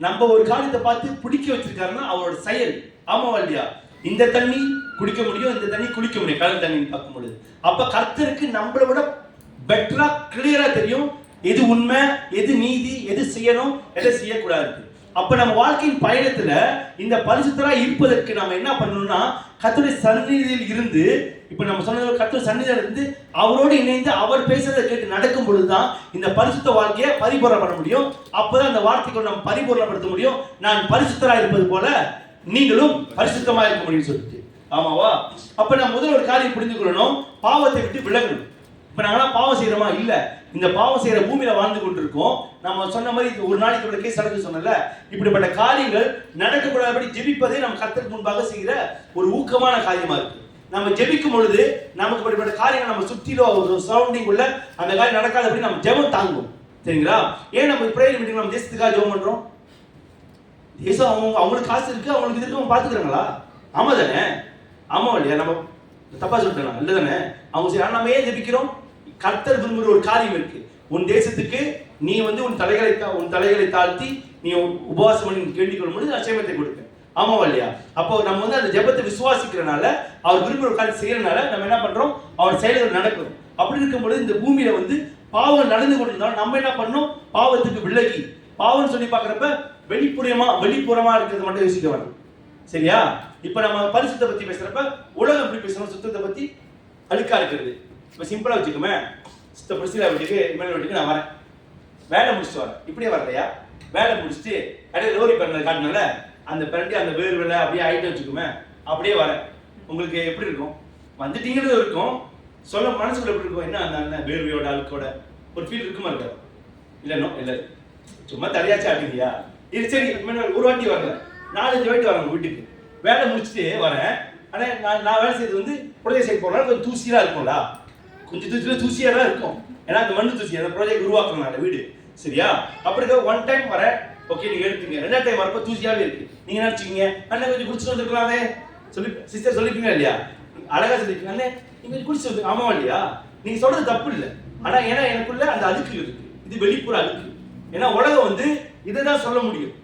நம்ம ஒரு காரியத்தை பார்த்து பிடிக்க வச்சிருக்காருன்னா அவரோட செயல், ஆமாவா இல்லையா? இந்த தண்ணி குடிக்க முடியும், இந்த தண்ணி குடிக்க முடியும் கடல் தண்ணி பார்க்கும் பொழுது. அப்ப கர்த்தருக்கு நம்மளை விட பெட்டரா கிளியரா தெரியும் எது உண்மை, எது நீதி, எது செய்யணும், எதை செய்யக்கூடாது. அப்ப நம்ம வாழ்க்கையின் பயணத்துல இந்த பரிசுத்தரா இருப்பதற்கு நம்ம என்ன பண்ணணும்னா கர்த்தருடைய சந்நிதியில் இருந்து, இப்ப நம்ம சொன்னது கர்த்தர் சந்நிதியில இருந்து அவரோடு இணைந்து அவர் பேசுறதை கேட்டு நடக்கும் பொழுதுதான் இந்த பரிசுத்த வாழ்க்கையை பரிபூரணம் பண்ண முடியும். அப்பதான் அந்த வார்த்தைகளை நம்ம பரிபூரணப்படுத்த முடியும். நான் பரிசுத்தரா இருப்பது போல நீங்களும் பரிசுத்தமா இருக்க முடியும் சொல்லிட்டு, ஆமாவா? அப்ப நம்ம முதல்ல ஒரு காரியம் புரிந்து கொள்ளணும், பாவத்தை விட்டு விலகணும். இப்ப நாங்களாம் பாவம் செய்யறோமா? இல்ல. இந்த பாவம் செய்யற பூமியில வாழ்ந்து கொண்டிருக்கோம். நம்ம சொன்ன மாதிரி ஒரு நாளைக்கு ஒரு கேஸ் நடக்க சொன்னல, இப்படிப்பட்ட காரியங்கள் நடக்கக்கூடாதபடி ஜெபிப்பதே நம்ம கர்த்தருக்கு முன்பாக செய்கிற ஒரு ஊக்கமான காரியமா இருக்கு. நம்ம ஜெபிக்கும் பொழுது நமக்கு இப்படிப்பட்ட காரியங்கள் நம்ம சுற்றிலோ ஒரு சரௌண்டிங் உள்ள அந்த காரியம் நடக்காதபடி நம்ம ஜெபம் தாங்குவோம். சரிங்களா? ஏன் நம்ம பிரேயர் மீட்டிங் நம்ம தேசத்துக்காக ஜெபம் பண்றோம்? தேசம் அவங்களுக்கு காசு இருக்கு, அவங்களுக்கு இது இருக்கு, அவங்க பாத்துக்கிறாங்களா? ஆமா தானே? ஆமா இல்லையா? நம்ம தப்பா சொல்லிட்டோம் இல்ல தானே? அவங்க சரி, நம்ம ஏன் ஜெபிக்கிறோம்? கர்த்தர் விரும்புகிற ஒரு காரியம் இருக்கு. உன் தேசத்துக்கு நீ உன் தலைகளை தாழ்த்தி நீ உபவாசம் பண்ணி கேள்வி கொள்ளும் பொழுது நான் சேமத்தை கொடுப்பேன், ஆமாவா இல்லையா? அப்போ நம்ம அந்த ஜெபத்தை விசுவாசிக்கிறனால, அவர் விரும்புகிற ஒரு காரியம் செய்யறதுனால நம்ம என்ன பண்றோம்? அவர் செயல்கள் நடக்கும். அப்படி இருக்கும்பொழுது இந்த பூமியில பாவம் நடந்து கொண்டிருந்தாலும் நம்ம என்ன பண்ணோம்? பாவத்துக்கு விலகி, பாவம் சொல்லி பாக்குறப்ப வெளிப்புறமா இருக்கிறது மட்டும் யோசிக்க வேணும். சரியா? இப்ப நம்ம பரிசுத்தை பத்தி பேசுறப்ப உலகம் எப்படி பேசணும்? சுத்தத்தை பத்தி அழுக்கா இருக்கிறது. இப்ப சிம்பிளா வச்சுக்கோமே, பிரசிலா வீட்டுக்கு இமேல் வீட்டுக்கு நான் வரேன், வேலை முடிச்சுட்டு வரேன். இப்படியே வரலையா? வேலை முடிச்சுட்டு கடையில் லோரி பண்ண காட்டினால அந்த பிரண்டி அந்த வேர்வில் அப்படியே ஆயிட்டு வச்சுக்கோமே, அப்படியே வரேன். உங்களுக்கு எப்படி இருக்கும்? வந்துட்டீங்கன்னு இருக்கும், சொல்ல மனசுக்குள்ள எப்படி இருக்கும்? என்ன அந்த வேர்வையோட அழுக்கோட ஒரு ஃபீல் இருக்குமா இருக்காது? இல்லை சும்மா தலையாச்சும் ஆட்டிக்கியா? இது சரி, ஒரு வாட்டி வரல, 4-5 வாட்டி வரேன் வீட்டுக்கு. வேலை முடிச்சுட்டு வரேன். ஆனால் நான் வேலை செய்யறது ப்ரொஜெக்ட் சைட் போனாலும் கொஞ்சம் தூசியாக இருக்கும்ல, கொஞ்சம் தூசியாக தான் இருக்கும். ஏன்னா அந்த மண்ணு தூசி அந்த ப்ராஜெக்ட் உருவாக்கணும் வீடு. சரியா? அப்படி ஒன் டைம் வரேன், ஓகே நீங்க எடுத்துங்க. 2வது டைம் வரப்போ தூசியாவே இருக்கு. நீங்க என்ன நினைச்சீங்க? அண்ணன் கொஞ்சம் குடிச்சுட்டு வந்துருக்கலாமே சொல்லி சிஸ்டர் சொல்லிருக்கீங்க இல்லையா? அழகா சொல்லிருக்கீங்க, அண்ணன் நீங்க கொஞ்சம் குடிச்சு வந்து, ஆமாவா இல்லையா? நீங்க சொல்றது தப்பு இல்லை. ஆனா ஏன்னா எனக்குள்ள அந்த அழுக்கு இருக்கு, இது வெளிப்புற அழுக்கு. ஏன்னா உலகம் இதை தான் சொல்ல முடியும்.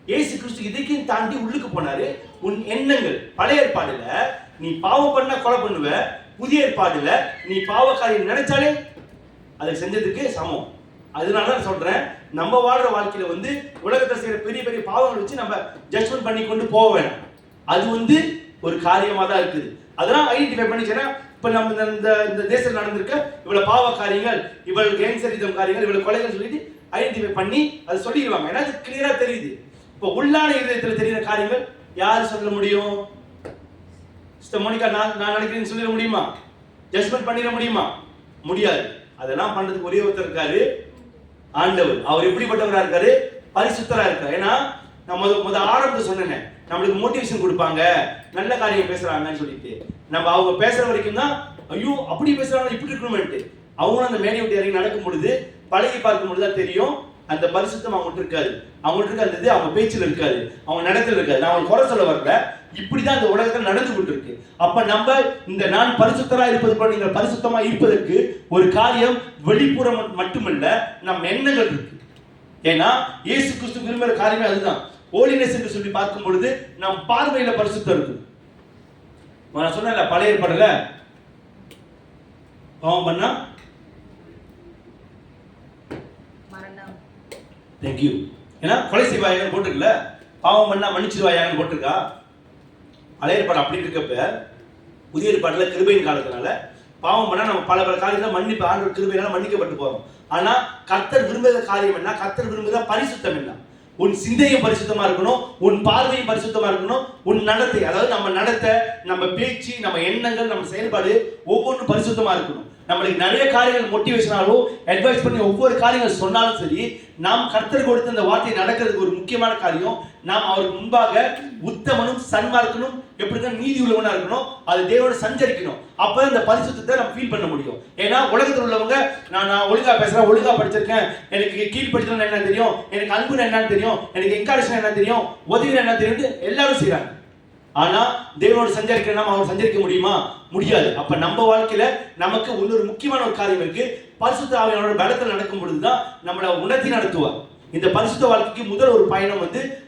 இயேசு கிறிஸ்து இதையும் தாண்டி உள்ளுக்கு போனாரு. உன் எண்ணங்கள், பழைய ஏற்பாடுல நீ பாவம் பண்ணா கொலை பண்ணுவ, புதிய ஏற்பாடுல நீ பாவக்காரியம் நினைச்சாலே அதை செஞ்சதுக்கு சமம். அதனாலதான் சொல்றேன், நம்ம வாழ்ற வாழ்க்கையில உலகத்தில் செய்யற பெரிய பெரிய பாவங்கள் வச்சு நம்ம ஜட்ஜ்மெண்ட் பண்ணி கொண்டு போக வேண்டாம். அது ஒரு காரியமா தான் இருக்குது. அதெல்லாம் ஐடென்டிஃபை பண்ணிச்சேன்னா, இப்ப நம்ம இந்த தேசத்தில் நடந்திருக்க இவ்வளவு பாவ காரியங்கள், இவ்வளவு கேங்சரிதம் காரியங்கள், இவ்வளவு கொலைகள் சொல்லிட்டு ஐடென்டிஃபை பண்ணி அது சொல்லிடுவாங்க. ஏன்னா அது கிளியரா தெரியுது. இப்போ உள்ளான இதயத்துல தெரியுற காரியங்கள் யாரு சொல்ல முடியும்? சிஸ்டர் மோனிகா நான் நினைக்கிறேன்னு சொல்லிட முடியுமா? ஜட்ஜ்மெண்ட் பண்ணிட முடியுமா? முடியாது. அதெல்லாம் பண்றதுக்கு ஒரே ஒருத்தர் இருக்காரு, ஆண்டவர். அவர் எப்படிப்பட்டவரா இருக்காரு? பரிசுத்தரா இருக்காரு. ஏன்னா நான் முத ஆரம்பத்தை சொன்னேன், நம்மளுக்கு மோட்டிவேஷன் கொடுப்பாங்க, நல்ல காரியம் பேசுறாங்கன்னு சொல்லிட்டு. நம்ம அவங்க பேசுற வரைக்கும் தான் ஐயோ அப்படி பேசுறாங்க இப்படி இருக்கணும்ட்டு. அவங்களும் அந்த மேடை விட்டு இறங்கி நடக்கும் பொழுது, பழகி பார்க்கும் பொழுது தான் தெரியும் அந்த பரிசுத்தம் அவங்கள்ட்ட இருக்காது. அவங்கள்ட்ட இருக்க அந்த இது அவங்க பேச்சில் இருக்காது, அவங்க நடத்துல இருக்காது. நான் அவங்க குறை சொல்ல வரல, இப்படிதான் இந்த உலகத்தில் நடந்து கொண்டு இருக்கு. அப்ப நம்ம இந்த நான் பரிசுத்தரா இருப்பது போல நீங்கள் பரிசுத்தமா இருப்பதற்கு ஒரு காரியம் வெளிப்புறம் மட்டுமல்ல, நம் எண்ணங்கள் இருக்கு. ஏன்னா இயேசு கிறிஸ்து விரும்புகிற காரியமே அதுதான். ஹோலினஸ் என்று சொல்லி பார்க்கும் பொழுது நம் பார்வையில பரிசுத்தம் இருக்கு. நான் சொன்னேன்ல, பழைய ஏற்பாடுல பாவம் பண்ணா மரணம். தேங்க்யூ. ஏன்னா கொலை செய்வாயான்னு போட்டிருக்கல, பாவம் பண்ணா மன்னிச்சிருவாயான்னு போட்டிருக்கா. பழைய ஏற்பாடு அப்படி இருக்கப்ப, புதிய ஏற்பாடுல கிருபையின் காலத்தினால பாவம் பண்ணா நம்ம பல காரியங்களை மன்னிப்பு ஆண்டவர் கிருபையினால மன்னிக்கப்பட்டு போறோம். ஆனா கர்த்தர் விரும்புகிற காரியம் என்ன? கர்த்தர் விரும்புகிற பரிசுத்தம் என்ன? உன் சிந்தையும் பரிசுத்தமா இருக்கணும், உன் பார்வையும் பரிசுத்தமா இருக்கணும், உன் நடத்தை, அதாவது நம்ம நடத்தை, நம்ம பேச்சு, நம்ம எண்ணங்கள், நம்ம செயல்பாடு ஒவ்வொன்றும் பரிசுத்தமா இருக்கணும். நம்மளுக்கு நிறைய காரியங்கள் மோட்டிவேஷனாலும் அட்வைஸ் பண்ணி ஒவ்வொரு காரியங்கள் சொன்னாலும் சரி, நாம் கர்த்தர் கொடுத்த இந்த வார்த்தையை நடக்கிறதுக்கு ஒரு முக்கியமான காரியம், நாம் அவருக்கு முன்பாக உத்தமனும் சன்மார்க்கனும் எப்படிதான் நீதி உள்ளவனா இருக்கணும், அது தேவனோட சஞ்சரிக்கணும். அப்ப இந்த பரிசுத்தத்தை நம்ம ஃபீல் பண்ண முடியும். ஏன்னா உலகத்தில் உள்ளவங்க நான் ஒழுங்கா பேசுறேன், ஒழுங்கா படிச்சிருக்கேன், எனக்கு கீழ்படுத்தணும் என்ன தெரியும், எனக்கு அன்புன்னு என்னன்னு தெரியும், எனக்கு என்கரேஜ்மெண்ட் என்ன தெரியும், உதவி என்ன தெரியும், எல்லாரும் செய்யறாங்க. ஆனா தேவனோட சஞ்சரிக்க நாம அவர் சஞ்சரிக்க முடியுமா? முடியாது. அப்ப நம்ம வாழ்க்கையில நமக்கு இன்னொரு முக்கியமான ஒரு காரியம் இருக்கு. பரிசுத்த ஆவியானவரோட பலத்தில் நடக்கும் பொழுதுதான் நம்மளை உணர்த்தி நடத்துவார். இந்த பரிசுத்த வாழ்க்கைக்கு முதல் ஒரு பயணம்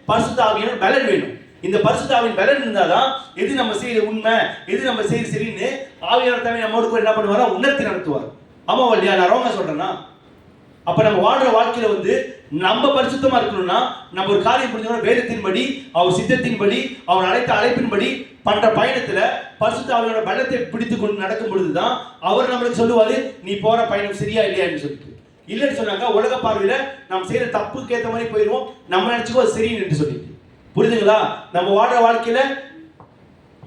பரிசுத்த ஆவியானவர் பலன் வேணும். இந்த பரிசுத்த ஆவியின் பலன் இருந்தாதான் எது நம்ம செய்யற உண்மை, எது நம்ம செய்யற சரின்னு ஆவியானவர் தவிர நம்மோடு கூட என்ன பண்ணுவாரா? உணர்த்தி நடத்துவார். ஆமா இல்லையா? நான் ரோங்க சொல்றேன்னா, அப்ப நம்ம வாழ்ற வாழ்க்கையில நம்ம பரிசுத்தமா இருக்கணும்னா நம்ம ஒரு காரியம் புரிஞ்சோம்னா வேதத்தின்படி, அவர் சித்தத்தின்படி, அவர் அழைத்த அழைப்பின்படி பண்ற பயணத்துல பரிசுத்த ஆவியோட பலத்தை பிடித்து கொண்டு நடக்கும் பொழுதுதான் அவர் நம்மளுக்கு சொல்லுவாரு, நீ போற பயணம் சரியா இல்லையான்னு சொல்லிட்டு. இல்லைன்னு சொன்னாக்கா உலக பார்வையில நம்ம செய்யற தப்புக்கு ஏற்ற மாதிரி போயிடுவோம், நம்ம நினைச்சுக்கோ அது சரின்னு என்று சொல்லிட்டு. புரியுதுங்களா? நம்ம வாழ்ற வாழ்க்கையில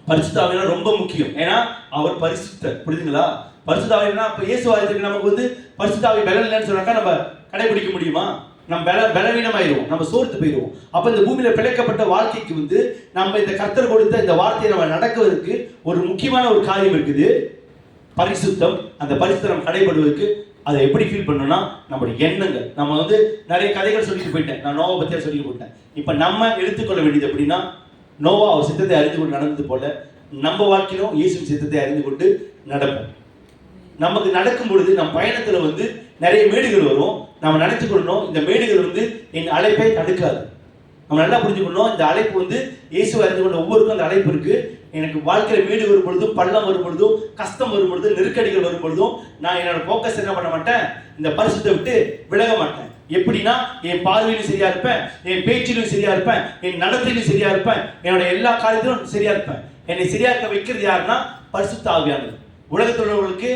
பரிசுத்த ஆவியானவர் ரொம்ப முக்கியம். ஏன்னா அவர் பரிசுத்தர். புரியுதுங்களா? பரிசுத்த ஆவியானவர் அப்ப இயேசு வாழ்க்கைக்கு நமக்கு பரிசுத்த ஆவி பலன் இல்லைன்னு சொன்னாக்கா நம்ம கடைபிடிக்க முடியுமா? நம்ம பலவீனமாயிருவோம், நம்ம சோர்த்து போயிடுவோம். அப்ப இந்த பூமியில பிழைக்கப்பட்ட வாழ்க்கைக்கு நம்ம இந்த கர்த்தர் கொடுத்த இந்த வார்த்தையை நம்ம நடக்குவதற்கு ஒரு முக்கியமான ஒரு காரியம் இருக்குது, பரிசுத்தம். அந்த பரிசுத்தம் நம்ம கடைபிடிவதற்கு அதை எப்படி ஃபீல் பண்ணணும்னா நம்மளுடைய எண்ணங்கள். நம்ம நிறைய கதைகள் சொல்லிட்டு போயிட்டேன், நான் நோவா பத்தியா சொல்லிட்டு போயிட்டேன். இப்ப நம்ம எடுத்துக்கொள்ள வேண்டியது எப்படின்னா, நோவா அவர் சித்தத்தை அறிந்து கொண்டு நடந்தது போல நம்ம வாழ்க்கையிலும் இயேசுவின் சித்தத்தை அறிந்து கொண்டு நடப்போம். நமக்கு நடக்கும் பொழுது நம் பயணத்துல நிறைய மேடுகள் வரும். நம்ம நினைச்சுக்கொள்ளணும், இந்த மேடுகள் என் அழைப்பை தடுக்காது. நம்ம நல்லா புரிஞ்சுக்கணும், இந்த அழைப்பு இயேசு அறிந்து கொண்ட ஒவ்வொருக்கும் அந்த அழைப்பு இருக்கு. எனக்கு வாழ்க்கையில மேடு வரும் பொழுதும், பள்ளம் வரும் பொழுதும், கஷ்டம் வரும் பொழுதும், நெருக்கடிகள் வரும் பொழுதும் நான் என்னோட போக்கஸ் என்ன பண்ண மாட்டேன், இந்த பரிசுத்தை விட்டு விலக மாட்டேன். எப்படின்னா, என் பார்வையிலும் சரியா இருப்பேன், என் பேச்சிலும் சரியா இருப்பேன், என் நடத்தையிலும் சரியா இருப்பேன், என்னோட எல்லா காரியத்திலும் சரியா இருப்பேன். என்னை சரியா இருக்க வைக்கிறது யாருன்னா பரிசுத்த ஆவியானவர். உலகத்தில் உள்ளவர்களுக்கு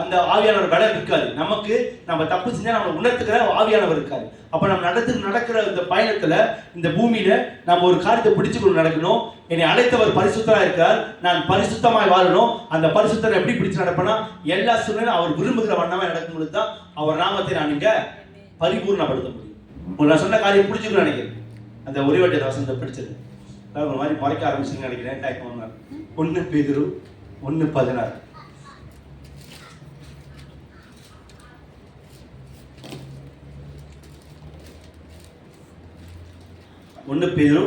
அந்த ஆவியானவர் பலம் இருக்காது. நமக்கு நம்ம தப்பு செஞ்சா நம்ம உணர்த்துக்கிற ஆவியானவர் இருக்காது. அப்ப நம்ம நடக்கிற இந்த பயணத்துல இந்த பூமியில நம்ம ஒரு காரியத்தை பிடிச்சுக்கொண்டு நடக்கணும். என்னை அழைத்தவர் பரிசுத்தரா இருக்கார், நான் பரிசுத்தமாய் வாழணும். அந்த பரிசுத்தரை எப்படி பிடிச்சு நடப்பேன்னா, எல்லா சூழ்நிலையும் அவர் விரும்புகிற வண்ணமா நடக்கும் பொழுதுதான் அவர் நாமத்தை நான் இங்க பரிபூர்ணப்படுத்த முடியும். உங்களுக்கு நான் சொன்ன காரியம் பிடிச்சுக்கணும்னு நினைக்கிறேன். அந்த ஒரே வாட்டி வசனத்தை பிடிச்சது ஒரு மாதிரி முறைக்க ஆரம்பிச்சுன்னு நினைக்கிறேன். டைம் 1 பேதுரு 1:16. ஒன்று பேதுரு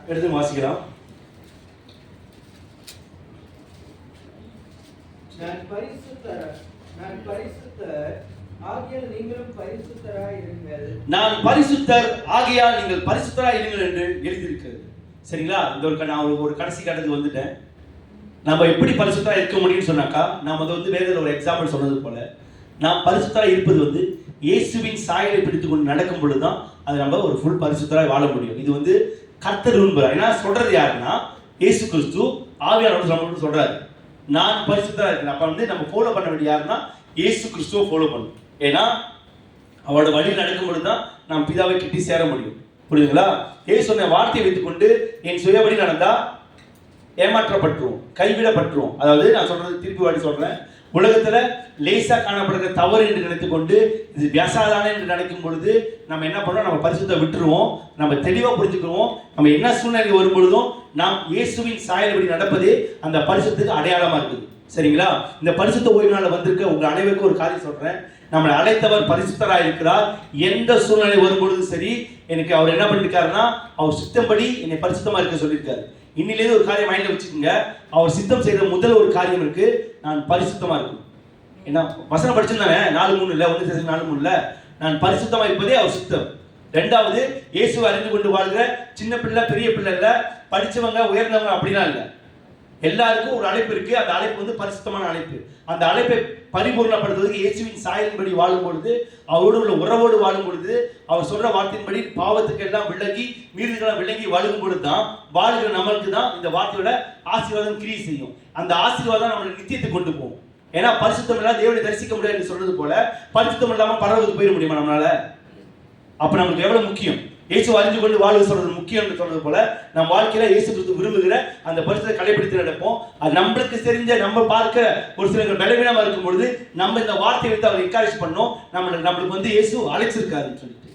எடுத்து வாசிக்கலாம். நான் பரிசுத்தர் ஆகியால் நீங்களும் பரிசுத்தராய் இருங்கள். நான் பரிசுத்தர் ஆகியால் நீங்கள் பரிசுத்தராய் இருங்கள் என்று எழுதியிருக்கிறது. சரிங்களா? இந்த நான் ஒரு கடைசி கட்டத்துக்கு வந்துட்டேன். நம்ம எப்படி பரிசுத்தராய் இருக்க முடியும்னு சொன்னாக்கா, நாம் வேதத்தில் ஒரு எக்ஸாம்பிள் சொன்னது போல, நாம் பரிசுத்தராய் இருப்பது இயேசுவின் சாயலை பிடித்துக் கொண்டு நடக்கும் பொழுதுதான் அது நம்ம ஒரு ஃபுல் பரிசுத்தராய் வாழ முடியும். இது கர்த்தர் விரும்புகிறார். ஏன்னா சொல்றது யாருன்னா இயேசு கிறிஸ்து ஆவியானவர் சொல்றாரு, நான் பரிசுத்தரா இருக்கேன். அப்ப நம்ம ஃபாலோ பண்ண வேண்டிய யாருன்னா இயேசு கிறிஸ்துவை ஃபாலோ பண்ணணும். ஏன்னா அவரோட வழியில் நடக்கும் பொழுதுதான் நாம் பிதாவை கிட்டி சேர முடியும். புரியுதுங்களா? இயேசு சொன்ன வார்த்தையை வைத்துக்கொண்டு என் சுயபடி நடந்தா ஏமாற்றப்பட்டுரும், கைவிடப்பட்டுரும். அதாவது நான் சொல்றது திருப்பி வாடி சொல்றேன், உலகத்துல லேசா காணப்படுகிற தவறு என்று நினைத்துக்கொண்டு இது வியாசாதான என்று நினைக்கும் பொழுது நம்ம என்ன பண்றோம், நம்ம பரிசுத்தத்தை விட்டுருவோம். நம்ம தெளிவா புரிஞ்சுக்குவோம், நம்ம என்ன சூழ்நிலை வரும் பொழுதும் நாம் இயேசுவின் சாயல்படி நடப்பதே அந்த பரிசுத்துக்கு அடையாளமா இருக்குது. சரிங்களா? இந்த பரிசுத்த ஓய்வு நாள் வந்திருக்க உங்க அனைவருக்கும் ஒரு காரியம் சொல்றேன், நம்மளை அழைத்தவர் பரிசுத்தராக இருக்கிறார். எந்த சூழ்நிலை வரும் பொழுதும் சரி, எனக்கு அவர் என்ன பண்ணிருக்காருன்னா அவர் சித்தம்படி என்னை பரிசுத்தமா இருக்க சொல்லியிருக்காரு. இன்னிலேருந்து ஒரு காரியம் மைண்ட்ல வச்சுக்கோங்க, அவர் சித்தம் செய்த முதல் ஒரு காரியம் இருக்கு, நான் பரிசுத்தமா இருக்கணும். ஏன்னா வசனம் படிச்சிருந்தானே 4:3 இல்ல, 1 நான் பரிசுத்தமா இருப்பதே அவர் சித்தம். ரெண்டாவது, இயேசுவை அறிந்து கொண்டு வாழ்கிற சின்ன பிள்ளை பெரிய பிள்ளை இல்ல, படிச்சவங்க உயர்ந்தவங்க அப்படிலாம் இல்லை, எல்லாருக்கும் ஒரு அழைப்பு இருக்கு. அந்த அழைப்பு பரிசுத்தமான அழைப்பு. அந்த அழைப்பை பரிபூர்ணப்படுத்துவதற்கு இயேசுவின் சாயலின்படி வாழும் பொழுது, அவரோடு உள்ள உறவோடு வாழும் பொழுது, அவர் சொல்ற வார்த்தையின்படி பாவத்துக்கு எல்லாம் விலகி மீறுதெல்லாம் விலகி வாழும் பொழுதுதான் வாழ்கிற நம்மளுக்கு தான் இந்த வார்த்தையோட ஆசீர்வாதம் கிரியை செய்யும். அந்த ஆசீர்வாதம் நம்மளை நித்தியத்தை கொண்டு போகும். ஏன்னா பரிசுத்தம் இல்லாம தேவனை தரிசிக்க முடியாது சொல்றது போல, பரிசுத்தம் இல்லாம பரவதுக்கு போயிட முடியுமா நம்மளால? அப்ப நமக்கு எவ்வளவு முக்கியம். இயேசு அறிந்து கொண்டு வாழ்வு சொல்றது முக்கியம் என்று சொன்னது போல நம் வாழ்க்கையில இயேசு கிறிஸ்து விரும்புகிற அந்த பரிசுத்தை கடைபிடித்து நடப்போம். அது நம்மளுக்கு தெரிஞ்ச நம்ம பார்க்க ஒரு சில பலவீனமா இருக்கும் பொழுது நம்ம இந்த வார்த்தையை வைத்து அவர் என்கரேஜ் பண்ணோம். நம்மளுக்கு வந்து இயேசு அழைச்சிருக்காருன்னு சொல்லிட்டு.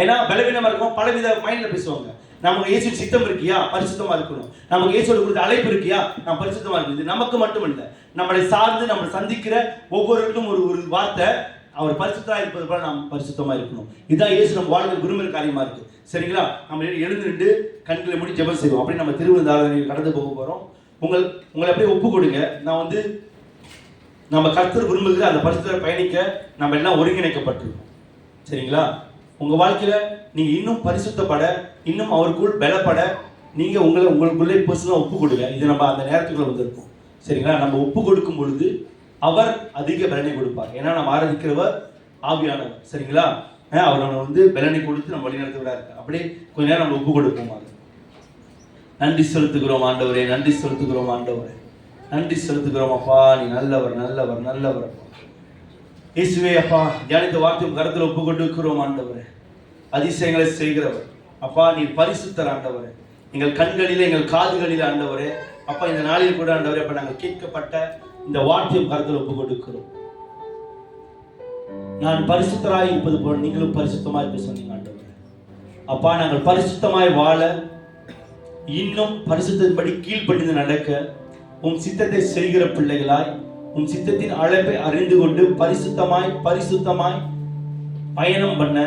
ஏன்னா பலவீனமா இருக்கும், பலவித மைண்ட்ல பேசுவாங்க. நமக்கு இயேசு சித்தம் இருக்கியா, பரிசுத்தமா இருக்கணும். நமக்கு இயேசுவோட கொடுத்த அழைப்பு இருக்கியா, நான் பரிசுத்தமா இருக்கணும். இது நமக்கு மட்டும் இல்லை, நம்மளை சார்ந்து நம்மளை சந்திக்கிற ஒவ்வொருவருக்கும் ஒரு வார்த்தை, அவர் பரிசுத்தமா இருப்பது போல நாம் பரிசுத்தமா இருக்கணும். இதுதான் இயேசு நம்ம வாழ்க்கை விரும்புகிற காரியமா இருக்கு. சரிங்களா? நம்ம எழுந்து நின்று கண்களை மூடி ஜெபம் செய்வோம். அப்படி நம்ம திருவிழாவை கடந்து போக போறோம். உங்களை அப்படியே ஒப்பு கொடுங்க. நான் வந்து நம்ம கர்த்தர் விரும்புகிற அந்த பரிசுத்தரை பயணிக்க நம்ம எல்லாம் ஒருங்கிணைக்கப்பட்டிருக்கோம். சரிங்களா? உங்க வாழ்க்கையில நீங்க இன்னும் பரிசுத்தப்பட, இன்னும் அவருக்குள் பலப்பட நீங்க உங்களுக்குள்ளே பர்சனலா ஒப்பு கொடுங்க. இது நம்ம அந்த நேரத்துக்குள்ள வந்திருக்கோம். சரிங்களா? நம்ம ஒப்பு கொடுக்கும் பொழுது அவர் அதிக பலனை கொடுப்பார். ஏன்னா நம்ம ஆராதிக்கிறவர் ஆவியானவர். சரிங்களா? அவர் நம்ம வந்து பலனை கொடுத்து நம்ம வழிநடத்துவதா இருக்கு. அப்படியே கொஞ்ச நேரம் நம்ம ஒப்பு கொடுப்போம். நன்றி செலுத்துகிறோம் ஆண்டவரே, நன்றி செலுத்துகிறோம் ஆண்டவரே, நன்றி செலுத்துகிறோம் அப்பா. நீ நல்லவர் நல்லவர் நல்லவர் இயேசுவே. அப்பா, தியானித்த வார்த்தையும் கருத்தில் ஒப்பு கொண்டு இருக்கிறோம் ஆண்டவரே. அதிசயங்களை செய்கிறவர் அப்பா, நீ பரிசுத்தர் ஆண்டவரே. எங்கள் கண்களிலே எங்கள் காதுகளிலே ஆண்டவரே அப்பா, இந்த நாளில் கூட ஆண்டவரே அப்ப நாங்கள் கேட்கப்பட்ட இந்த வார்த்தையும் கருத்தில் ஒப்பு கொடுக்கிறோம். நான் பரிசுத்தராய் இருப்பது போல நீங்களும் பரிசுத்தமாய் இருக்க சொன்னீங்க ஆண்டவரே. அப்பா, நாங்கள் பரிசுத்தமாய் வாழ, இன்னும் பரிசுத்தத்தின்படி கீழ்ப்படிந்து நடக்க, உம் சித்தத்தை செய்கிற பிள்ளைகளாய், உம் சித்தத்தின் அழைப்பை அறிந்து கொண்டு பரிசுத்தமாய் பயணம் பண்ண,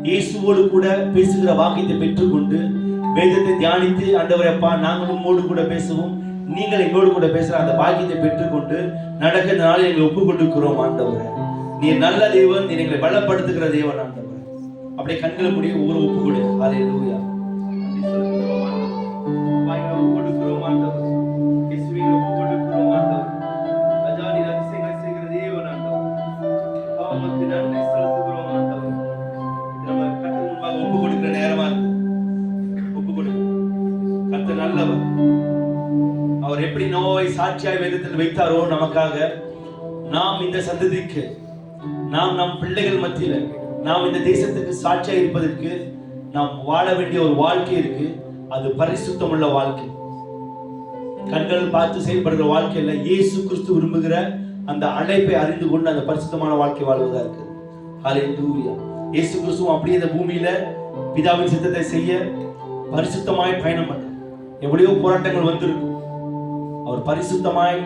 இயேசுவோடு கூட பேசுகிற வாக்கியத்தை பெற்றுக்கொண்டு வேதத்தை தியானித்து ஆண்டவரே அப்பா, நாங்கள் உம்மோடு கூட பேசுவோம், நீங்கள் எங்களோடு கூட பேசுற அந்த பாக்கியத்தை பெற்றுக்கொண்டு நடக்க இந்த நாளில் எங்களை ஒப்பு கொண்டிருக்கிறோம் ஆண்டவரே. நீர் நல்ல தேவன், நீர் எங்களை பலப்படுத்துகிற தேவன் ஆண்டவரே. அப்படியே கண்களை முடிய ஒவ்வொரு ஒப்பு கொடு. ஹல்லேலூயா. அவர் எப்படி நோவை சாட்சியாய் வேதத்தில் வைத்தாரோ நமக்காக, நாம் இந்த சந்ததிக்கு, நாம் நம் பிள்ளைகள் மத்தியில, நாம் இந்த தேசத்துக்கு சாட்சியா இருப்பதற்கு நாம் வாழ வேண்டிய ஒரு வாழ்க்கை இருக்கு. அது பரிசுத்தமுள்ள வாழ்க்கை. கண்கள் பார்த்து செயல்படுகிற வாழ்க்கை இல்லை, இயேசு கிறிஸ்து விரும்புகிற அந்த அழைப்பை அறிந்து கொண்டு அந்த பரிசுத்தமான வாழ்க்கை வாழ்வதா இருக்கு. ஹல்லேலூயா. இயேசு கிறிஸ்துவும் அப்படியே இந்த பூமியில பிதாவின் சித்தத்தை செய்ய பரிசுத்தமாய் பயணம் பண்ண எவ்வளவோ போராட்டங்கள் வந்திருக்கும். அவர் பரிசுத்தமாய்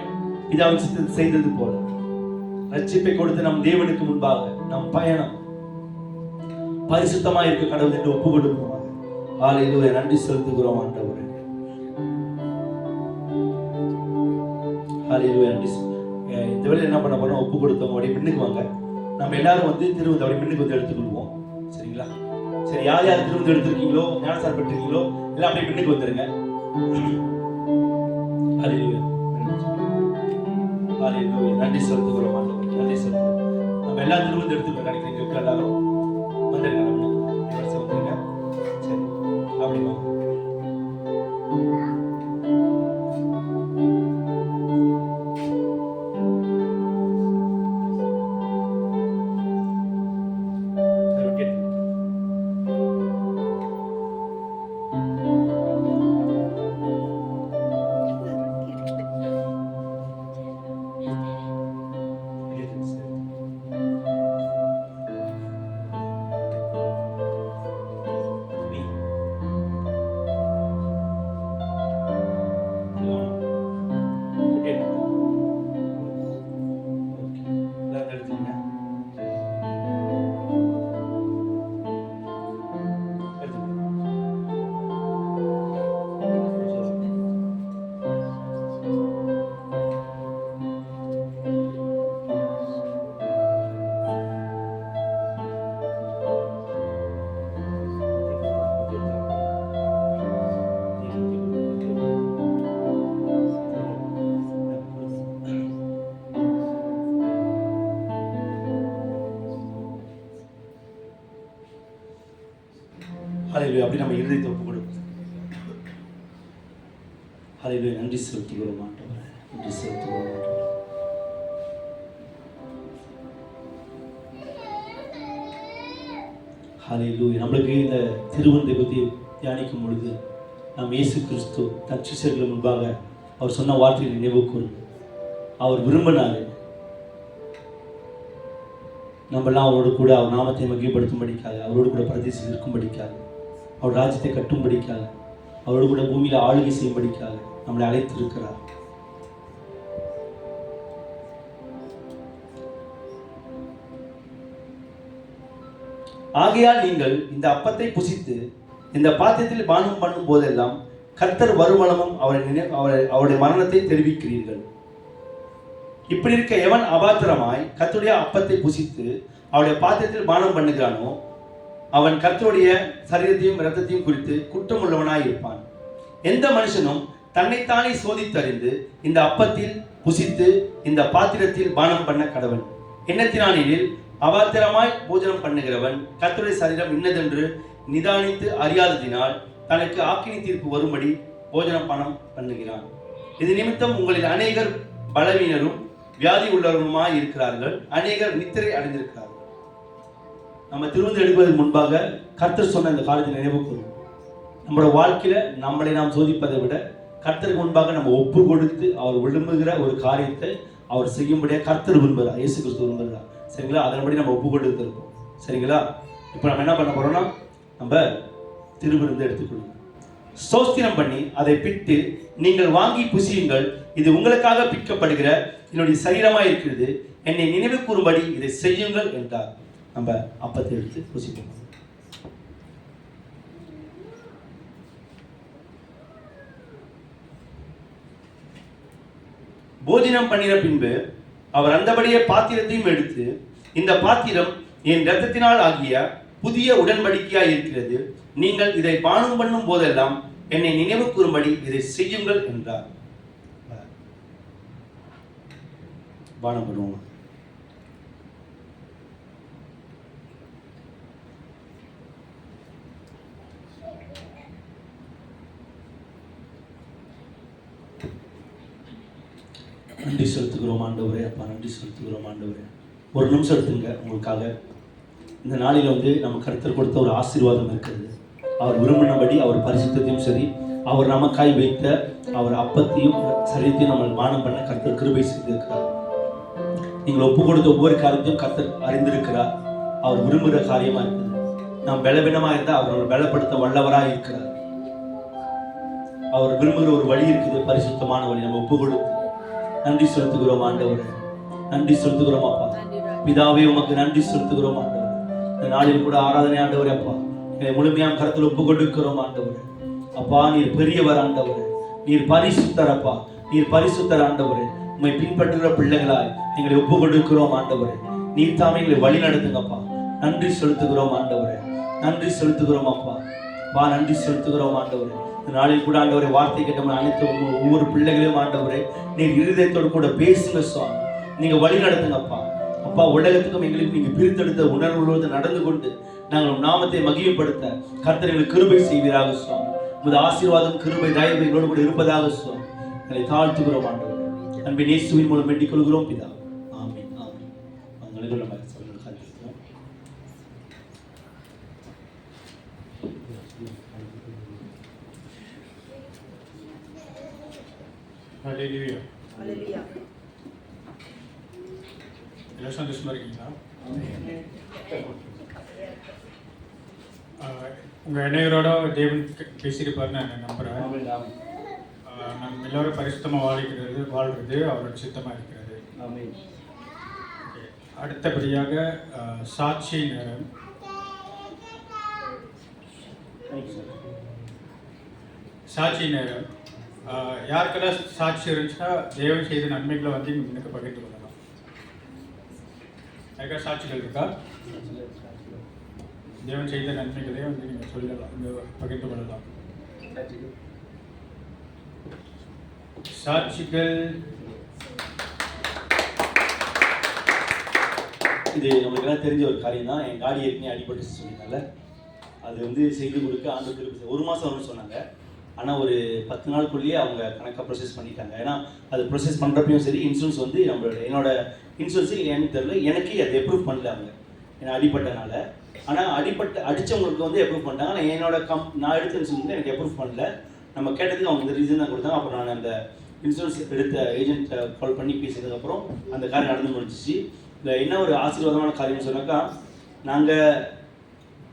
பிதாவின் சித்தத்தை செய்தது போல ரட்சிப்பை கொடுத்து நம் தேவனுக்கு முன்பாக நம் பயணம் பரிசுத்தமாய் இருக்க கடவுள் என்று ஒப்பு கொடுப்போம். ஹல்லேலூயா. நன்றி செலுத்துகிறோம் ஆண்டவரே. ஹல்லேலூயா. நன்றி. இந்த வேளையில என்ன பண்ண போறோம்? ஒப்பு கொடுத்தவங்க அப்படியே பின்னுக்கு வாங்க. நம்ம எல்லாரும் வந்து திருவிழா அப்படியே பின்னுக்கு வந்து எடுத்துக்கொள்வோம். சரிங்களா? சரி, யார் யார் திருவிழா எடுத்திருக்கீங்களோ, ஞானசார் பெற்றிருக்கீங்களோ எல்லாம் அப்படியே பின்னுக்கு வந்துருங்க. ஹல்லேலூயா. ஹல்லேலூயா. நன்றி செலுத்துகிறோம் ஆண்டவரே, நன்றி செலுத்துகிறோம். நம்ம எல்லா திருவிழா எடுத்துக்கொள்ள நினைக்கிறீங்க எல்லாரும் வந்துருங்க. வந்துருங்க. சரி, அப்படி வாங்க. ஹல்லேலூயா. அப்படி நம்ம இருதயத்தை ஒப்பு கொடுப்போம். ஹல்லேலூயா. நன்றி செலுத்துகிறோம் ஆண்டவரே, நன்றி செலுத்துகிறோம் ஆண்டவரே. ஹalleluya. நம்மளுக்கு இந்த திருவிருந்தை பற்றி தியானிக்கும் பொழுது நாம் இயேசு கிறிஸ்து தன் சீஷர்கள் முன்பாக அவர் சொன்ன வார்த்தையை நினைவு கூர்ந்து அவர் விரும்பினார் நம்மெல்லாம் அவரோடு கூட அவர் நாமத்தை மகிமைப்படுத்தும்படிக்காக, அவரோடு கூட பிரதேசம் இருக்கும்படிக்காக, அவர் ராஜ்யத்தை கட்டும்படிக்காக, அவரோடு கூட பூமியில் ஆளுகை செய்யும்படிக்காக நம்மளை அழைத்திருக்கிறார். ஆகையால் நீங்கள் இந்த அப்பத்தை புசித்து இந்த பாத்திரத்தில் பானம் பண்ணும் போதெல்லாம் கர்த்தர் வருமளவும் அவருடைய மரணத்தை தெரிவிக்கிறீர்கள். இப்படி இருக்க எவன் அபாத்திரமாய் கர்த்தருடைய அப்பத்தை புசித்து அவருடைய பாத்திரத்தில் பானம் பண்ணுகிறானோ அவன் கர்த்தருடைய சரீரத்தையும் இரத்தத்தையும் குறித்து குற்றமுள்ளவனாய் இருப்பான். எந்த மனுஷனும் தன்னைத்தானே சோதித்தறிந்து இந்த அப்பத்தில் புசித்து இந்த பாத்திரத்தில் பானம் பண்ண கடவன். எண்ணத்தினானில் அபாத்திரமாய் போஜனம் பண்ணுகிறவன் கர்த்தருடைய சரீரம் இன்னதென்று நிதானித்து அறியாததினால் தனக்கு ஆக்கினி தீர்ப்பு வரும்படி போஜன பானம் பண்ணுகிறான். இது நிமித்தம் உங்களில் அநேகர் பலவீனரும் வியாதி உள்ளவருமாய் இருக்கிறார்கள், அநேகர் நித்திரை அடைந்திருக்கிறார்கள். நம்ம திருவிருந்து எடுப்பதற்கு முன்பாக கர்த்தர் சொன்ன இந்த காலத்தில் நினைவு கூறும். நம்மளோட வாழ்க்கையில நம்மளை நாம் சோதிப்பதை விட கர்த்தருக்கு முன்பாக நம்ம ஒப்பு கொடுத்து அவர் விரும்புகிற ஒரு காரியத்தை அவர் செய்யும்படியாக கர்த்தர் விரும்புகிறார், இயேசு கிறிஸ்து விரும்புகிறார். சரிங்களா? அதன்படி நம்ம ஒப்பு கொடுத்து இருப்போம். சரிங்களா? இப்போ நம்ம என்ன பண்ண போறோம்னா நம்ம திருவிருந்து எடுத்துக்கொள்ளுங்க. ஸ்தோத்திரம் பண்ணி அதை பிட்டு நீங்கள் வாங்கி புசியுங்கள், இது உங்களுக்காக பிற்கப்படுகிற என்னுடைய சரீரமாக இருக்கிறது, என்னை நினைவு கூறும்படி இதை செய்யுங்கள் என்றார். நம்ம அப்பத்தை எடுத்து புசிப்போம். போஜனம் பண்ணின பின்பு அவர் அந்தபடியே பாத்திரத்தையும் எடுத்து, இந்த பாத்திரம் என் இரத்தத்தினால் ஆகிய புதிய உடன்படிக்கையாய் இருக்கிறது, நீங்கள் இதை பானம் பண்ணும் போதெல்லாம் என்னை நினைவு கூறும்படி இதை செய்யுங்கள் என்றார். பானம் பண்ணுவோம். நன்றி செலுத்துகிறோம் ஆண்டவரே. அப்பா நன்றி செலுத்துகிறோம் ஆண்டவரே. ஒரு நிமிஷம் எடுத்துங்க உங்களுக்காக. இந்த நாளில் நம்ம கர்த்தர் கொடுத்த ஒரு ஆசீர்வாதம் இருக்கிறது. அவர் விரும்பினபடி அவர் பரிசுத்தத்தையும் சரி, அவர் நமக்காய் வைத்த அவர் அப்பத்தையும் சரீரத்தையும் நம்ம மானம் பண்ண கர்த்தர் கிருபை செய்திருக்கிறார். நீங்கள் ஒப்பு கொடுத்த ஒவ்வொரு காரியத்தையும் கர்த்தர் அறிந்திருக்கிறார். அவர் விரும்புகிற காரியமா இருக்குது. நாம் பலவீனமாக இருந்தால் அவர் பலப்படுத்த வல்லவராக இருக்கிறார். அவர் விரும்புகிற ஒரு வழி இருக்குது, பரிசுத்தமான வழி. நம்ம ஒப்பு கொடுத்து நன்றி செலுத்துகிறோம் ஆண்டவரே. நன்றி செலுத்துகிறோம் அப்பா. பிதாவே உமக்கு நன்றி செலுத்துகிறோம் ஆண்டவரே. இந்த நாளில் கூட ஆராதனை ஆண்டவரே அப்பா எங்களை முழுமையாக கருத்தில் ஒப்பு கொடுக்கிறோம் ஆண்டவரே. அப்பா நீர் பெரியவர் ஆண்டவரே, நீர் பரிசுத்தர் அப்பா, நீர் பரிசுத்தர் ஆண்டவரே. உம்மை பின்பற்றுகிற பிள்ளைகளாய் எங்களை ஒப்பு கொடுக்கிறோம் ஆண்டவரே. நீர் தாமே எங்களை வழி நடத்துங்கப்பா. நன்றி செலுத்துகிறோம் ஆண்டவரே. நன்றி செலுத்துகிறோம் அப்பா. அப்பா நன்றி செலுத்துகிறோம் ஆண்டவரே. இந்த நாளில் கூட ஆண்டவரே வார்த்தை கேட்ட அனைத்து ஒவ்வொரு பிள்ளைகளையும் ஆண்டவரே நீர் இருதயத்தோடு கூட பேசுங்க சுவாமி. நீங்க வழி நடத்துங்கப்பா. அப்பா உலகத்துக்கும் எங்களுக்கு நீங்க பிரித்தெடுத்த உணர்வுகளோடு நடந்து கொண்டு நாங்கள் நாமத்தை மகிமைப்படுத்த கர்த்தர் எங்களுக்கு கிருபை செய்வீராக சுவாமி. உமது ஆசீர்வாதம் கிருபை தயவு எங்களோடு கூட இருப்பதாக சுவாமி. எங்களை தாழ்த்துகிறோம் ஆண்டவரே. அன்பின் இயேசுவின் மூலம் வேண்டிக் கொள்கிறோம் பிதா. ஆமென் ஆமென். அனைவரும் நம்ம சொல்லுங்கள் காத்திருக்கிறோம். ஹல்லேலூயா. ஹல்லேலூயா. எல்லாம் சந்தோஷமா இருக்கீங்களா? உங்கள் அனைவரோட தேவன் பேசியிருப்பார்னு நான் நம்புகிறேன். நம்ம எல்லோரும் பரிசுத்தமாக வாழ்கிறது அவரோட சித்தமாக இருக்கிறது. அடுத்தபடியாக சாட்சி நேரம். சாட்சி நேரம். யாருக்கெல்லாம் சாட்சி இருந்துச்சுன்னா தேவன் செய்த நன்மைகளை எனக்கு பகிர்ந்து கொள்ளலாம். யாருக்கா சாட்சிகள் இருக்கா? தேவன் செய்த நன்மைகளே நீங்கள் சொல்லலாம், பகிர்ந்து கொள்ளலாம். சாட்சிகள். இது நம்மளுக்கு எல்லாம் தெரிஞ்ச ஒரு காரியம் தான். என் காடி ஏற்கனவே அடிபட்டு சொன்னால அது செய்து கொடுக்க ஆண்டு திருப்பி 1 மாதம் வரும்னு சொன்னாங்க. ஆனால் ஒரு 10 நாளுக்குள்ளேயே அவங்க கணக்காக ப்ரொசஸ் பண்ணிட்டாங்க. ஏன்னா அது ப்ரொசஸ் பண்ணுறப்பையும் சரி இன்சூரன்ஸ் என்னோட இன்சூரன்ஸு எனக்கு தெரியல, எனக்கு அதை அப்ரூவ் பண்ணல அவங்க. ஏன்னா அடிப்பட்டனால ஆனால் அடித்தவங்களுக்கு வந்து அப்ரூவ் பண்ணிட்டாங்க. ஆனால் நான் எடுத்த இன்சூரன்ஸ் எனக்கு அப்ரூவ் பண்ணல. நம்ம கேட்டதுக்கு அவங்க இந்த ரீசன் தான் கொடுத்தாங்க. அப்புறம் நான் அந்த இன்சூரன்ஸ் எடுத்த ஏஜென்ட்டை கால் பண்ணி பேசினதுக்கப்புறம் அந்த காரியம் நடந்து முடிஞ்சிச்சு. இல்லை என்ன ஒரு ஆசீர்வாதமான காரியம்னு சொன்னாக்கா, நாங்கள்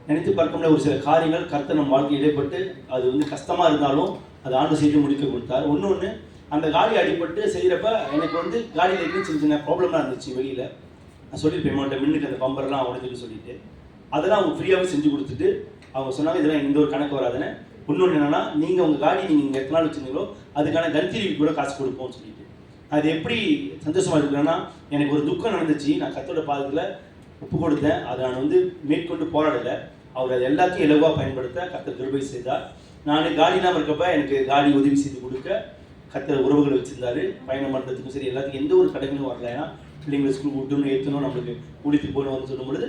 நினைத்து பார்க்க முடியாத ஒரு சில காரியங்கள் கர்த்தர் நம்ம வாழ்க்கை இடைப்பட்டு அது வந்து கஷ்டமாக இருந்தாலும் அது ஆண்டு செய்து முடிக்க கொடுத்தார். ஒன்று அந்த காடி அடிபட்டு செய்கிறப்ப எனக்கு வந்து காடியில் இருந்து சின்ன சின்ன ப்ராப்ளம்லாம் இருந்துச்சு. வெளியில் நான் சொல்லியிருப்பேன் மாட்டேன், மின்னுக்கு அந்த பம்பர்லாம் உடஞ்சுன்னு சொல்லிட்டு அதெல்லாம் அவங்க ஃப்ரீயாகவே செஞ்சு கொடுத்துட்டு அவங்க சொன்னாங்க இதெல்லாம் இந்த ஒரு கணக்கு வராதுன்னு. இன்னொன்று என்னென்னா, நீங்கள் உங்கள் காடி நீங்கள் எத்தனை நாள் வச்சுருந்தீங்களோ அதுக்கான கந்திரிக்கு கூட காசு கொடுப்போம்னு சொல்லிட்டு அது எப்படி சந்தோஷமாக இருக்குன்னா, எனக்கு ஒரு துக்கம் நடந்துச்சு, நான் கர்த்தரோட பாதத்தில் ஒப்பு கொடுத்தேன். அதை நான் வந்து மேற்கொண்டு போராடலை. அவர் அது எல்லாத்தையும் இலவாக பயன்படுத்த கர்த்தர் கிருபை செய்தார். நான் காடி இல்லாமல் இருக்கப்ப எனக்கு காடி உதவி செய்து கொடுக்க கர்த்தர் உறவுகளை வச்சுருந்தாரு. பயணம் பண்ணுறதுக்கும் சரி எல்லாத்துக்கும் எந்த ஒரு கடைகளும் வரல. ஏன்னா பிள்ளைங்களை ஸ்கூல் விட்டுணும் ஏற்றணும் நம்மளுக்கு குளித்து போகணும்னு சொல்லும் பொழுது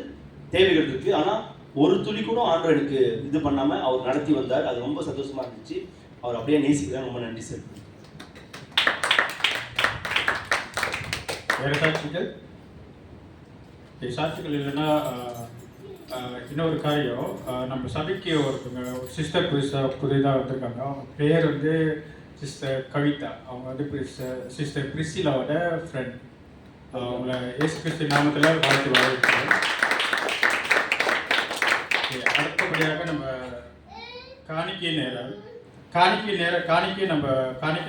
தேவைகள் இருக்குது. ஆனால் ஒரு துளி கூட ஆண்டவர் எனக்கு இது பண்ணாமல் அவர் நடத்தி வந்தார். அது ரொம்ப சந்தோஷமாக இருந்துச்சு. அவர் அப்படியே நேசிக்கிறேன். ரொம்ப நன்றி சார். வேறு சாட்சிகள்? சாட்சிகள் இல்லைன்னா இன்னொரு காரியம், நம்ம சபைக்கு ஒருத்தவங்க சிஸ்டர் புதிதாக வந்திருக்காங்க. அவங்க பேர் வந்து சிஸ்டர் கவிதா. அவங்க வந்து சிஸ்டர் பிரிசிலாவோட ஃப்ரெண்ட். அவங்கள இயேசு கிறிஸ்து நாமத்தில் வாழ்த்து வரவேற்கிறோம். அடுத்தபடியாக நம்ம காணிக்கை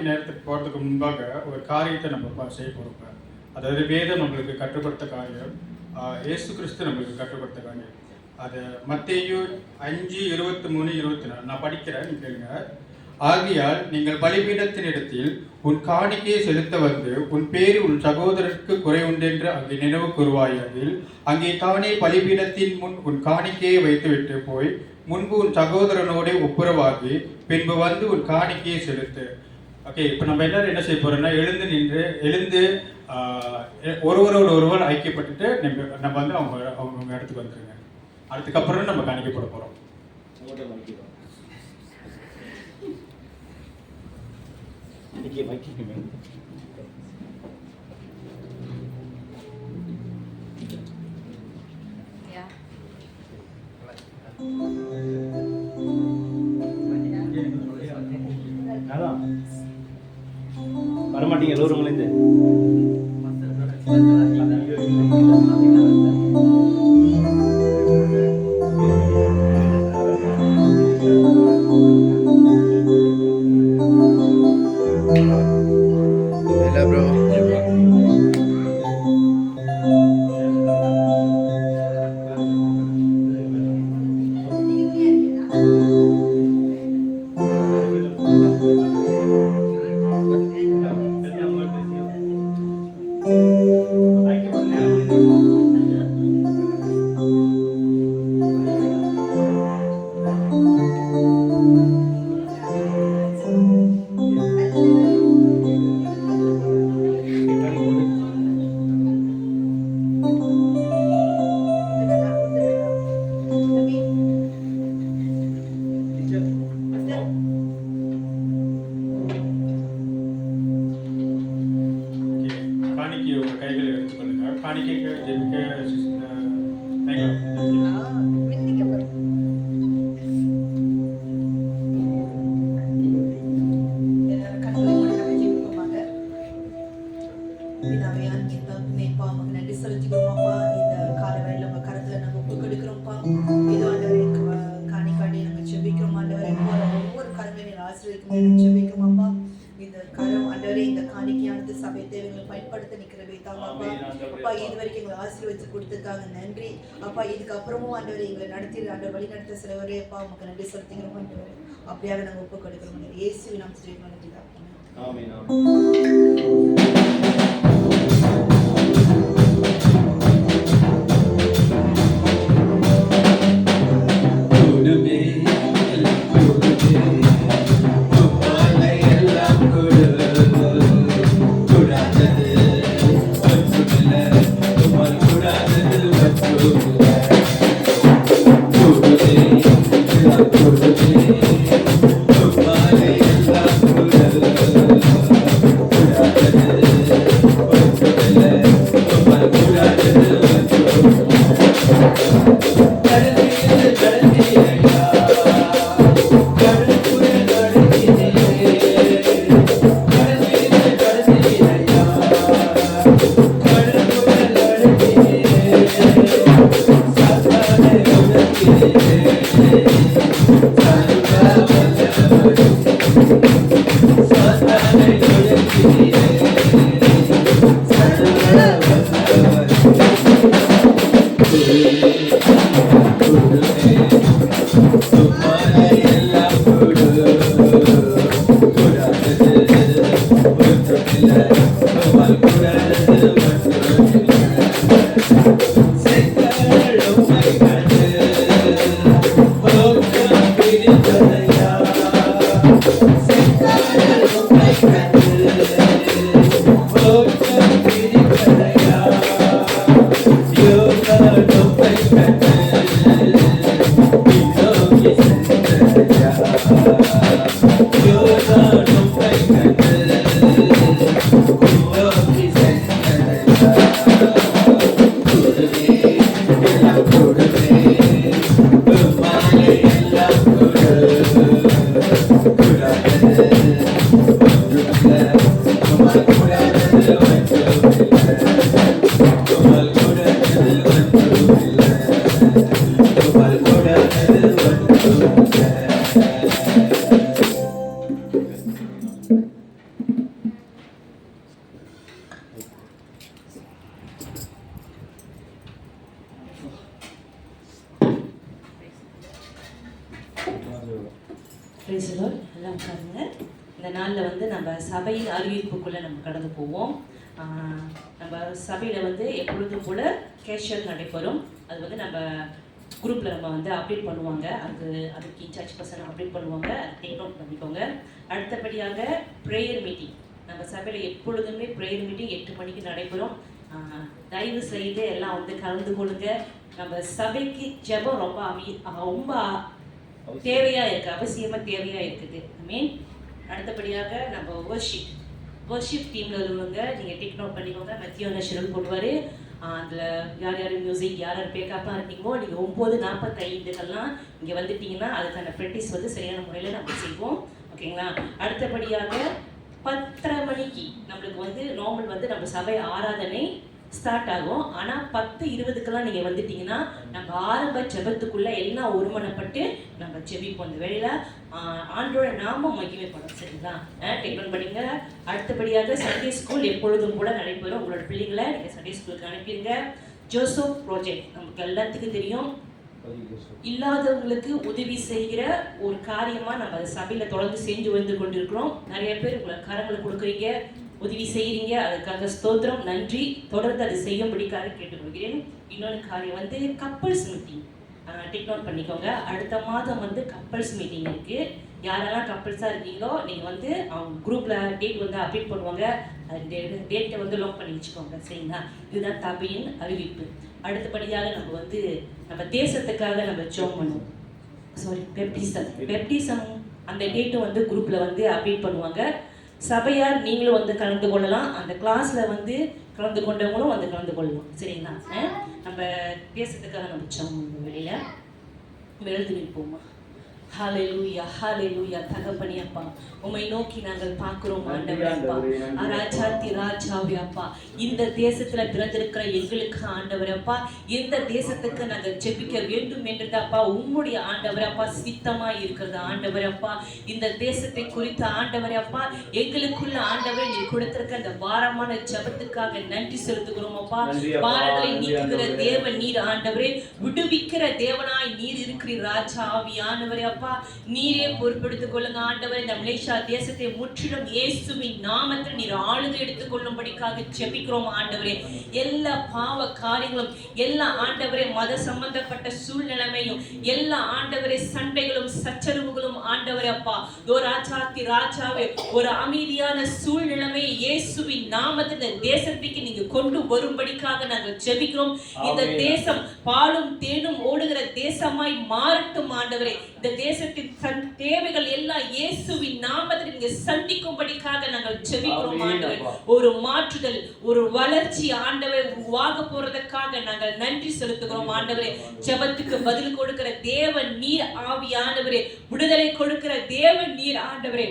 நேரத்துக்கு போகிறதுக்கு முன்பாக ஒரு காரியத்தை நம்ம செய்ய போகிறோம். அதாவது வேதம் நம்மளுக்கு கற்றுக் காரியம், இயேசு கிறிஸ்து நம்மளுக்கு கற்றுக் காரியம். அது மத்தேயு 5:23-24 நான் படிக்கிறேன், நீங்க கேளுங்க. ஆகையால் நீங்கள் பலிபீடத்தினிடத்தில் உன் காணிக்கையை செலுத்த வந்து உன் பேரு உன் சகோதரருக்கு குறை உண்டென்று அங்கே நினைவு கூறுவாயாகில் அங்கே தானே பலிபீடத்தின் முன் உன் காணிக்கையை வைத்துவிட்டு போய் முன்பு உன் சகோதரனோட ஒப்புரவாகி பின்பு வந்து உன் காணிக்கையை செலுத்து. ஓகே, இப்போ நம்ம எல்லாரும் என்ன செய்ய போறோம்னா, எழுந்து ஒருவர் ஐக்கியப்பட்டுட்டு நம்ம வந்து அவங்க இடத்துக்கு வந்துருங்க. அதுக்கப்புறம் நம்ம காணிக்கை போட போறோம். வரமாட்டீங்க எல்லோருங்களேந்து. நன்றி அப்பா. இதுக்கப்புறமும் ஆண்டவரே எங்களை நடத்தி வழி நடத்த சிலவரே அப்பா உங்களுக்கு நன்றி செலுத்துகிறோம் ஆண்டவரே. அப்படியாக நாங்கள் ஒப்புக் கொடுக்கிறோம். இயேசுவின் நாமத்தில் நடத்திதான். That is Praise the Lord. எல்லாம் உட்காருங்க. இந்த நாளில் வந்து நம்ம சபையின் அறிவிப்புக்குள்ளே நம்ம கடந்து போவோம். நம்ம சபையில் வந்து எப்பொழுதும் போல கேஷுவல் நடைபெறும். அது வந்து நம்ம குரூப்பில் நம்ம வந்து அப்டேட் பண்ணுவாங்க. அதுக்கு இன்சார்ஜ் பர்சன் அப்டேட் பண்ணுவாங்க. அதை டேக் நோட் பண்ணிக்கோங்க. அடுத்தபடியாக ப்ரேயர் மீட்டிங். நம்ம சபையில் எப்பொழுதுமே ப்ரேயர் மீட்டிங் 8 மணிக்கு நடைபெறும். தயவு செய்து எல்லாம் வந்து கலந்து கொள்ளுங்க. நம்ம சபைக்கு ஜெபம் ரொம்ப தேவையாக இருக்குது, அவசியமாக தேவையாக இருக்குது. மீன் அடுத்தபடியாக நம்ம வர்ஷிப் டீமில் உள்ளவங்க நீங்கள் டேக் நோட் பண்ணிக்கோங்க. மத்திய ஷெடியூல் போடுவார். அதில் யார் யார் மியூசிக் யார் யார் பேக்கப்பாக இருக்கீங்களோ நீங்கள் 9:45 இங்கே வந்துட்டிங்கன்னா அதுக்கான ப்ராக்டிஸ் வந்து சரியான முறையில் நம்ம செய்வோம். ஓகேங்களா? அடுத்தபடியாக 10:30 மணிக்கு நம்மளுக்கு வந்து நார்மல் வந்து நம்ம சபை ஆராதனை ஸ்டார்ட் ஆகும். ஆனால் 10:20 நீங்கள் வந்துட்டிங்கன்னா நம்ம ஆரம்ப ஜெபத்துக்குள்ளே எல்லாம் ஒருமனப்பட்டு நம்ம ஜெபிப்போம். அந்த வேளையில் ஆண்டோட நாமம் மகிமைப்படும். சரிங்களா? டேக் நோட் பண்ணிங்க. அடுத்தபடியாக சண்டே ஸ்கூல் எப்பொழுதும் கூட நடைபெறும். உங்களோட பிள்ளைங்களை நீங்கள் சண்டே ஸ்கூலுக்கு அனுப்பிடுங்க. ஜோசப் ப்ராஜெக்ட் நமக்கு எல்லாத்துக்கும் தெரியும். இல்லாதவங்களுக்கு உதவி செய்கிற ஒரு காரியமாக நம்ம சபையில் தொடர்ந்து செஞ்சு வந்து கொண்டிருக்கிறோம். நிறைய பேர் உங்களை கரங்களை கொடுக்குறீங்க, உதவி செய்கிறீங்க. அதுக்காக ஸ்தோத்திரம், நன்றி. தொடர்ந்து அதை செய்யும்படிக்காக கேட்டுக்கொள்கிறேன். இன்னொரு காரியம் வந்து கப்பல்ஸ் மீட்டிங். டேக் நோட் பண்ணிக்கோங்க. அடுத்த மாதம் வந்து கப்பல்ஸ் மீட்டிங் இருக்குது. யாரெல்லாம் கப்பல்ஸாக இருக்கீங்களோ நீங்கள் வந்து அவங்க குரூப்பில் டேட் வந்து அப்டேட் பண்ணுவாங்க. அந்த டேட்டை வந்து லாக் பண்ணி வச்சுக்கோங்க. சரிங்களா? இதுதான் சபையின் அறிவிப்பு. அடுத்தபடியாக நம்ம தேசத்துக்காக நம்ம ஜெபம் பண்ணுவோம். பெப்டிசம் அந்த டேட்டும் வந்து குரூப்பில் வந்து அப்டேட் பண்ணுவாங்க. சபையார் நீங்களும் வந்து கலந்து கொள்ளலாம். அந்த கிளாஸில் வந்து கலந்து கொண்டவங்களும் வந்து கலந்து கொள்ளலாம். சரிங்களா? நம்ம தேசத்துக்காக நம்ம ஜெபம் வெளியில் எழுதி நிற்போமா? ஹalleluya ஹalleluya. தகப்பனே அப்பா, உம்மை நோக்கி நாங்கள் பார்க்கிறோம் ஆண்டவரே அப்பா. ராஜாதி ராஜாவே அப்பா, இந்த தேசத்துல பிறந்திருக்கிற எங்களுக்கு ஆண்டவரே அப்பா, இந்த தேசத்துக்கு நாங்கள் ஜெபிக்க வேண்டும் என்றது அப்பா உம்முடைய ஆண்டவரே அப்பா சித்தமா இருக்கிறது ஆண்டவரே அப்பா. இந்த தேசத்தை குறித்த ஆண்டவரே அப்பா எங்களுக்குள்ள ஆண்டவரே நீர் கொடுத்திருக்க அந்த பாரமான ஜெபத்துக்காக நன்றி செலுத்துகிறோம் அப்பா. பாரங்களை நீக்குகிற தேவன் நீர் ஆண்டவரே, விடுவிக்கிற தேவனாய் நீர் இருக்கிறீர் ராஜா ஆவியானவரே அப்பா. நீரே பொறுப்பெடுத்துக் கொள்ளுங்க ஆண்டவரே. இந்த மலேசியா தேசத்தை முற்றிலும் இயேசுவின் நாமத்தில் நீர் ஆளுகை எடுத்துக் கொள்ளும்படிக்காக ஜெபிக்கிறோம் ஆண்டவரே. எல்லா பாவ காரியங்களும், எல்லா ஆண்டவரே மத சம்பந்தப்பட்ட சூழ்நிலைமையும், எல்லா ஆண்டவரே சண்டைகளும் சச்சரவுகளும் ஆண்டவரே அப்பா ராஜாவே ஒரு அமைதியான சூழ்நிலைமை இயேசுவின் நாமத்தில் இந்த தேசத்துக்கு நீங்க கொண்டு வரும்படிக்காக நாங்கள் ஜெபிக்கிறோம். இந்த தேசம் பாலும் தேனும் ஓடுகிற தேசமாய் மாறட்டும் ஆண்டவரே. இந்த தேசத்தின் தேவைகள் எல்லாம் இயேசுவின் நாமத்தில் நீங்க சந்திக்கும்படிக்காக நாங்கள் ஜெபிக்கிறோம் ஆண்டவரே. ஒரு மாற்றுதல், ஒரு வளர்ச்சி ஆண்டவரே உருவாக போறதுக்காக நாங்கள் நன்றி செலுத்துகிறோம் ஆண்டவரே. ஜெபத்துக்கு பதில் கொடுக்கிற தேவன் நீர் ஆவியானவரே, விடுதலை கொடுக்கிற தேவன் நீர் ஆண்டவரே.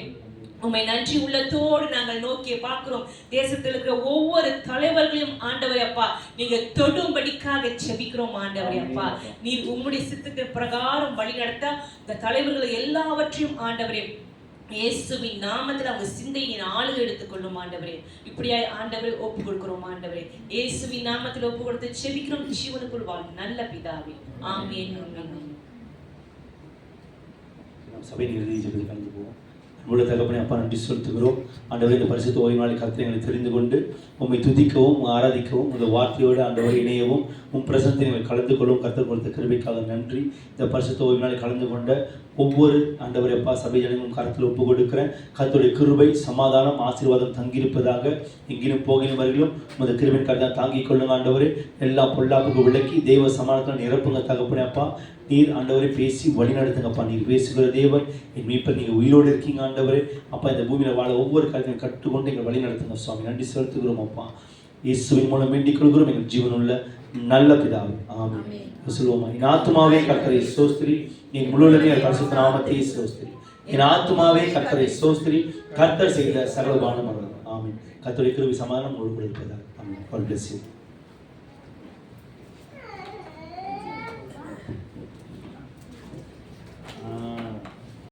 உம்மை நன்றி உள்ளத்தோடு நாங்கள் நோக்கி பார்க்கிறோம். தேசத்தில் இருக்கிற ஒவ்வொரு தலைவர்களையும் ஆண்டவரே அப்பா நீங்க தொடும்படிக்காக ஜெபிக்கிறோம் ஆண்டவரே அப்பா. நீர் உம்முடைய சித்தத்தின் பிரகாரம் வழி நடத்த இந்த தலைவர்களை எல்லாவற்றையும் ஆண்டவரே இயேசுவின் நாமத்தில் அவங்க சிந்தையின் ஆளுகை எடுத்துக்கொள்ளும் ஆண்டவரே. இப்படியாய் ஆண்டவரை ஒப்பு கொடுக்கிறோம் ஆண்டவரே. இயேசுவின் நாமத்தில் ஒப்பு கொடுத்து ஜெபிக்கிறோம் ஜீவனுக்குள் வாழும் நல்ல பிதாவே. ஆமென். சபை நிகழ்ச்சி கலந்து போவோம். நம்முடைய தகப்பனை அப்பா நன்றி செலுத்துகிறோம் ஆண்டவரே. இந்த பரிசுத்த ஓய்வு நாளை கருத்தை எங்களை தெரிந்து கொண்டு உம்மை துதிக்கவும் ஆராதிக்கவும் உங்கள் வார்த்தையோடு ஆண்டவரை இணையவும் உன் பிரசனத்தை நீங்கள் கலந்து கொள்ளவும் கர்த்தர் கொடுத்த கிருபைக்காக நன்றி. இந்த பரிசுத்த ஓய்வு நாளை கலந்து கொண்ட ஒவ்வொரு ஆண்டவரே அப்பா சபை ஜனங்களும் கருத்தில் ஒப்பு கொடுக்கிறேன். கர்த்தருடைய கிருபை சமாதானம் ஆசீர்வாதம் தங்கியிருப்பதாக. எங்கிலும் போகினவர்களும் உமது கிருபையின் கருத்தை தாங்கிக் கொள்ளுங்க ஆண்டவரே. எல்லா பொல்லாப்புக்கு விளக்கி தெய்வ சமாதானத்தில் நிரப்புங்க தகப்பனே அப்பா. நீர் ஆண்டவரை பேசி வழி நடத்துங்கப்பா. நீர் பேசுகிற தேவன் என் மீட்பர், நீங்கள் உயிரோடு இருக்கீங்க ஆண்டவரே அப்பா. இந்த பூமியில் வாழ ஒவ்வொரு காரியத்தையும் கற்றுக்கொண்டு எங்களை வழி நடத்துங்க சுவாமி. நன்றி செலுத்துகிறோம் அப்பா. இயேசுவின் மூலம் வேண்டிக் கொள்கிறோம் எங்கள் ஜீவனுள்ள நல்ல பிதாவே. ஆமென். சொல்லுவோமா? என் ஆத்துமாவே கர்த்தரை ஸ்தோத்திரி, என் முழுவதுமே பரிசுத்த நாமத்தை ஸ்தோத்திரி. என் ஆத்துமாவே கர்த்தரை ஸ்தோத்திரி, கர்த்தர் செய்த சகல உபகாரங்களும். ஆமென். கர்த்தருடைய கிருபை சமாதானம் உங்களுக்கு இருப்பதாக. ஆமென். God bless you.